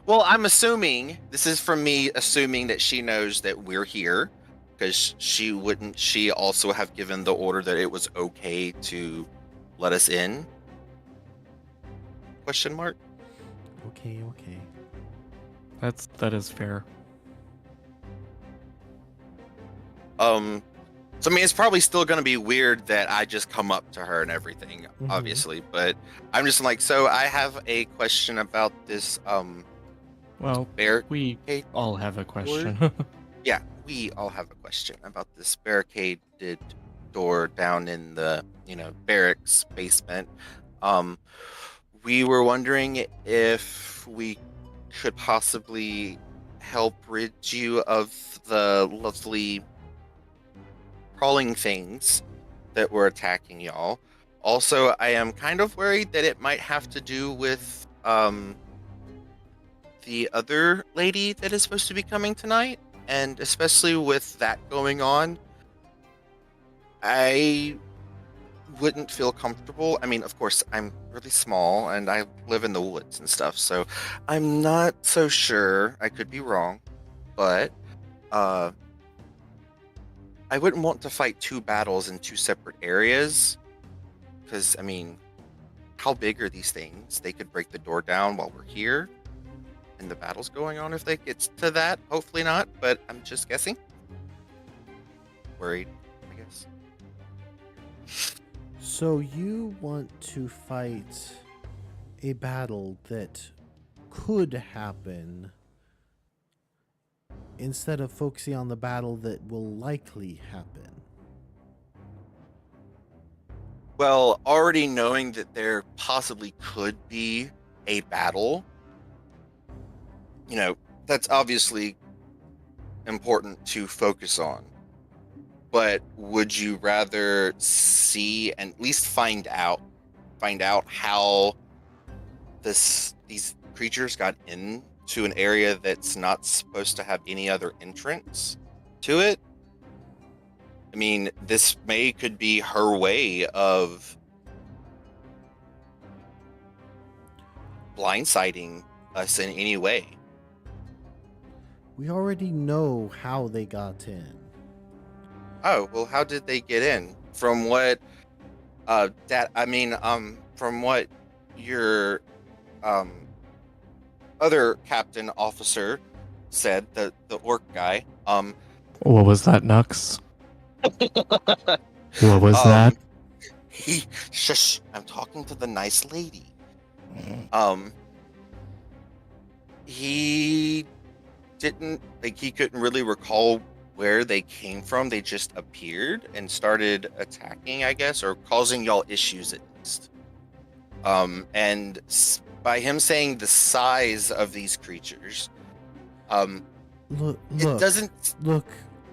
Well, I'm assuming this is from me assuming that she knows that we're here, because she also have given the order that it was okay to let us in? Question mark. Okay. That is fair. So I mean, it's probably still going to be weird that I just come up to her and everything, Mhm. obviously, but I'm just like, so I have a question about this Well, barricade. we all have a question. Yeah, we all have a question about this barricaded door down in the, barracks basement. We were wondering if we could possibly help rid you of the lovely crawling things that were attacking y'all. Also, I am kind of worried that it might have to do with the other lady that is supposed to be coming tonight, and especially with that going on, I wouldn't feel comfortable. I mean, of course, I'm really small and I live in the woods and stuff, so I'm not so sure. I could be wrong, but I wouldn't want to fight two battles in two separate areas, because, I mean, how big are these things? They could break the door down while we're here, and the battle's going on if they get to that. Hopefully not, but I'm just guessing. Worried, I guess. So you want to fight a battle that could happen instead of focusing on the battle that will likely happen? Well, already knowing that there possibly could be a battle, that's obviously important to focus on. But would you rather see and at least find out how these creatures got into an area that's not supposed to have any other entrance to it? I mean, this could be her way of blindsiding us in any way. We already know how they got in. Oh, well, how did they get in? From what from what your other captain officer said, the orc guy, What was that, Nux? What was that? Shush, I'm talking to the nice lady. He couldn't really recall where they came from. They just appeared and started attacking, I guess, or causing y'all issues at least. And by him saying the size of these creatures, Look, it doesn't. Look,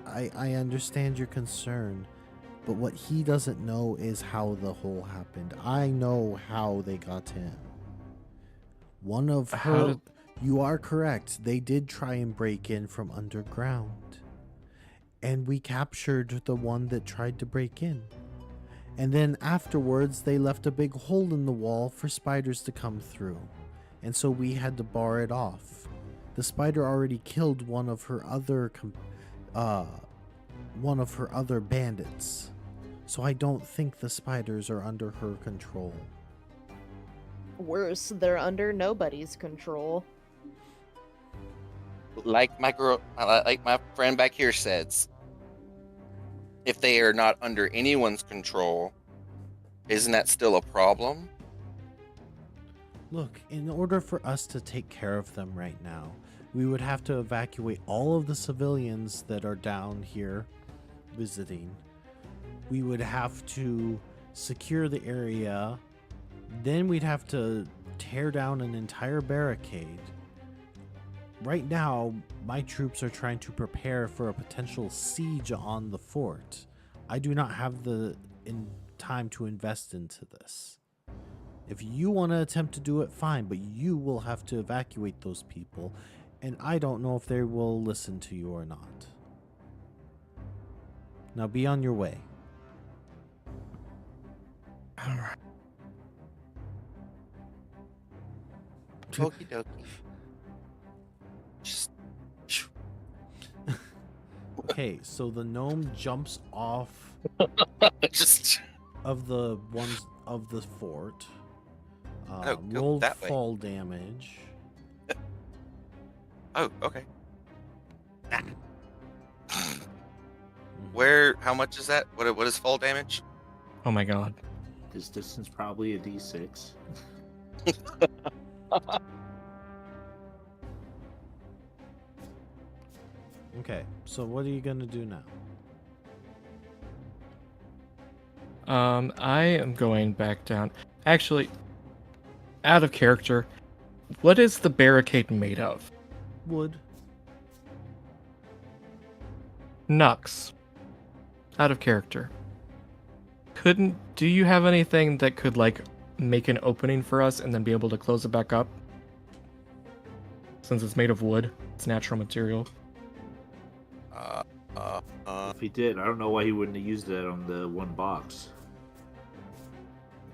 I understand your concern, but what he doesn't know is how the hole happened. I know how they got in. One of How her, did- You are correct. They did try and break in from underground. And we captured the one that tried to break in. And then afterwards, they left a big hole in the wall for spiders to come through. And so we had to bar it off. The spider already killed one of her other bandits. So I don't think the spiders are under her control. Worse, they're under nobody's control. Like my friend back here says, if they are not under anyone's control, isn't that still a problem? Look, in order for us to take care of them right now, we would have to evacuate all of the civilians that are down here visiting. We would have to secure the area. Then we'd have to tear down an entire barricade. Right now, my troops are trying to prepare for a potential siege on the fort. I do not have the time to invest into this. If you want to attempt to do it, fine, but you will have to evacuate those people, and I don't know if they will listen to you or not. Now be on your way. All right. Okie dokie. Just Okay, so the gnome jumps off just of the ones of the fort. Oh, go Roll that way. fall damage. oh, okay. Where? How much is that? What is fall damage? Oh my god. This distance probably a D6. Okay, so what are you gonna do now? I am going back down. Actually, out of character, what is the barricade made of? Wood. Nux. Out of character. Do you have anything that could, like, make an opening for us and then be able to close it back up? Since it's made of wood, it's natural material. If he did, I don't know why he wouldn't have used that on the one box.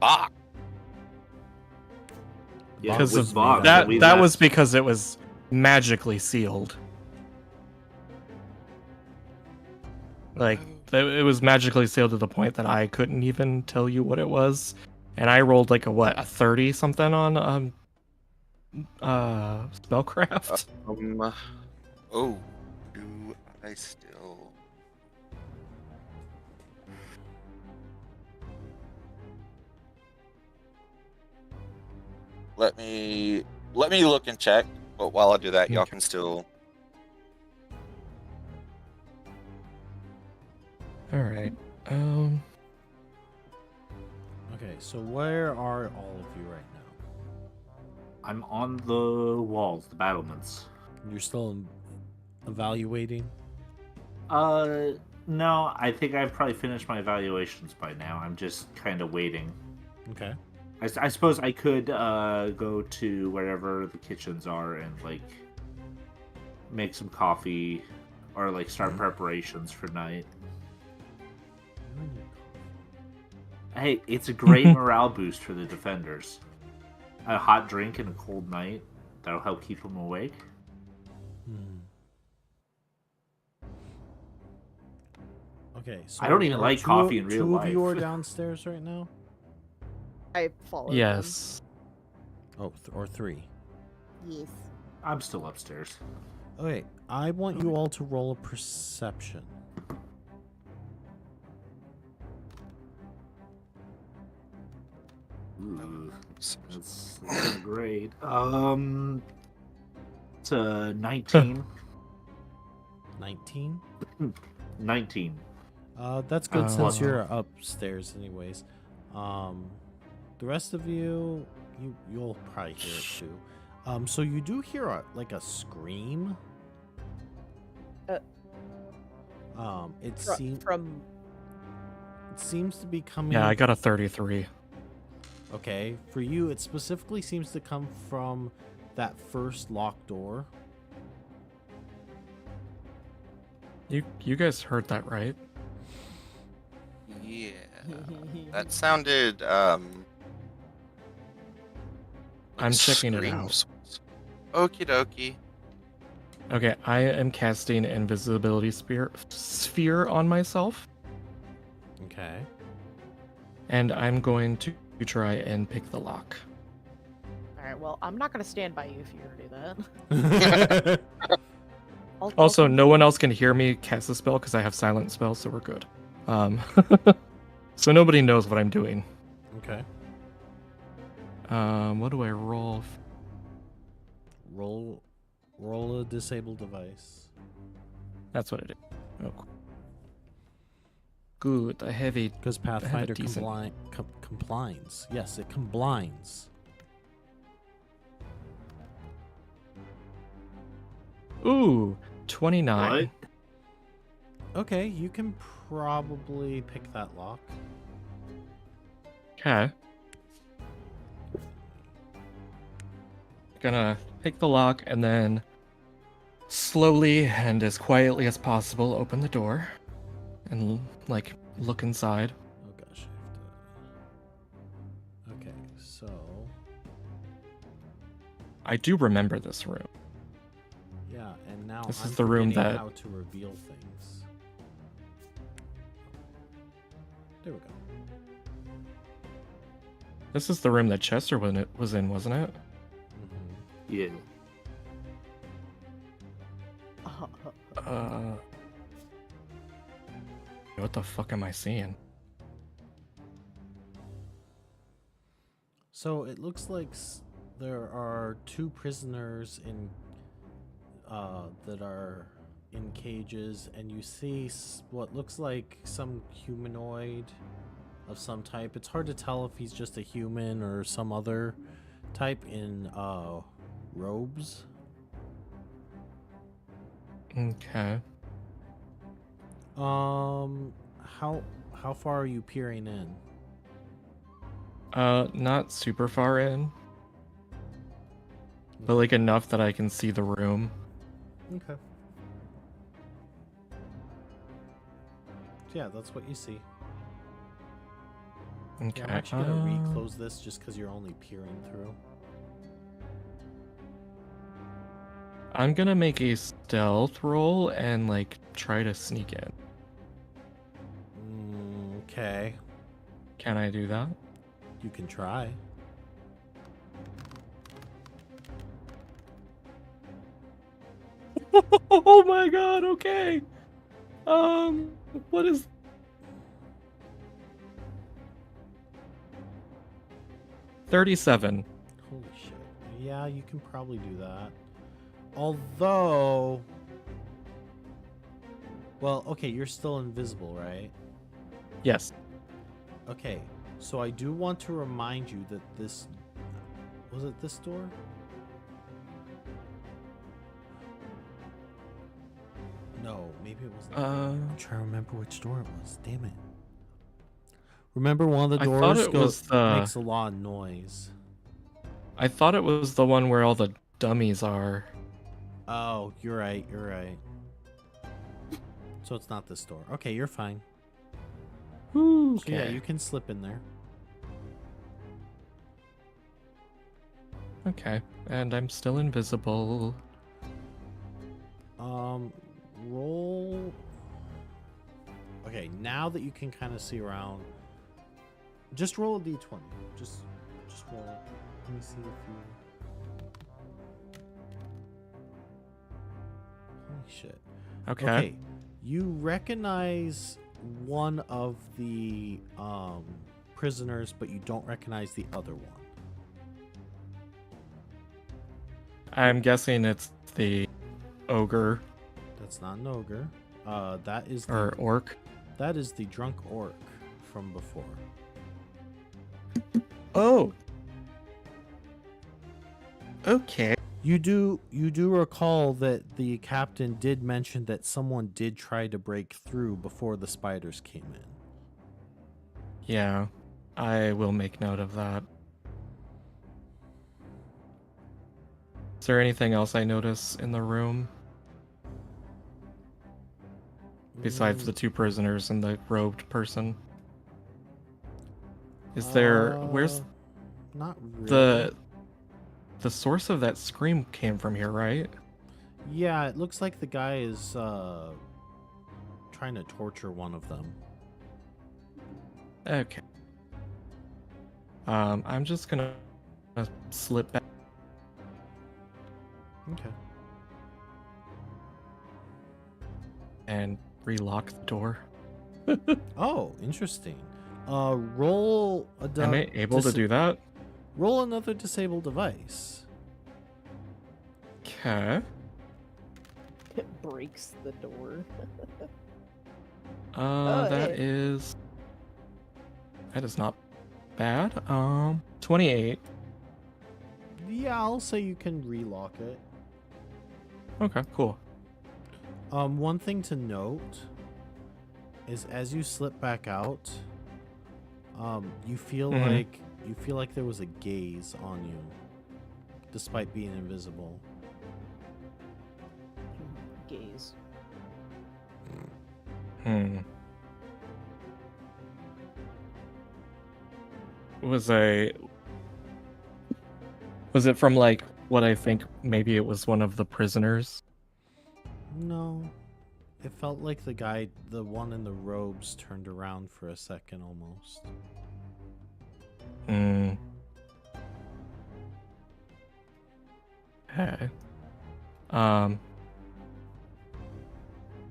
Ah, Yeah, Because with of box, that we that left- was because it was magically sealed. Like, it was magically sealed to the point that I couldn't even tell you what it was. And I rolled like a 30 something on spellcraft. oh, do I still? Let me look and check. But while I do that, y'all Okay. can still. All right. Okay, so where are all of you right now? I'm on the walls, the battlements. You're still evaluating? No, I think I've probably finished my evaluations by now. I'm just kind of waiting. Okay. I suppose I could go to wherever the kitchens are and like make some coffee or like start preparations for night. Hey, it's a great morale boost for the defenders. A hot drink and a cold night that'll help keep them awake. Okay, so I don't even like coffee in real Two of you life. are downstairs right now? I followed them. Yes. Oh, or three. Yes. I'm still upstairs. Okay, I want you all to roll a perception. Ooh, that's not great. It's a 19. 19? 19. That's good since wow. you're upstairs anyways. The rest of you'll probably hear it too. So you do hear a scream. It seems to be coming. Yeah, I got a 33. Okay, for you, it specifically seems to come from that first locked door. You guys heard that, right? Yeah. That sounded I'm checking it out. screams. Okie dokie. Okay, I am casting invisibility sphere on myself, Okay. and I'm going to try and pick the lock. Alright, well, I'm not gonna stand by you if you're gonna do that. I'll Also, come- no one else can hear me cast the spell because I have silent spells, so we're good. So nobody knows what I'm doing. Okay. What do I roll? Roll a disabled device. That's what it is. Oh, cool. Good. I have a Because Pathfinder decent- complies. Yes, it complies. Ooh, 29. What? Okay, you can probably pick that lock. Okay. Gonna pick the lock and then slowly and as quietly as possible open the door and like look inside. Oh gosh. I have to... Okay, so I do remember this room. yeah, and now This I'm is the room forgetting that- how to reveal things. There we go. This is the room that Chester was in, wasn't it? Yeah. What the fuck am I seeing? So it looks like there are two prisoners in that are in cages, and you see what looks like some humanoid of some type. It's hard to tell if he's just a human or some other type in robes. Okay. How far are you peering in? Not super far in, but like enough that I can see the room. Okay. Yeah, that's what you see. Okay. Yeah, I'm actually gonna reclose this just because you're only peering through. I'm gonna make a stealth roll and like try to sneak in. Okay, Can I do that? you can try. Oh my god, okay. What is 37. Holy shit. Yeah, you can probably do that. Although, well, okay, you're still invisible, right? Yes. Okay, so I do want to remind you that this was it this door? No, maybe it was. I'm trying to remember which door it was. Damn it! Remember, one of the I thought doors it was the- makes a lot of noise. I thought it was the one where all the dummies are. Oh, you're right. You're right. So it's not this door. Okay, you're fine. So yeah, Okay. you can slip in there. Okay. And I'm still invisible. Roll. Okay, now that you can kind of see around, just roll a d20. Just roll. Let me see if you. Holy shit. Okay. You recognize one of the prisoners, but you don't recognize the other one. I'm guessing it's the ogre That's not an ogre. That is or the, orc. that is the drunk orc from before. Oh. Okay. You do recall that the captain did mention that someone did try to break through before the spiders came in. Yeah. I will make note of that. Is there anything else I notice in the room besides the two prisoners and the robed person? Is there where's not really. the source of that scream came from here, right? Yeah, it looks like the guy is trying to torture one of them. Okay. I'm just gonna slip back. Okay. And relock the door. Oh, interesting. Roll a Am I able to do that? Roll another disable device. Okay. It breaks the door. That hey. is not bad. 28. Yeah, I'll say you can relock it. Okay, cool. One thing to note is as you slip back out, you feel like there was a gaze on you, despite being invisible. Gaze. Was it from like what I think maybe it was one of the prisoners? No. It felt like the one in the robes turned around for a second almost. Okay.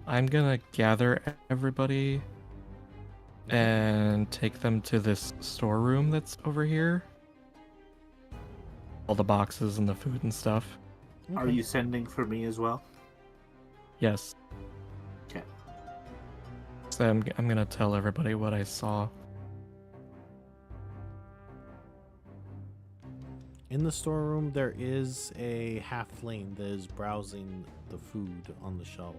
I'm gonna gather everybody and take them to this storeroom that's over here. All the boxes and the food and stuff. Are you sending for me as well? Yes. Okay. So I'm gonna tell everybody what I saw. In the storeroom, there is a halfling that is browsing the food on the shelves.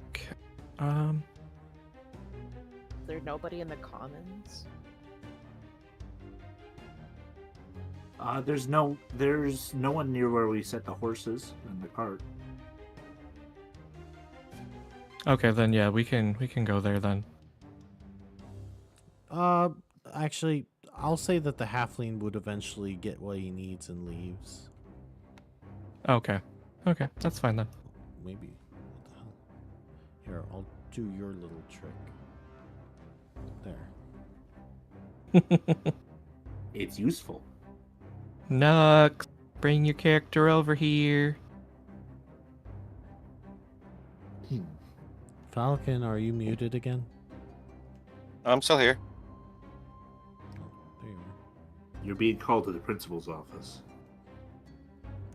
Okay. There's nobody in the commons. There's no one near where we set the horses and the cart. Okay, then yeah, we can go there then. Actually, I'll say that the halfling would eventually get what he needs and leaves. Okay. Okay, that's fine then. Maybe. What the hell? Here, I'll do your little trick. There. It's useful. Nux, bring your character over here. Falcon, are you muted again? I'm still here. Oh, there you are. You're being called to the principal's office.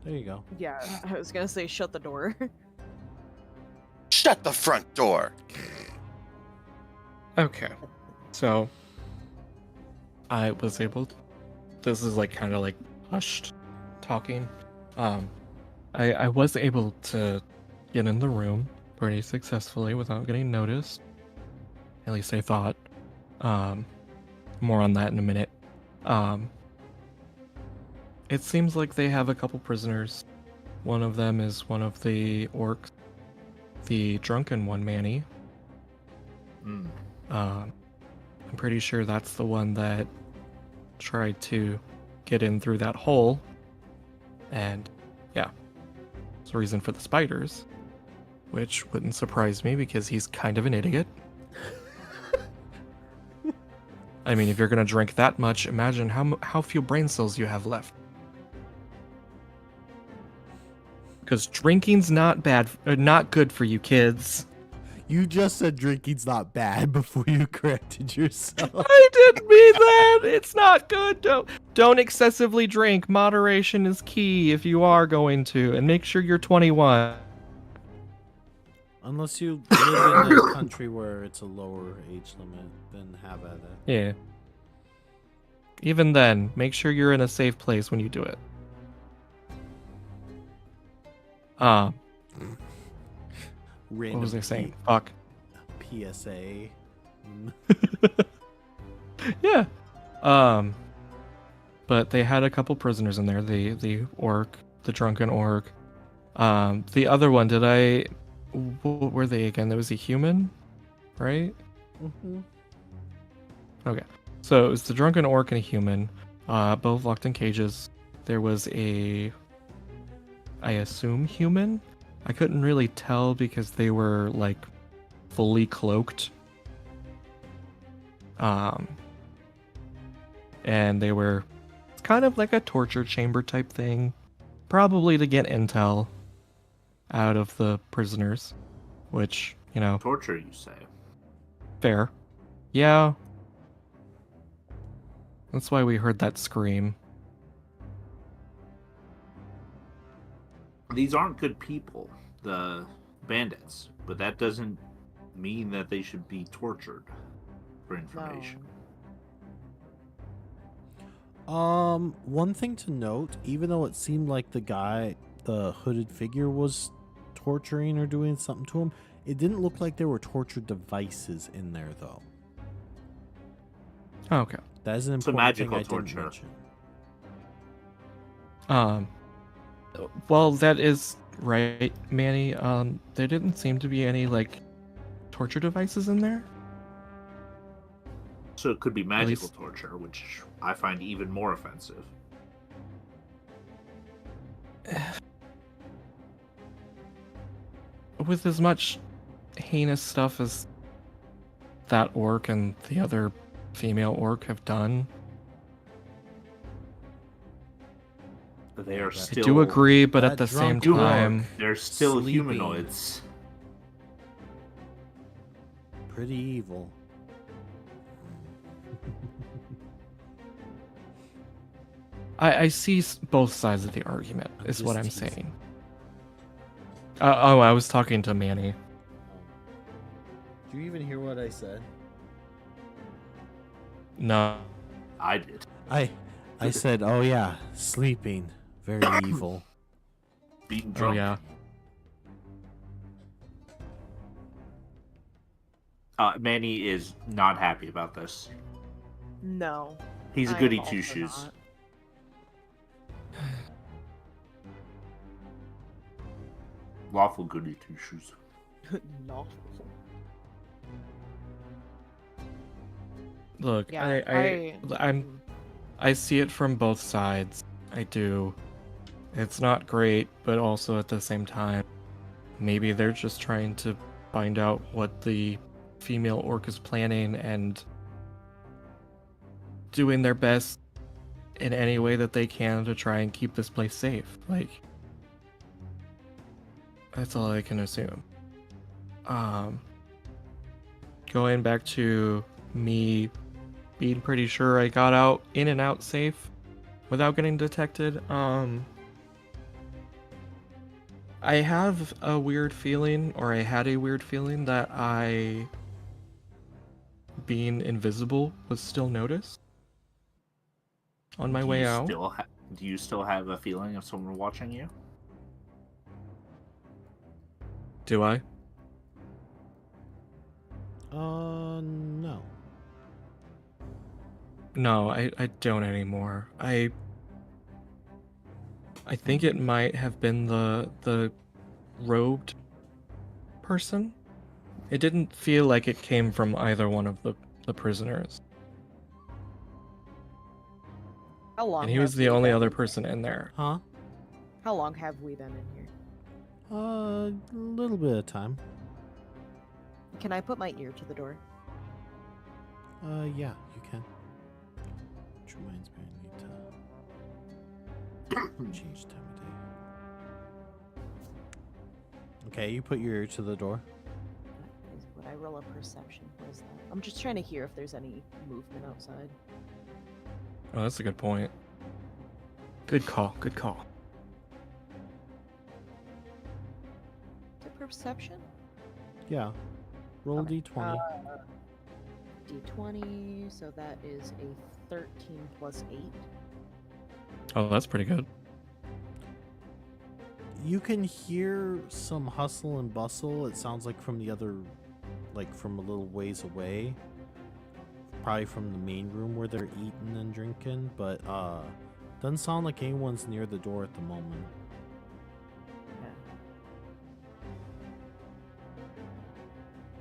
There you go. Yeah, I was gonna say shut the door. Shut the front door. Okay. So I was able to, this is like kind of like hushed talking. I was able to get in the room pretty successfully without getting noticed. At least I thought. More on that in a minute. It seems like they have a couple prisoners. One of them is one of the orcs, the drunken one, Manny. I'm pretty sure that's the one that tried to get in through that hole. And yeah, it's the reason for the spiders, which wouldn't surprise me because he's kind of an idiot. I mean, if you're gonna drink that much, imagine how few brain cells you have left. Because drinking's not good for you kids. You just said drinking's not bad before you corrected yourself. I didn't mean that. It's not good. Don't excessively drink. Moderation is key if you are going to, and make sure you're 21. Unless you live in a country where it's a lower age limit, then have at it. Yeah. Even then, make sure you're in a safe place when you do it. What was I saying? Fuck. PSA. Yeah. but they had a couple prisoners in there. The orc, the drunken orc. The other one, what were they again? There was a human, right? Mm-hmm. Okay. So it was the drunken orc and a human, both locked in cages. There was I assume human. I couldn't really tell because they were like fully cloaked. And they were kind of like a torture chamber type thing, probably to get intel out of the prisoners, which, Torture, you say? fair. Yeah. That's why we heard that scream. These aren't good people, the bandits, but that doesn't mean that they should be tortured for information. One thing to note, even though it seemed like the hooded figure was torturing or doing something to him, it didn't look like there were torture devices in there, though. Okay. That is an It's a important thing magical I didn't torture. mention. Well, that is right, Manny. There didn't seem to be any, like, torture devices in there. So it could be magical least- torture, which I find even more offensive. With as much heinous stuff as that orc and the other female orc have done, They are I still. I do agree, but that at the same drunk orc. time, They're still Sleeping. humanoids. Pretty evil. I see both sides of the argument, I'm is what just I'm teasing. saying. I was talking to Manny. Do you even hear what I said? No. I did. I said, oh yeah, sleeping. Very evil. Being Oh, drunk. yeah. Manny is not happy about this. No. He's a I am goody also two shoes. not. Lawful goody two shoes. No. Look, Yeah, I see it from both sides. I do. It's not great, but also at the same time, maybe they're just trying to find out what the female orc is planning and doing their best in any way that they can to try and keep this place safe. Like, that's all I can assume. Going back to me being pretty sure I got out in and out safe without getting detected. I have a weird feeling, or I had a weird feeling that being invisible was still noticed on my way out. Do you still have a feeling of someone watching you? Do I? No. No, I don't anymore. I think it might have been the robed person. It didn't feel like it came from either one of the prisoners. How long? And he was have the we only been other in person in there. Huh? How long have we been in here? A little bit of time. Can I put my ear to the door? Yeah, you can. Which reminds me, I need to change time of day. Okay, you put your ear to the door. Would I roll a perception? What is that? I'm just trying to hear if there's any movement outside. Oh, that's a good point. Good call. Good call. Is it perception? Yeah. Roll Okay. d20. D20, so that is a 13 plus 8. Oh, that's pretty good. You can hear some hustle and bustle. It sounds like from the other, like from a little ways away. probably from the main room where they're eating and drinking, but doesn't sound like anyone's near the door at the moment.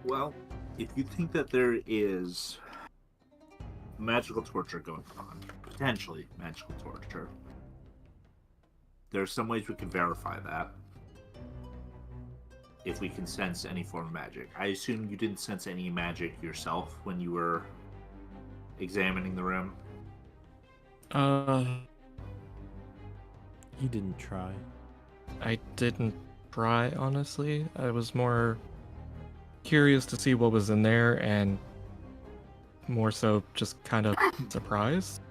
Well, if you think that there is magical torture going on, potentially magical torture, there are some ways we can verify that. If we can sense any form of magic. I assume you didn't sense any magic yourself when you were examining the room? You didn't try. I didn't try, honestly. I was more curious to see what was in there and more so just kind of surprised.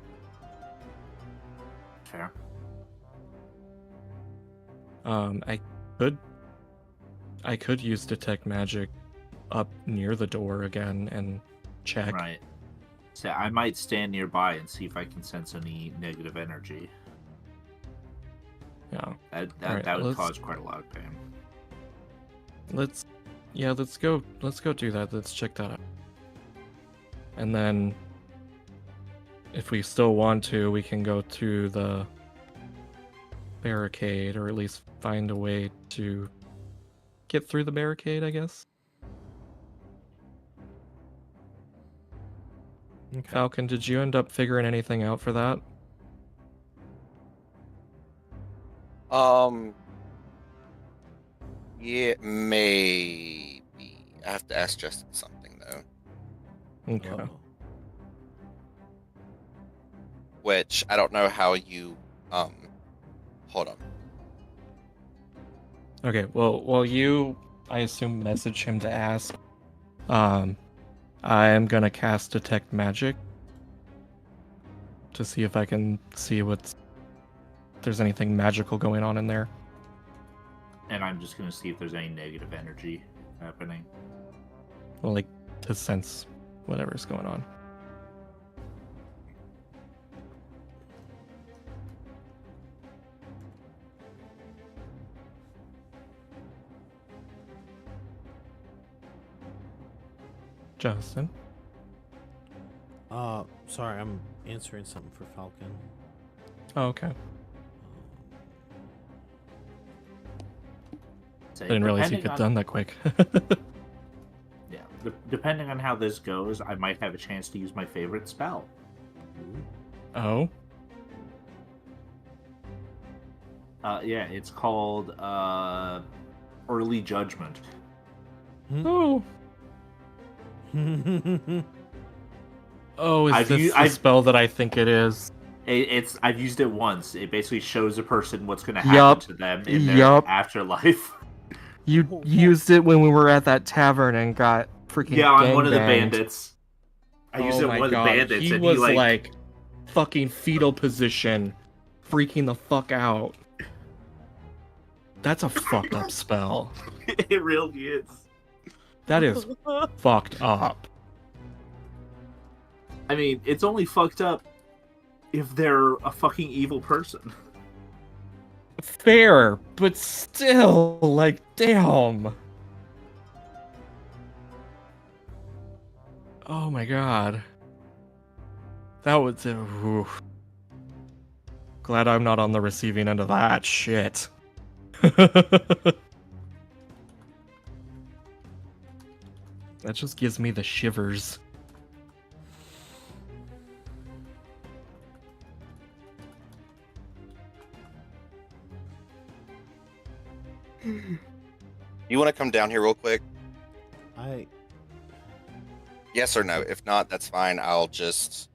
Fair. I could use detect magic up near the door again and check. Right. So I might stand nearby and see if I can sense any negative energy. Yeah. That would cause quite a lot of pain. Let's go do that. Let's check that out. And then if we still want to, we can go to the barricade, or at least find a way to get through the barricade, I guess. Okay. Falcon, did you end up figuring anything out for that? Yeah, maybe. I have to ask Justin something though. Okay. Uh-oh. Which I don't know how you hold on. Okay, well you, I assume, message him to ask. I am gonna cast Detect Magic to see if I can see if there's anything magical going on in there. And I'm just going to see if there's any negative energy happening. Well, like, to sense whatever's going on. Justin? Sorry, I'm answering something for Falcon. Oh, okay. So I didn't realize you depending could on- done that quick. Yeah. Depending on how this goes, I might have a chance to use my favorite spell. Oh? Yeah, it's called Early Judgment. Oh. Oh, is I've this u- the I've- spell that I think it is? I've used it once. It basically shows a person what's going to happen Yup. to them in their Yup. afterlife. You used it when we were at that tavern and got freaking Yeah, on one of the gangbanged. bandits. I used Oh it on my one of the God, bandits, he and was he like fucking fetal position, freaking the fuck out. That's a fucked up spell. it really is. That is fucked up. I mean, it's only fucked up if they're a fucking evil person. Fair, but still, like, damn. Oh my God. That was oof. Glad I'm not on the receiving end of that shit. That just gives me the shivers. You want to come down here real quick? I Yes or no? If not, that's fine. I'll just.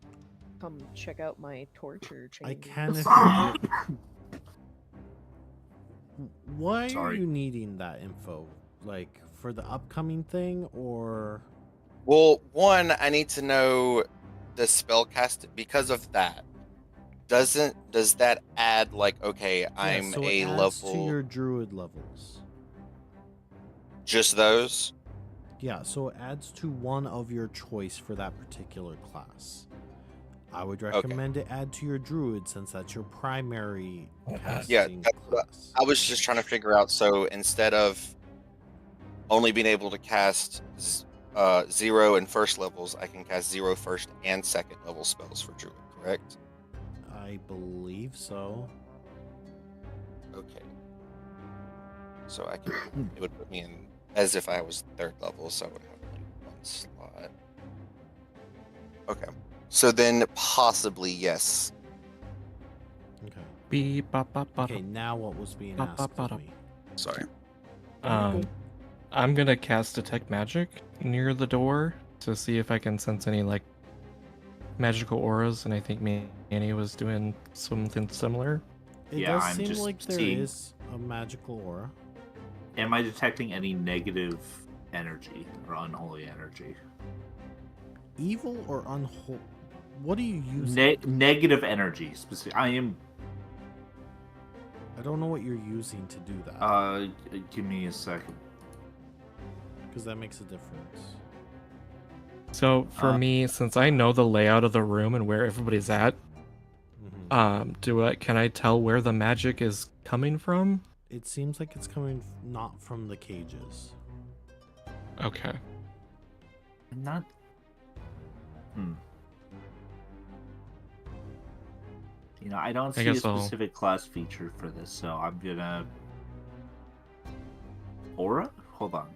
Come check out my torture chamber. can if you... Why are Sorry. you needing that info? Like, for the upcoming thing, or... Well, one, I need to know the spell cast because of that. Does that add like, okay, I'm so a it adds level to your druid levels. just those? Yeah, so it adds to one of your choice for that particular class. I would recommend it add to your druid, since that's your primary casting that's what class. I was just trying to figure out. So instead of only being able to cast 0 and first levels, I can cast 0 first and second level spells for Druid, correct? I believe so. Okay. So I can. It would put me in as if I was third level, so I would have only 1 slot. Okay. So then possibly yes. Okay. Beep, bop, bop, bop. Okay, now what was being Ba, ba, asked ba, of da. me? Sorry. I'm gonna cast Detect Magic near the door to see if I can sense any like magical auras, and I think Manny was doing something similar. It Yeah, does I'm seem just like there seeing- is a magical aura. Am I detecting any negative energy or unholy energy? Evil or unholy? What do you use? Negative energy. Specific. I am. I don't know what you're using to do that. Give me a second. Because that makes a difference. So for me, since I know the layout of the room and where everybody's at, can I tell where the magic is coming from? It seems like it's coming not from the cages. Okay. I'm not. You know, I don't see a guess I'll- specific class feature for this, so I'm gonna. Aura? Hold on.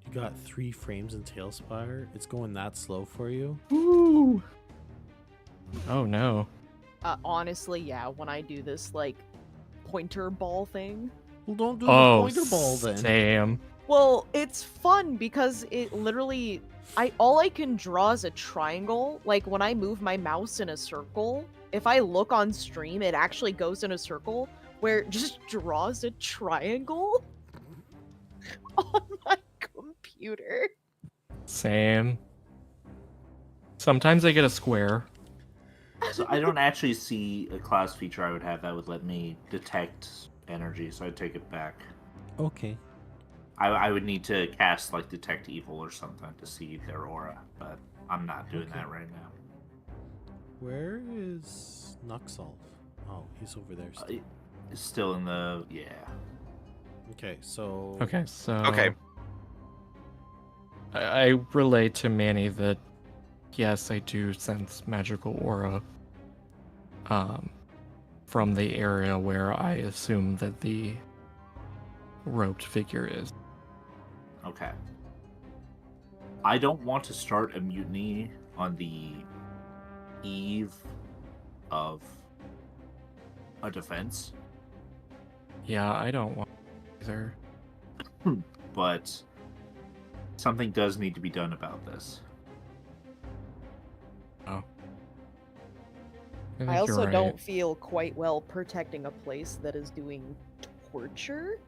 You got 3 frames in Tailspire. It's going that slow for you. Ooh. Oh no. Honestly, yeah, when I do this, like, pointer ball thing. Well, don't do Oh, the pointer ball then. Sam. Well, it's fun because it literally... all I can draw is a triangle. Like, when I move my mouse in a circle, if I look on stream, it actually goes in a circle where it just draws a triangle on my computer. Sam. Sometimes I get a square. So I don't actually see a class feature I would have that would let me detect energy, so I'd take it back. Okay. I would need to cast like Detect Evil or something to see their aura, but I'm not doing that right now. Where is Nuxolf? Oh, he's over there still. It's still in the Okay, so... Okay, so Okay. I relay to Manny that yes, I do sense magical aura from the area where I assume that the roped figure is. Okay. I don't want to start a mutiny on the eve of a defense, Yeah, I don't want either. but something does need to be done about this. think I you're also right. don't feel quite well protecting a place that is doing torture.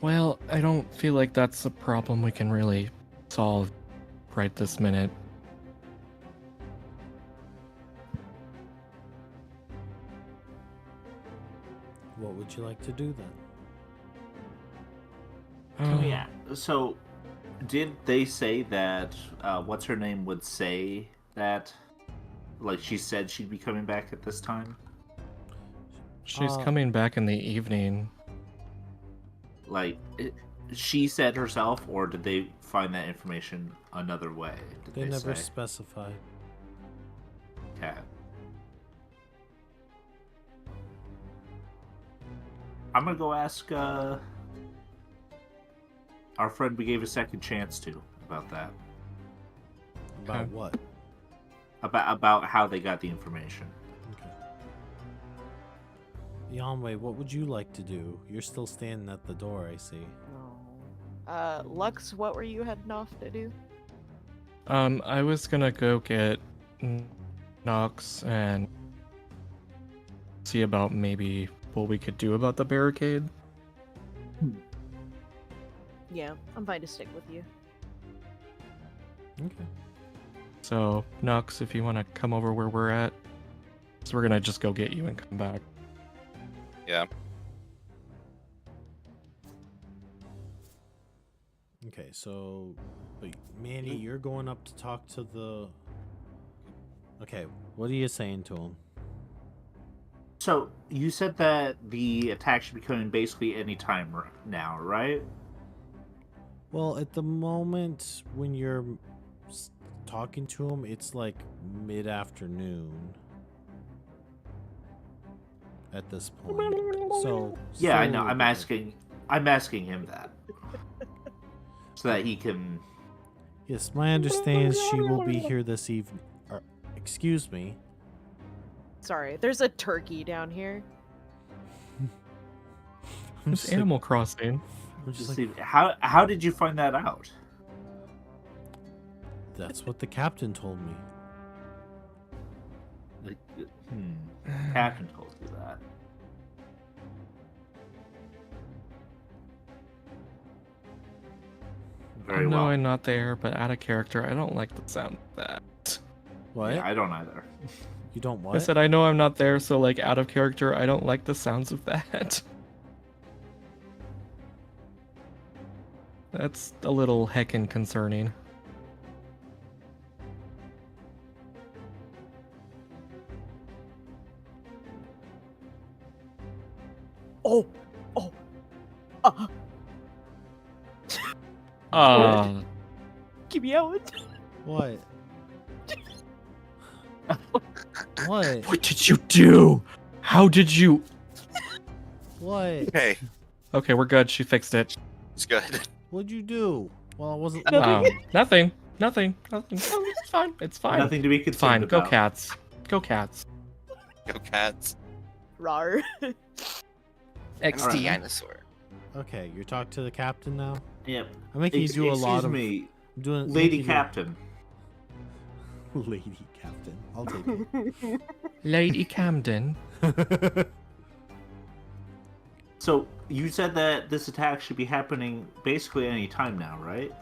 Well, I don't feel like that's a problem we can really solve right this minute. What would you like to do then? Yeah. So, did they say that what's her name would say that? Like she said she'd be coming back at this time. She's coming back in the evening. Like she said herself, or did they find that information another way? Did They never say? specified. Okay. I'm gonna go ask our friend we gave a second chance to about that. About Okay. what? About how they got the information. Okay. Yanwei, what would you like to do? You're still standing at the door, I see. Lux, what were you heading off to do? I was gonna go get Nox and see about maybe what we could do about the barricade. Yeah, I'm fine to stick with you. Okay. So, Nox, if you want to come over where we're at, we're gonna just go get you and come back. Yeah. Okay, so wait, Manny, you're going up to talk to the. Okay, what are you saying to him? So you said that the attack should be coming basically any time now, right? Well, at the moment when you're talking to him, it's like mid-afternoon at this point. So Yeah, I still know. a I'm bit- asking him that so that he can. Yes, my understanding is she will be here this evening. Excuse me. Sorry, there's a turkey down here. I'm It's just like- Animal Crossing. I'm just Just like, see, how did you find that out? that's what the captain told me. Like, Captain told you that. Very No, well. I'm not there, but out of character, I don't like the sound of that. What? Yeah, I don't either. You don't I what? said I know I'm not there, so like out of character, I don't like the sounds of that. That's a little heckin' concerning. Oh, give me out. What? What? What did you do? How did you? What? Hey, Okay, we're good. She fixed it. it's good. What'd you do? Well, I wasn't. Nothing. Nothing. Oh, it's fine. It's fine. Nothing to be It's fine. concerned Go about. cats. Go cats. Go cats. Rar. XD Alright. dinosaur. Okay, you're talking to the captain now. Yep. I'm making you do a lot Excuse of. me, I'm doing Lady making you- Captain. Lady captain. I'll take Lady Camden. it. So you said that this attack should be happening basically any time now, right?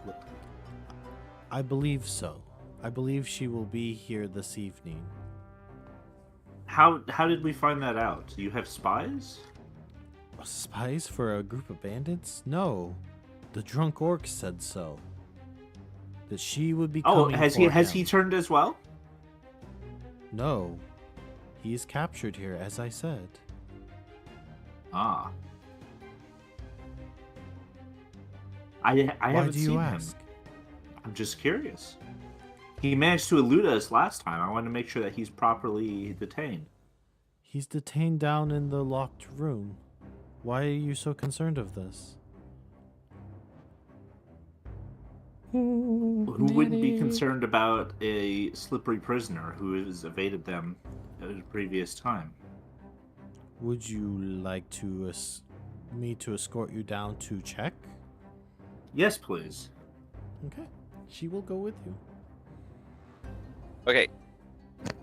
I believe so. I believe she will be here this evening. How did we find that out? Do you have spies? Spies for a group of bandits? No. The drunk orc said so. That she would be Oh, coming has for he him. turned as well? No. He is captured here, as I said. Ah. I Why haven't do you seen ask? him. I'm just curious. He managed to elude us last time. I want to make sure that he's properly detained. He's detained down in the locked room. Why are you so concerned of this? Who wouldn't be concerned about a slippery prisoner who has evaded them at a previous time? Would you like to me to escort you down to check? Yes, please. Okay. She will go with you. Okay.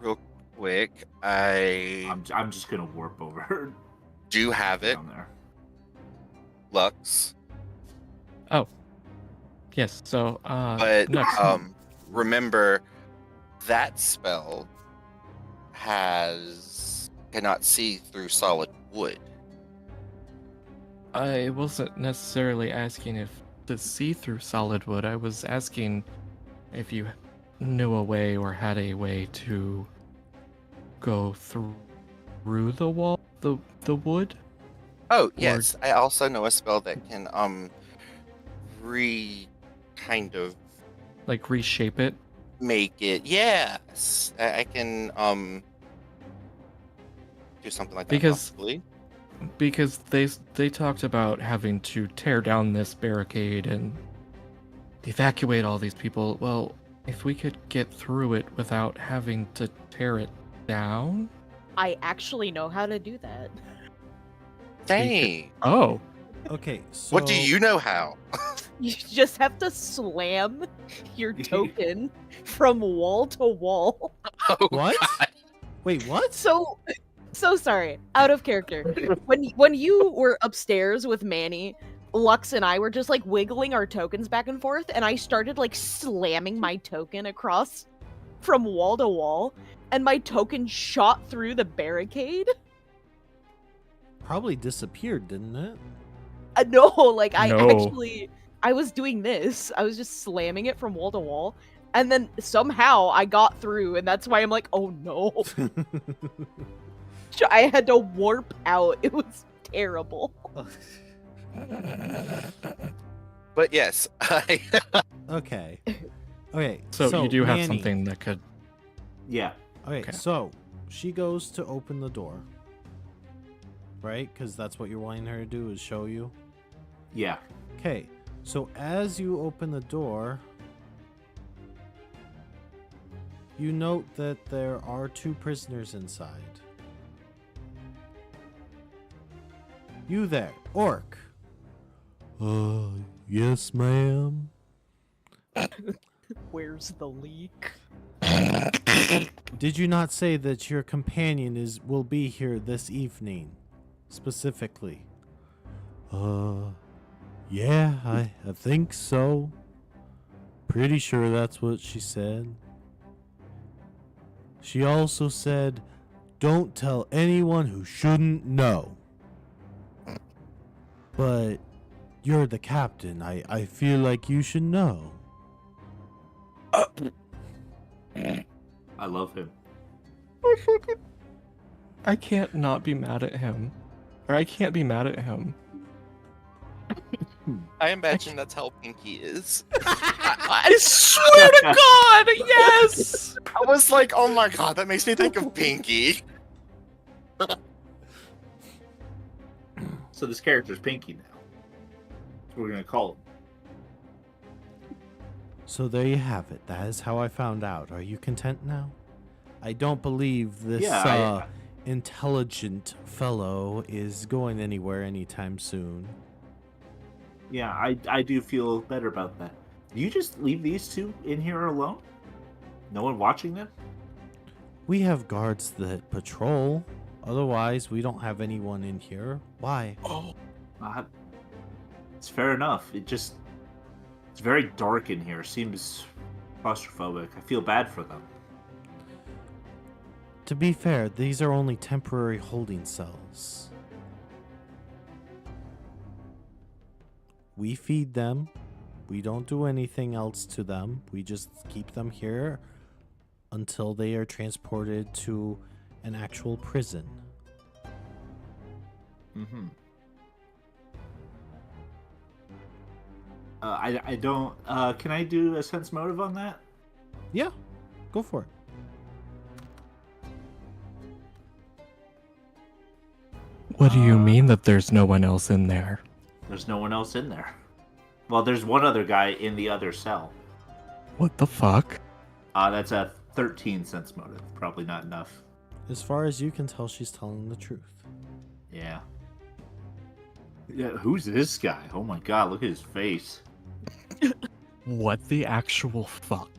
Real quick, I I'm just gonna warp over do have it. down there. Lux. Yes. So, But next. remember that spell cannot see through solid wood. I wasn't necessarily asking if to see through solid wood. I was asking if you knew a way or had a way to go through the wall, the wood. Oh yes, I also know a spell that can kind of Like reshape it. make it. Yes, I can do something like that. Because- possibly. Because they talked about having to tear down this barricade and evacuate all these people. Well, if we could get through it without having to tear it down. I actually know how to do that. Dang. Oh, Okay, so What do you know how? You just have to slam your token from wall to wall. Oh, What? God. Wait, what? So sorry, out of character. When you were upstairs with Manny, Lux and I were just like wiggling our tokens back and forth, and I started like slamming my token across from wall to wall, and my token shot through the barricade? Probably disappeared, didn't it? No, like I No. I was doing this. I was just slamming it from wall to wall, and then somehow I got through, and that's why I'm like, oh no. I had to warp out. It was terrible. But yes, Okay. Okay. So you do have Manny. something that could. Yeah. Okay, Okay. so she goes to open the door. Right? Because that's what you're wanting her to do, is show you. Yeah. Okay, so as you open the door, you note that there are 2 prisoners inside. You there, orc. Yes, ma'am. Where's the leak? Did you not say that your companion will be here this evening, specifically? Yeah, I think so. Pretty sure that's what she said. She also said, don't tell anyone who shouldn't know. But you're the captain. I feel like you should know. I love him. I can't not be mad at him. Or I can't be mad at him. I imagine that's how Pinky is. I swear to God, yes! I was like, oh my god, that makes me think of Pinky. So this character's Pinky now. That's what we're gonna call him. So there you have it. That is how I found out. Are you content now? I don't believe this intelligent fellow is going anywhere anytime soon. Yeah, I do feel better about that. Do you just leave these 2 in here alone? No one watching them? We have guards that patrol. Otherwise, we don't have anyone in here. Why? Oh, it's fair enough. It's very dark in here. Seems claustrophobic. I feel bad for them. To be fair, these are only temporary holding cells. We feed them. We don't do anything else to them. We just keep them here until they are transported to an actual prison. Mm-hmm. I don't. Can I do a sense motive on that? Yeah, go for it. What do you mean that there's no one else in there? There's no one else in there. Well, there's one other guy in the other cell. What the fuck? That's a 13 sense motive. Probably not enough. As far as you can tell, she's telling the truth. Yeah. Yeah. Who's this guy? Oh my god! Look at his face. What the actual fuck?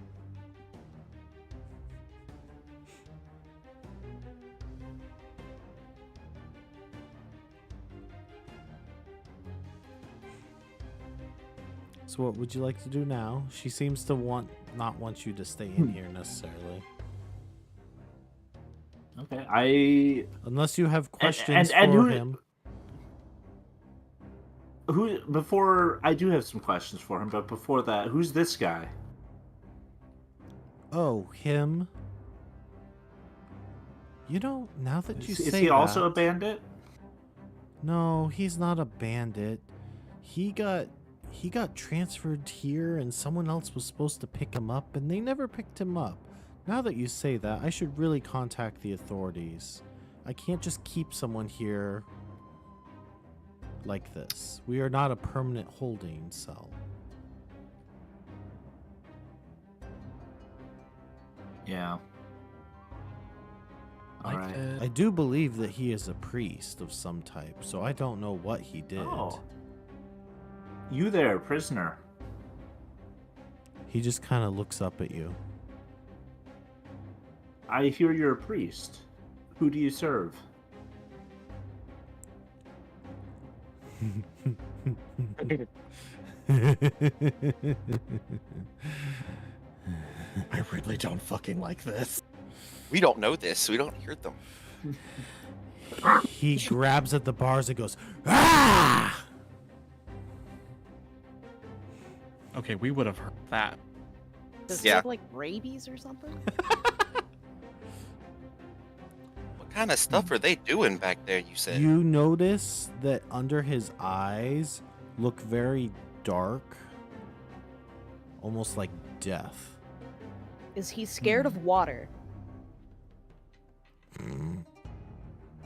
So what would you like to do now? She seems to not want you to stay in here necessarily. Okay, Unless you have questions and for who- him. Before I do have some questions for him, but before that, who's this guy? Oh, him? You know, now that you say Is he also a that- bandit? No, he's not a bandit. He got transferred here and someone else was supposed to pick him up and they never picked him up. Now that you say that, I should really contact the authorities. I can't just keep someone here like this. We are not a permanent holding cell. Yeah. All right. I do believe that he is a priest of some type, so I don't know what he did. Oh. You there, prisoner. He just kind of looks up at you. I hear you're a priest. Who do you serve? I really don't fucking like this. We don't know this. We don't hear them. He grabs at the bars and goes, ah! Okay, we would have heard that. Does he Yeah. have like rabies or something? What kind of stuff are they doing back there, you said? You notice that under his eyes look very dark, almost like death. Is he scared of water?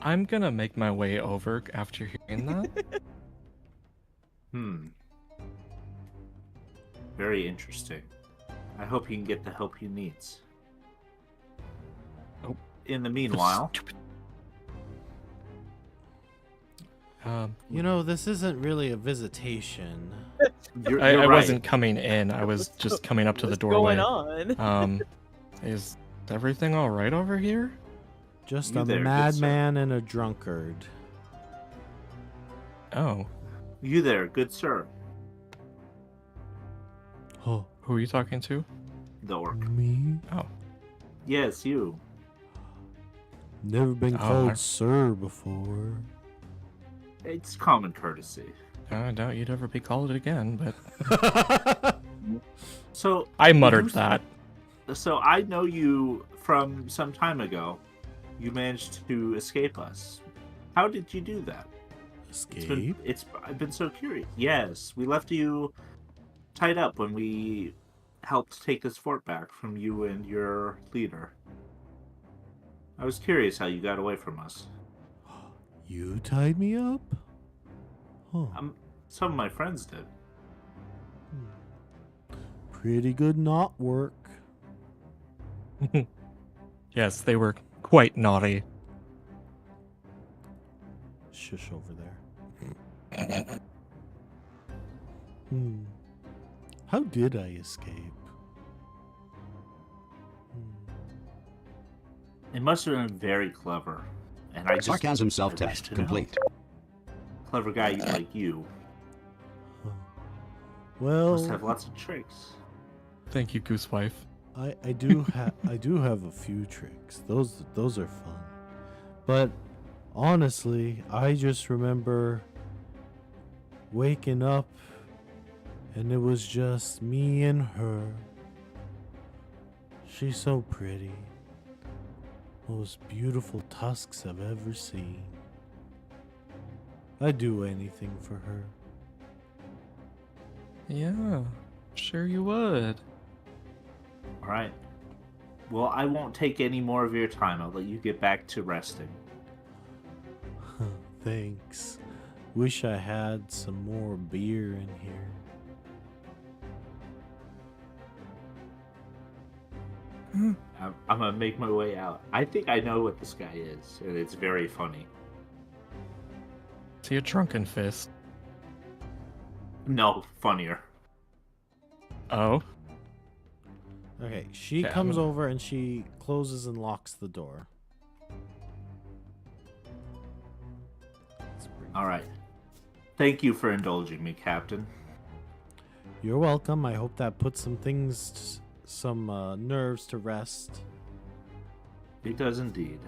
I'm gonna make my way over after hearing that. Very interesting. I hope he can get the help he needs. Oh. In the meanwhile, You know, this isn't really a visitation. you're I right. wasn't coming in. I was just coming up to the What's doorway. going on? Is everything all right over here? Just You a there, good madman and a drunkard. Oh, You there, good sir. Oh, who are you talking to? The orc. me? Oh, Yes, you. Never been Oh, called I- sir before. It's common courtesy. I doubt you'd ever be called it again, but So I muttered you- that. So I know you from some time ago. You managed to escape us. How did you do that? Escape? I've been so curious. Yes, we left you tied up when we helped take this fort back from you and your leader. I was curious how you got away from us. You tied me up? Huh. Some of my friends did. Pretty good knot work. Yes, they were quite naughty. Shush over there. How did I escape? It must have been very clever. And I just Sarcasm I'd self-test like to know. complete. Clever guy like you Huh. must have Well, lots of tricks. Thank you, Goosewife. I do I do have a few tricks. Those are fun. But honestly, I just remember waking up and it was just me and her. She's so pretty. Most beautiful tusks I've ever seen. I'd do anything for her. Yeah, sure you would. All right. Well, I won't take any more of your time. I'll let you get back to resting. Thanks. Wish I had some more beer in here. I'm gonna make my way out. I think I know what this guy is, and it's very funny. Is he a drunken fist? No, funnier. Oh, Okay, she Okay, I'm comes gonna- over and she closes and locks the door. Let's bring- All right. Thank you for indulging me, Captain. You're welcome. I hope that puts some nerves to rest. It does indeed.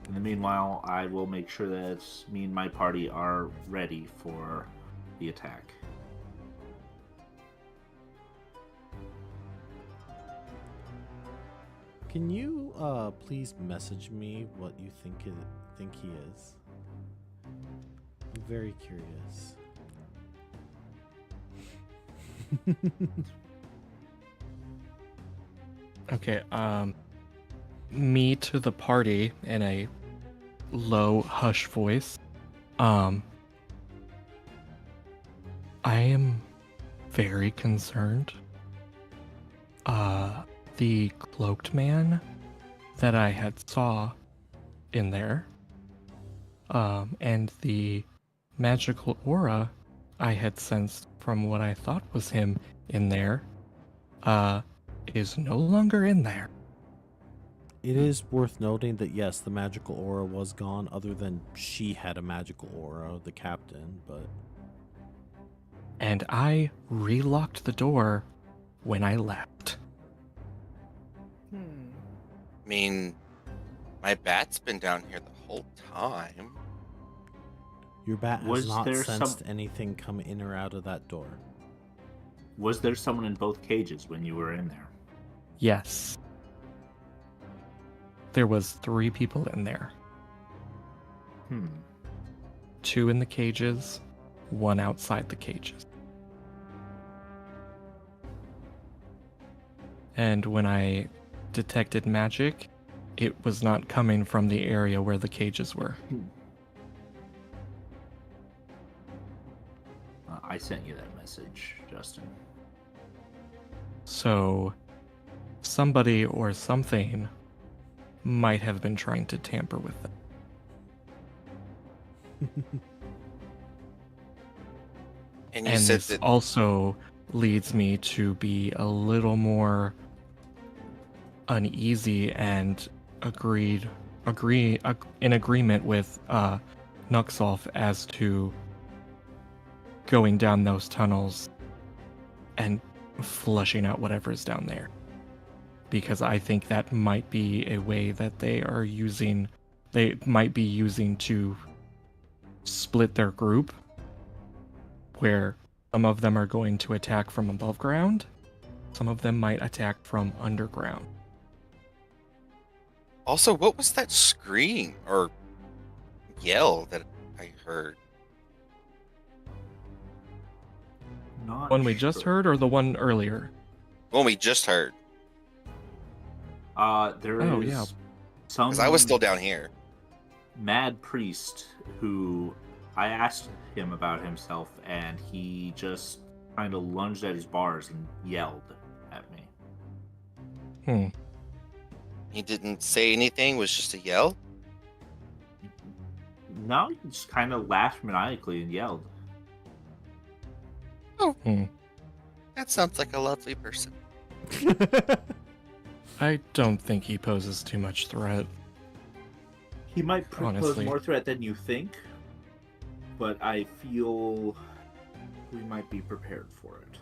In the meanwhile, I will make sure that me and my party are ready for the attack. Can you please message me what you think he is? I'm very curious. okay. Me to the party in a low, hush voice. I am very concerned. The cloaked man that I had saw in there, and the magical aura I had sensed from what I thought was him in there, is no longer in there. It is worth noting that yes, the magical aura was gone, other than she had a magical aura, the captain, but And I relocked the door when I left. mean, my bat's been down here the whole time. Your bat has Was not there sensed anything come in or out of that door. Was there someone in both cages when you were in there? Yes. There was 3 people in there. 2 in the cages, 1 outside the cages. And when I detected magic, it was not coming from the area where the cages were. I sent you that message, Justin. So, somebody or something might have been trying to tamper with them. And you And said this that also leads me to be a little more uneasy and in agreement with Nuxolf as to going down those tunnels and flushing out whatever's down there. Because I think that might be a way that they might be using to split their group, where some of them are going to attack from above ground, some of them might attack from underground. Also, what was that scream or yell that I heard? Not One we just sure. heard, or the one earlier? One we just heard, There Oh, is yeah. some because I was still down here. mad priest who I asked him about himself, and he just kind of lunged at his bars and yelled at me. He didn't say anything, was just a yell. No, he just kind of laughed maniacally and yelled. That sounds like a lovely person. I don't think he poses too much threat. He might pose Honestly. more threat than you think, but I feel we might be prepared for it.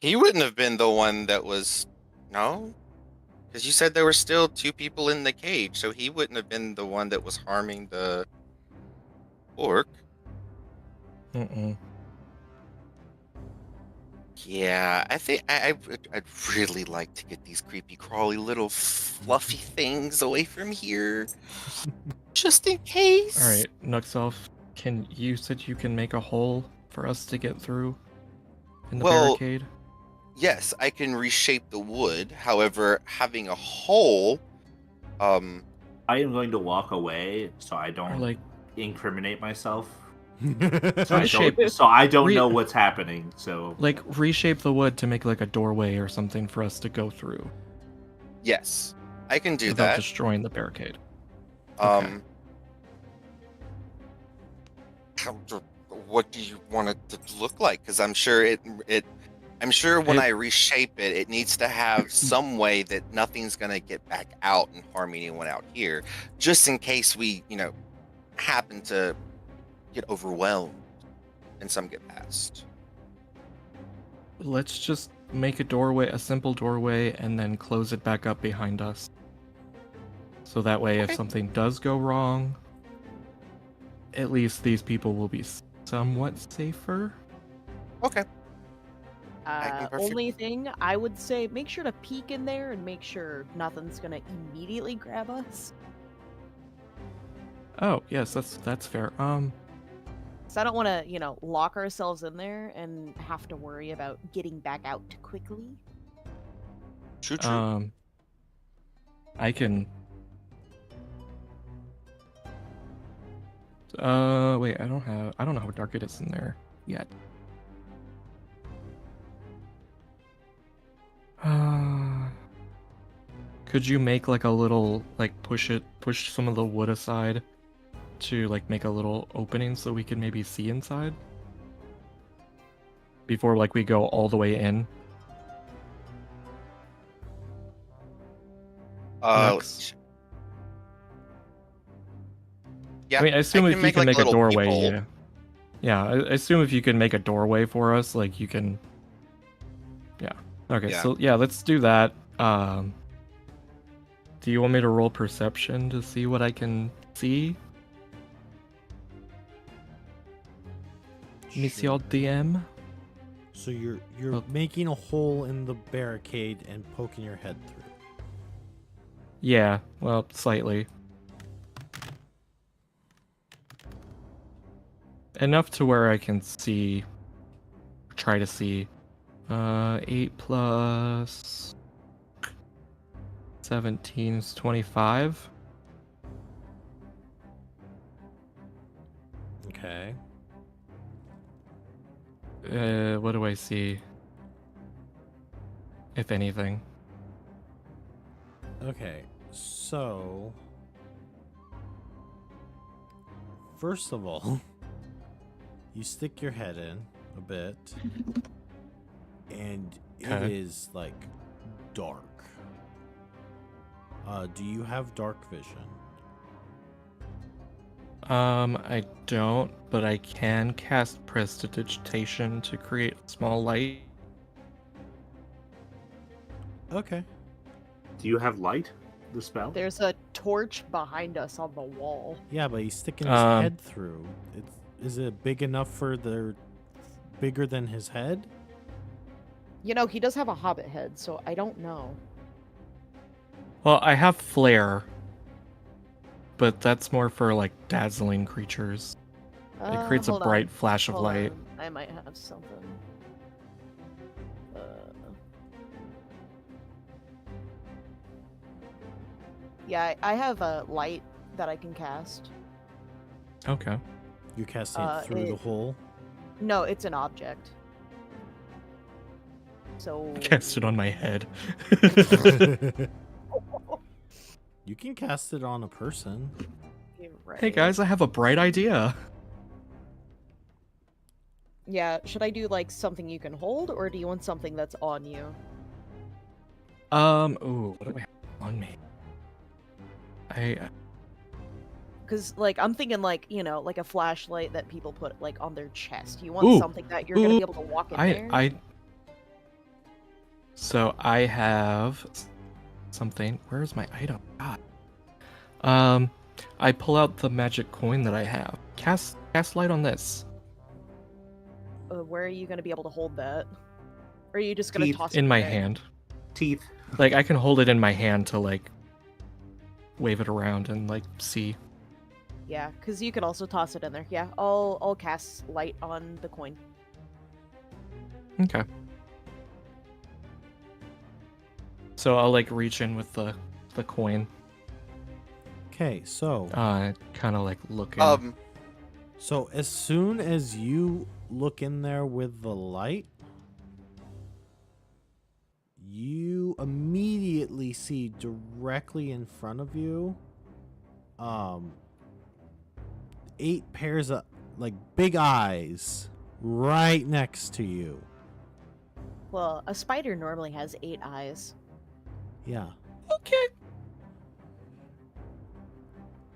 He wouldn't have been the one that was... No? Because you said there were still 2 people in the cage, so he wouldn't have been the one that was harming the orc. Mm-mm. Yeah, I think I'd really like to get these creepy crawly little fluffy things away from here. Just in case. Alright, Nuxelf, you said you can make a hole for us to get through in the Well, barricade? Yes, I can reshape the wood. However, having a hole, I am going to walk away so I Or don't like, incriminate myself. Reshape- So I don't know what's happening. So like reshape the wood to make like a doorway or something for us to go through yes, I can do without that. destroying the barricade. Um, what do you want it to look like? Because I'm sure I'm sure when I reshape it, it needs to have some way that nothing's gonna get back out and harm anyone out here, just in case we, happen to get overwhelmed and some get past. Let's just make a simple doorway, and then close it back up behind us. So that way, if Okay. something does go wrong, at least these people will be somewhat safer. Okay. I can perfectly- Only thing I would say, make sure to peek in there and make sure nothing's gonna immediately grab us. Oh, yes, that's fair. So I don't want to, lock ourselves in there and have to worry about getting back out quickly. True. True. I can. Wait, I don't know how dark it is in there yet. Could you make like a little, like push some of the wood aside to like make a little opening so we can maybe see inside? Before like we go all the way in? Nux? Yeah, I mean, I assume if you can make a little doorway, peephole. yeah. Yeah, I assume if you can make a doorway for us, like you can... Yeah. Okay, Yeah. so yeah, let's do that. Do you want me to roll perception to see what I can see? Monsieur DM? So you're Oh. making a hole in the barricade and poking your head through. Yeah, well, slightly. Enough to where I can see, try to see. 8 plus 17 is 25. Okay. What do I see? If anything. Okay. So first of all, you stick your head in a bit, and it Okay. is like dark. Do you have dark vision? I don't, but I can cast Prestidigitation to create a small light. Okay. Do you have light? The spell? There's a torch behind us on the wall. Yeah, but he's sticking his head through. Is it big enough for bigger than his head? You know, he does have a hobbit head, so I don't know. Well, I have Flare, but that's more for like dazzling creatures. It creates a Hold on. bright flash of Hold light. on. I might have something. Yeah, I have a light that I can cast. Okay. You're casting it through the hole? No, it's an object. So Cast it on my head. You can cast it on a person. You're right. Hey guys, I have a bright idea. Yeah, should I do like something you can hold, or do you want something that's on you? Ooh, what do I have on me? Because like I'm thinking like, you know, like a flashlight that people put like on their chest. You want something that you're gonna be able to walk in there? So I have something. Where's my item? God. I pull out the magic coin that I have. Cast light on this. Where are you gonna be able to hold that? Or are you just gonna Teeth. toss it In my there? hand. Teeth. Like I can hold it in my hand to like wave it around and like see. Yeah, because you could also toss it in there. Yeah, I'll cast light on the coin. Okay. So I'll like reach in with the coin. Okay, so Kind of like looking. so as soon as you look in there with the light, you immediately see directly in front of you 8 pairs of like big eyes right next to you. Well, a spider normally has 8 eyes. Yeah. Okay.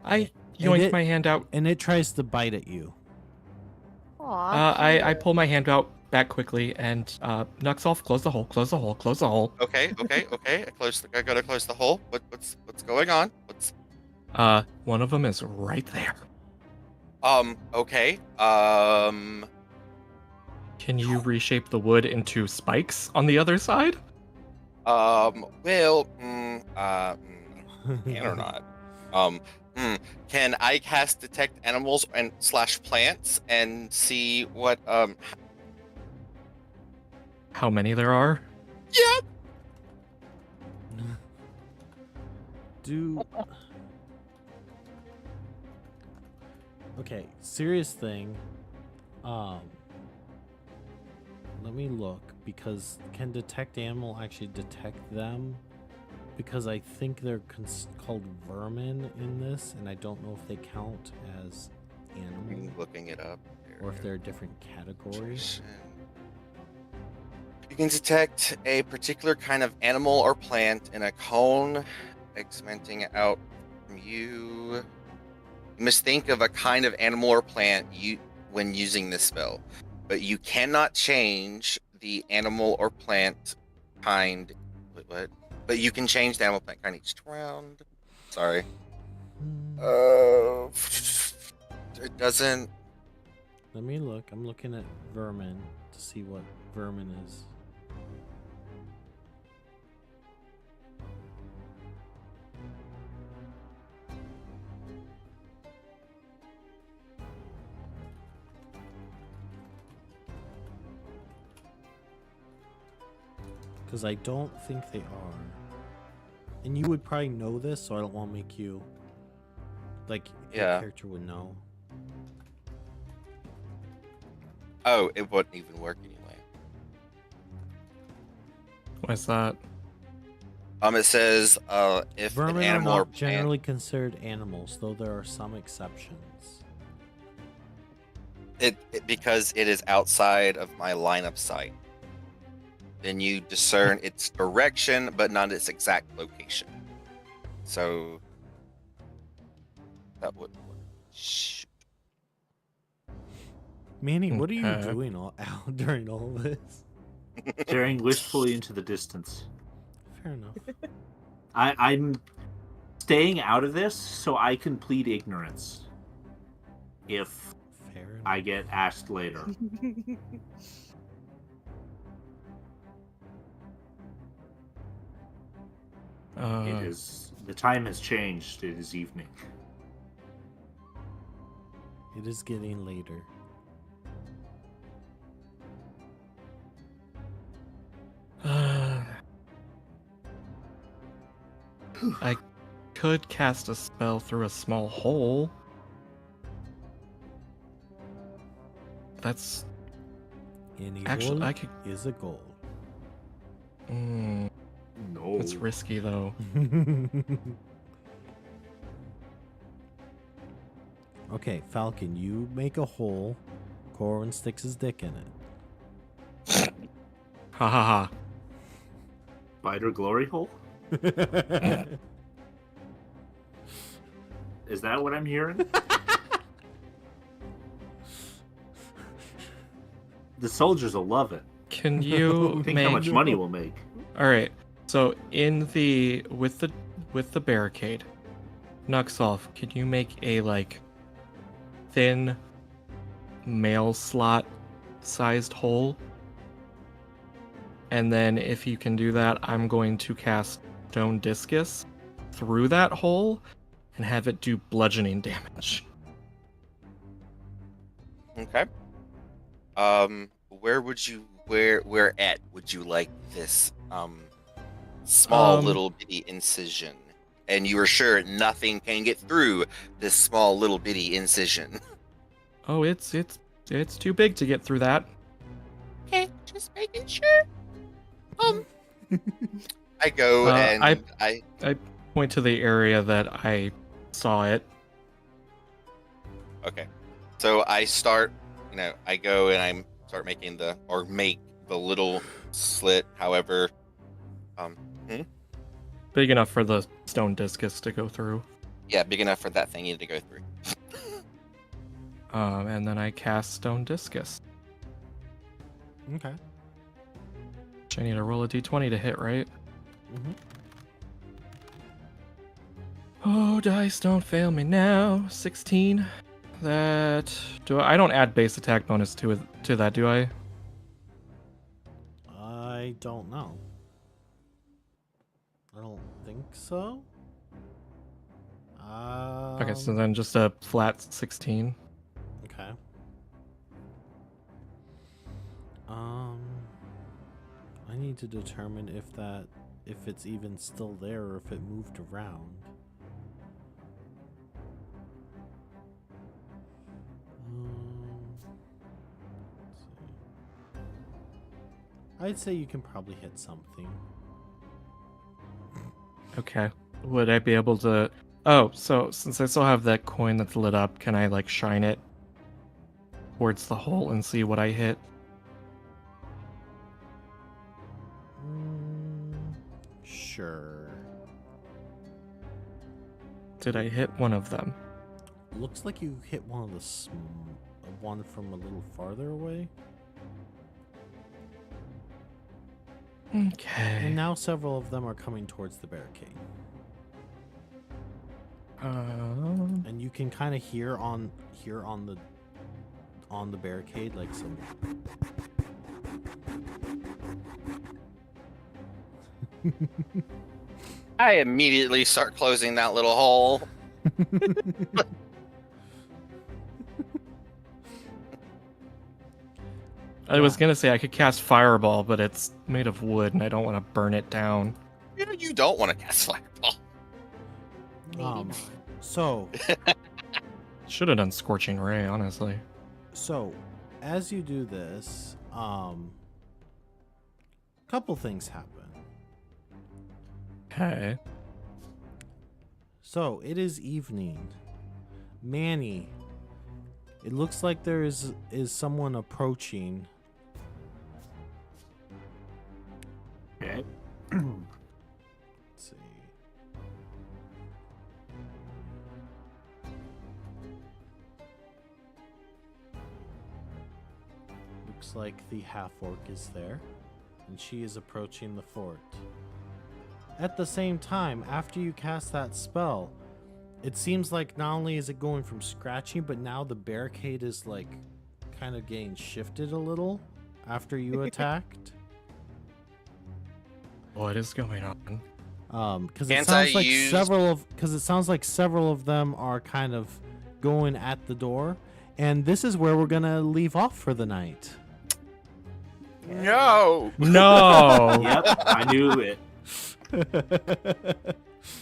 I And yoink it- my hand out. And it tries to bite at you. Aw, I cute. pull my hand out back quickly and knocks off. Close the hole. Close the hole. Close the hole. Okay. I gotta close the hole. What's going on? One of them is right there. Okay. Can you reshape the wood into spikes on the other side? Well, can or not? Can I cast detect animals and / plants and see what How many there are? Yeah. Okay, serious thing. Let me look, because can detect animal actually detect them? Because I think they're called vermin in this, and I don't know if they count as animal I'm looking it up. or if they're a different category. You can detect a particular kind of animal or plant in a cone extending out from you. You must think of a kind of animal or plant when using this spell, but you cannot change the animal or plant kind. Wait, what? But you can change the animal plant kind each round. Sorry. It doesn't. Let me look. I'm looking at vermin to see what vermin is. Because I don't think they are. And you would probably know this, so I don't want to make you... Like, your Yeah. character would know. Oh, it wouldn't even work anyway. What's that? It says if Vermin an are animal or not plant. generally considered animals, though there are some exceptions. It because it is outside of my line of sight. Then you discern its direction, but not its exact location. So that wouldn't work. Shoot. Manny, what are you Okay. doing out during all this? Staring wistfully into the distance. Fair enough. I'm staying out of this so I can plead ignorance. If Fair enough. I get asked later. It is. The time has changed. It is evening. It is getting later. I could cast a spell through a small hole. That's Any actually hole I could. is a goal. No. It's risky though. Okay, Falcon, you make a hole. Corwin sticks his dick in Ha ha ha. Spider glory hole? it. Is that what I'm hearing? The soldiers will love it. Can you Think make? how much money we'll make. All right. So in the with the barricade, Nuxolf, can you make a like thin mail slot sized hole? And then if you can do that, I'm going to cast Stone Discus through that hole and have it do bludgeoning damage. Okay. Where would you where at would you like this small little bitty incision? And you are sure nothing can get through this small little bitty incision. Oh, it's too big to get through that. Okay, just making sure. I go and I Point to the area that I saw it. okay. So I start, I go and I start make the little slit, however. Big enough for the stone discus to go through. Yeah, big enough for that thingy to go through. And then I cast stone discus. Okay. Which I need to roll a d20 to hit, right? Mm-hmm. Oh, dice, don't fail me now. 16. I don't add base attack bonus to that, do I? I don't know. I don't think so. Okay, so then just a flat 16. Okay. I need to determine if it's even still there or if it moved around. Let's see. I'd say you can probably hit something. Okay. Would I be able to... Oh, so since I still have that coin that's lit up, can I, like, shine it towards the hole and see what I hit? Sure. Did I hit one of them? Looks like you hit one of the one from a little farther away. Okay. And now several of them are coming towards the barricade. And you can kind of hear on the barricade like some I immediately start closing that little hole. I was gonna say I could cast Fireball, but it's made of wood, and I don't want to burn it down. You don't want to cast Fireball. Maybe not. So Should have done Scorching Ray, honestly. So, as you do this, couple things happen. Okay. So, it is evening. Manny, it looks like there is someone approaching. Okay. Let's see. Looks like the half-orc is there, and she is approaching the fort. At the same time, after you cast that spell, it seems like not only is it going from scratching, but now the barricade is like kind of getting shifted a little after you attacked. What is going on? Because it Can't sounds I like use- several of them are kind of going at the door, and this is where we're gonna leave off for the night. No. No. Yep, I knew it.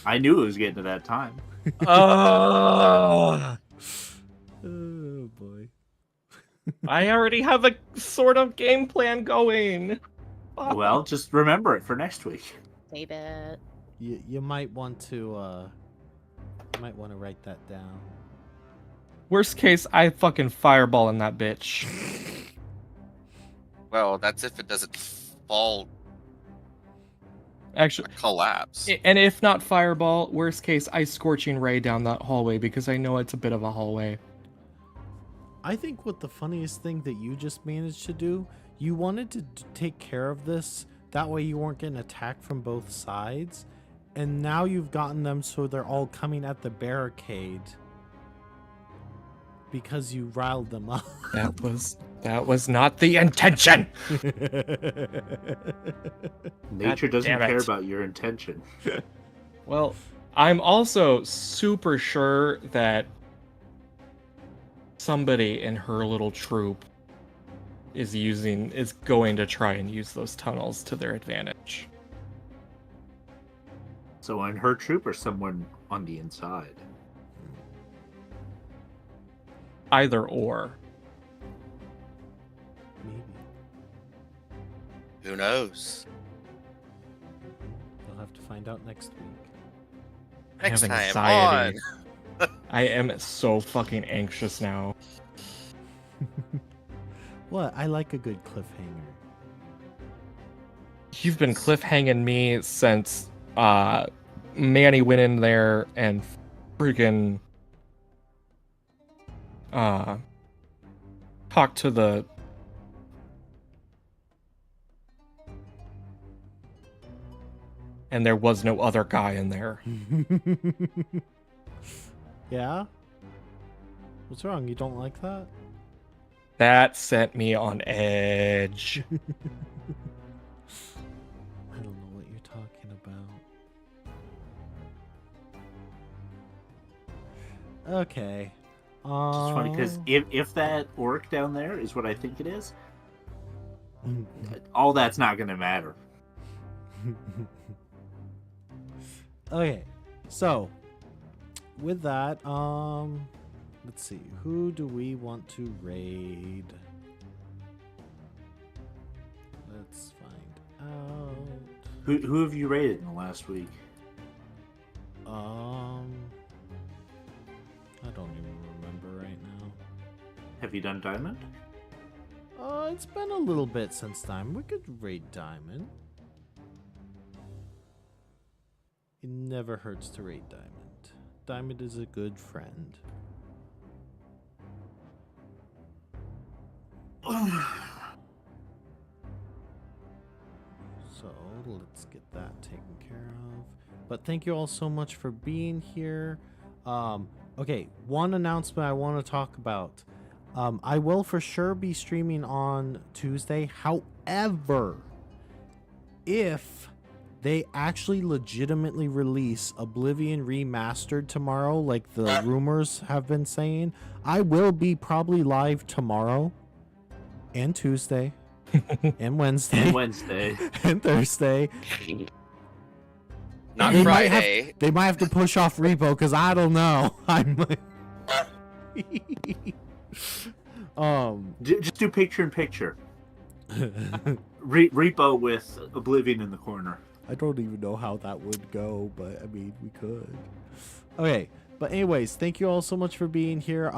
I knew it was getting to that time. Oh, Oh boy. I already have a sort of game plan going. Well, just remember it for next week. Save it. You might want to write that down. Worst case, I fucking fireball in that bitch. Well, that's if it doesn't fall, Actually, collapse. and if not fireball, worst case, I Scorching Ray down that hallway because I know it's a bit of a hallway. I think what the funniest thing that you just managed to do, you wanted to take care of this, that way you weren't getting attacked from both sides, and now you've gotten them so they're all coming at the barricade because you riled them up. That was not the intention. Nature doesn't damn it. care about your intention. Well, I'm also super sure that somebody in her little troop is going to try and use those tunnels to their advantage. So on her troop or someone on the inside? Either or. Maybe. Who knows? You'll have to find out next week. I Next have time anxiety. on. I am so fucking anxious now. What? I like a good cliffhanger. You've been cliffhanging me since Manny went in there and freaking talked to the and there was no other guy in there. Yeah? What's wrong? You don't like that? That set me on edge. I don't know what you're talking about. Okay. It's funny because if that orc down there is what I think it is, all that's not going to matter. Okay, so with that, let's see, who do we want to raid? Let's find out. Who have you raided in the last week? I don't even remember right now. Have you done Diamond? It's been a little bit since Diamond. We could raid Diamond. It never hurts to raid Diamond. Diamond is a good friend. So let's get that taken care of. But thank you all so much for being here. Okay, one announcement I want to talk about. I will for sure be streaming on Tuesday. However, if they actually legitimately release Oblivion Remastered tomorrow, like the rumors have been saying, I will be probably live tomorrow and Tuesday and Wednesday And Wednesday. and Thursday. Not They Friday. They might have to push off Repo because I don't know. I'm Just do picture in picture. Repo with Oblivion in the corner. I don't even know how that would go, but I mean, we could. Okay, but anyways, thank you all so much for being here.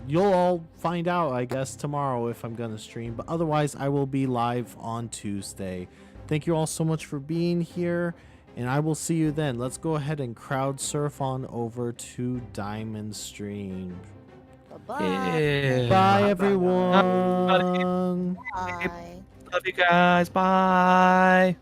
You'll all find out, I guess, tomorrow if I'm gonna stream, but otherwise, I will be live on Tuesday. Thank you all so much for being here, and I will see you then. Let's go ahead and crowd surf on over to Diamond's stream. Bye-bye. Yeah. Bye, Bye. everyone. Bye. Love you guys. Bye.